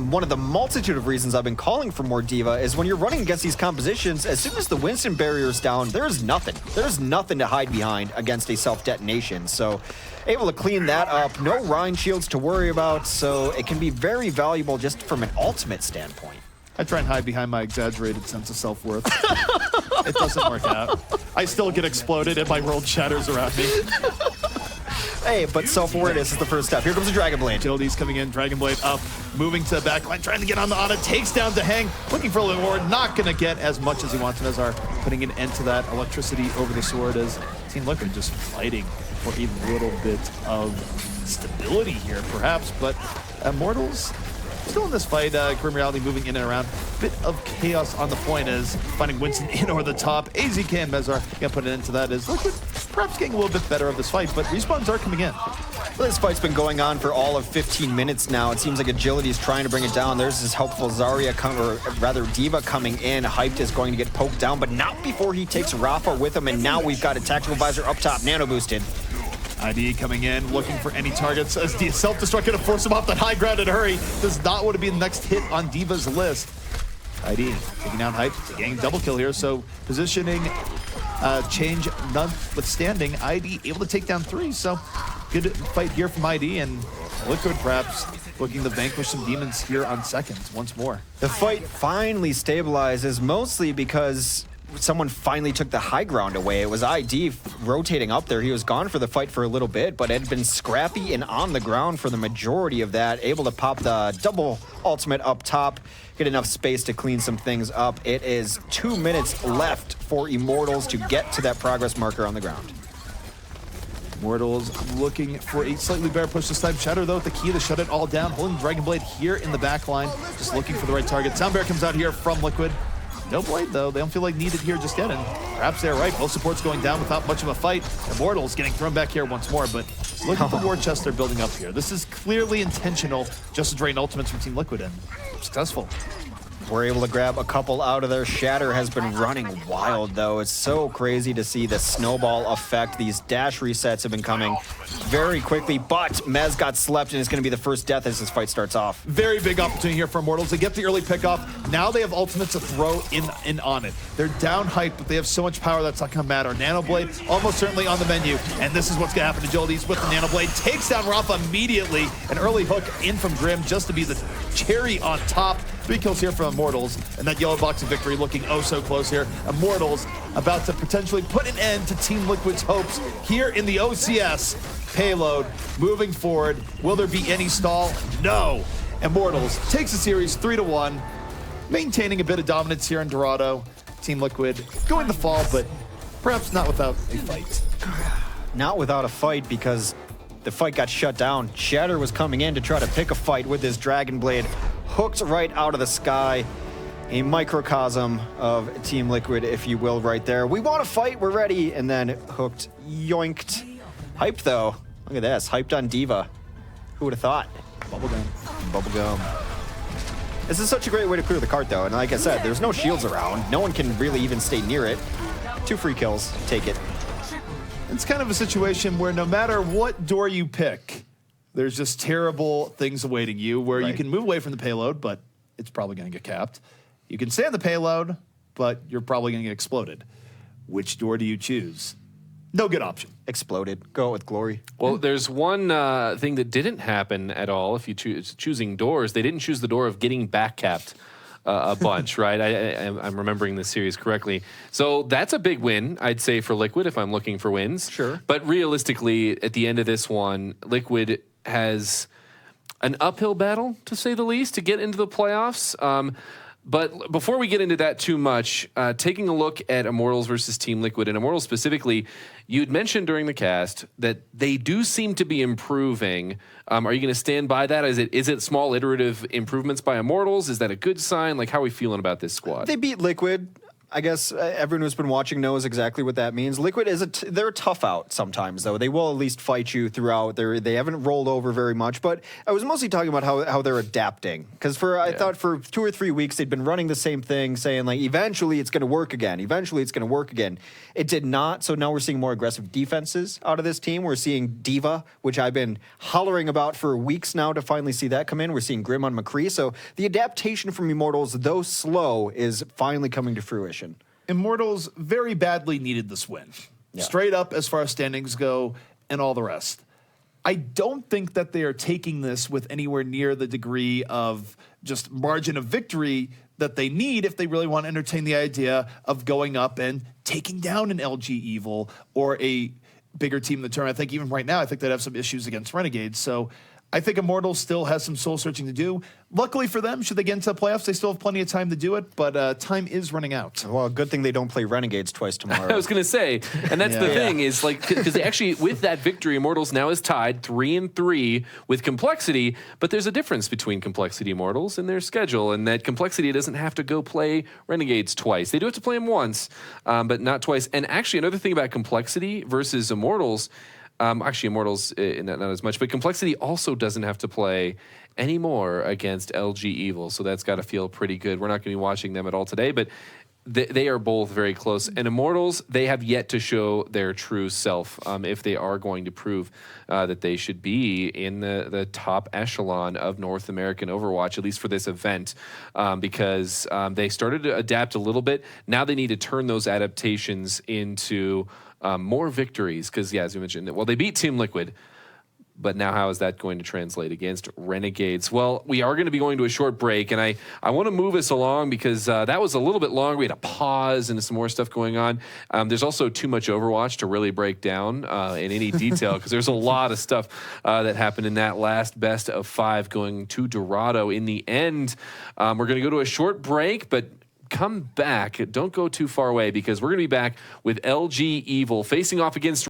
one of the multitude of reasons I've been calling for more D.Va, is when you're running against these compositions, as soon as the Winston barrier's down, there's nothing. There's nothing to hide behind against a self-detonation. So able to clean that up, no Rhine shields to worry about, so it can be very valuable just from an ultimate standpoint. I try and hide behind my exaggerated sense of self-worth. It doesn't work out. I still get exploded and my world shatters around me. Hey, but self-awareness is the first step. Here comes the Dragon Blade. Agility's coming in, Dragon Blade up, moving to the backline, trying to get on the Ana, takes down to hang, looking for a little more, not going to get as much as he wants. Mezar putting an end to that electricity over the sword as Team Liquid just fighting for a little bit of stability here, perhaps, but Immortals still in this fight. Grim Reality moving in and around. Bit of chaos on the point as finding Winston in over the top. AZK and Mezar gonna put an end to that as Liquid perhaps getting a little bit better of this fight, but respawns are coming in. Well, this fight's been going on for all of 15 minutes now. It seems like Agility's trying to bring it down. There's this helpful Zarya, or rather D.Va coming in. Hyped is going to get poked down, but not before he takes Rafa with him, and now we've got a Tactical Visor up top, nano boosted. ID coming in, looking for any targets as the self-destruct gonna force him off that high ground in a hurry. Does not want to be the next hit on D.Va's list. ID taking down Hype, getting double kill here, so positioning change notwithstanding, ID able to take down 3, so good fight here from ID, and Liquid perhaps looking to vanquish some demons here on seconds once more. The fight finally stabilizes, mostly because someone finally took the high ground away. It was ID rotating up there. He was gone for the fight for a little bit, but had been scrappy and on the ground for the majority of that, able to pop the double ultimate up top, get enough space to clean some things up. It is 2 minutes left for Immortals to get to that progress marker on the ground. Immortals looking for a slightly better push this time. Shatter, though, with the key to shut it all down. Holding Dragon Blade here in the back line, just looking for the right target. Soundbear comes out here from Liquid. No Blade, though. They don't feel like needed here just yet, and perhaps they're right. Both supports going down without much of a fight. Immortals getting thrown back here once more, but look at the war chest they're building up here. This is clearly intentional, just to drain ultimates from Team Liquid, and successful. We're able to grab a couple out of there. Shatter has been running wild, though. It's so crazy to see the snowball effect. These dash resets have been coming very quickly, but Mez got slept, and it's going to be the first death as this fight starts off. Very big opportunity here for Immortals. They get the early pickoff. Now they have ultimates to throw in on it. They're down hype, but they have so much power that's not going to matter. Nano Blade almost certainly on the menu, and this is what's going to happen to Agilities with the Nano Blade. Takes down Rafa immediately. An early hook in from Grim just to be the cherry on top. 3 kills here from Immortals, and that yellow box of victory looking oh so close here. Immortals about to potentially put an end to Team Liquid's hopes here in the OCS. Payload moving forward. Will there be any stall? No. Immortals takes the series 3-1, maintaining a bit of dominance here in Dorado. Team Liquid going to fall, but perhaps not without a fight. Not without a fight, because the fight got shut down. Shatter was coming in to try to pick a fight with his Dragon Blade, hooked right out of the sky. A microcosm of Team Liquid, if you will, right there. We want to fight, we're ready, and then hooked, yoinked. Hyped, though. Look at this, hyped on D.Va. Who would have thought? Bubblegum. Bubblegum. This is such a great way to clear the cart, though, and like I said, there's no shields around. No one can really even stay near it. 2 free kills, take it. It's kind of a situation where no matter what door you pick, there's just terrible things awaiting you, where you can move away from the payload, but it's probably going to get capped. You can stay on the payload, but you're probably going to get exploded. Which door do you choose? No good option. Exploded. Go out with glory. Well, there's one thing that didn't happen at all. If you choosing doors, they didn't choose the door of getting backcapped a bunch, right? I'm remembering this series correctly. So that's a big win, I'd say, for Liquid if I'm looking for wins. Sure. But realistically, at the end of this one, Liquid has an uphill battle, to say the least, to get into the playoffs. But before we get into that too much, taking a look at Immortals versus Team Liquid, and Immortals specifically, you'd mentioned during the cast that they do seem to be improving. Are you going to stand by that? Is it small iterative improvements by Immortals? Is that a good sign? Like, how are we feeling about this squad? They beat Liquid. I guess everyone who's been watching knows exactly what that means. Liquid is they're a tough out sometimes, though. They will at least fight you throughout. They haven't rolled over very much, but I was mostly talking about how they're adapting. Because I thought for 2 or 3 weeks they'd been running the same thing, saying like, eventually it's going to work again. Eventually it's going to work again. It did not. So now we're seeing more aggressive defenses out of this team. We're seeing Diva, which I've been hollering about for weeks now to finally see that come in. We're seeing Grim on McCree. So the adaptation from Immortals, though slow, is finally coming to fruition. Immortals very badly needed this win. Yeah. Straight up as far as standings go and all the rest. I don't think that they are taking this with anywhere near the degree of just margin of victory that they need if they really want to entertain the idea of going up and taking down an LG Evil or a bigger team in the tournament. I think even right now, I think they'd have some issues against Renegades. So I think Immortals still has some soul searching to do. Luckily for them, should they get into the playoffs, they still have plenty of time to do it, but time is running out. Well, good thing they don't play Renegades twice tomorrow. I was going to say, and that's the thing is like, because they actually, with that victory, Immortals now is tied 3-3 with Complexity, but there's a difference between Complexity Immortals and their schedule, and that Complexity doesn't have to go play Renegades twice. They do have to play them once, but not twice. And actually, another thing about Complexity versus Immortals, actually, Immortals, not as much, but Complexity also doesn't have to play anymore against LG Evil, so that's got to feel pretty good. We're not going to be watching them at all today, but they are both very close. And Immortals, they have yet to show their true self if they are going to prove that they should be in the top echelon of North American Overwatch, at least for this event, because they started to adapt a little bit. Now they need to turn those adaptations into more victories, because, yeah, as you mentioned, well, they beat Team Liquid, but now how is that going to translate against Renegades? Well, we are going to be going to a short break, and I want to move us along because that was a little bit long. We had a pause and some more stuff going on. There's also too much Overwatch to really break down in any detail because there's a lot of stuff that happened in that last best of 5 going to Dorado in the end. We're going to go to a short break, but come back. Don't go too far away because we're going to be back with LG Evil facing off against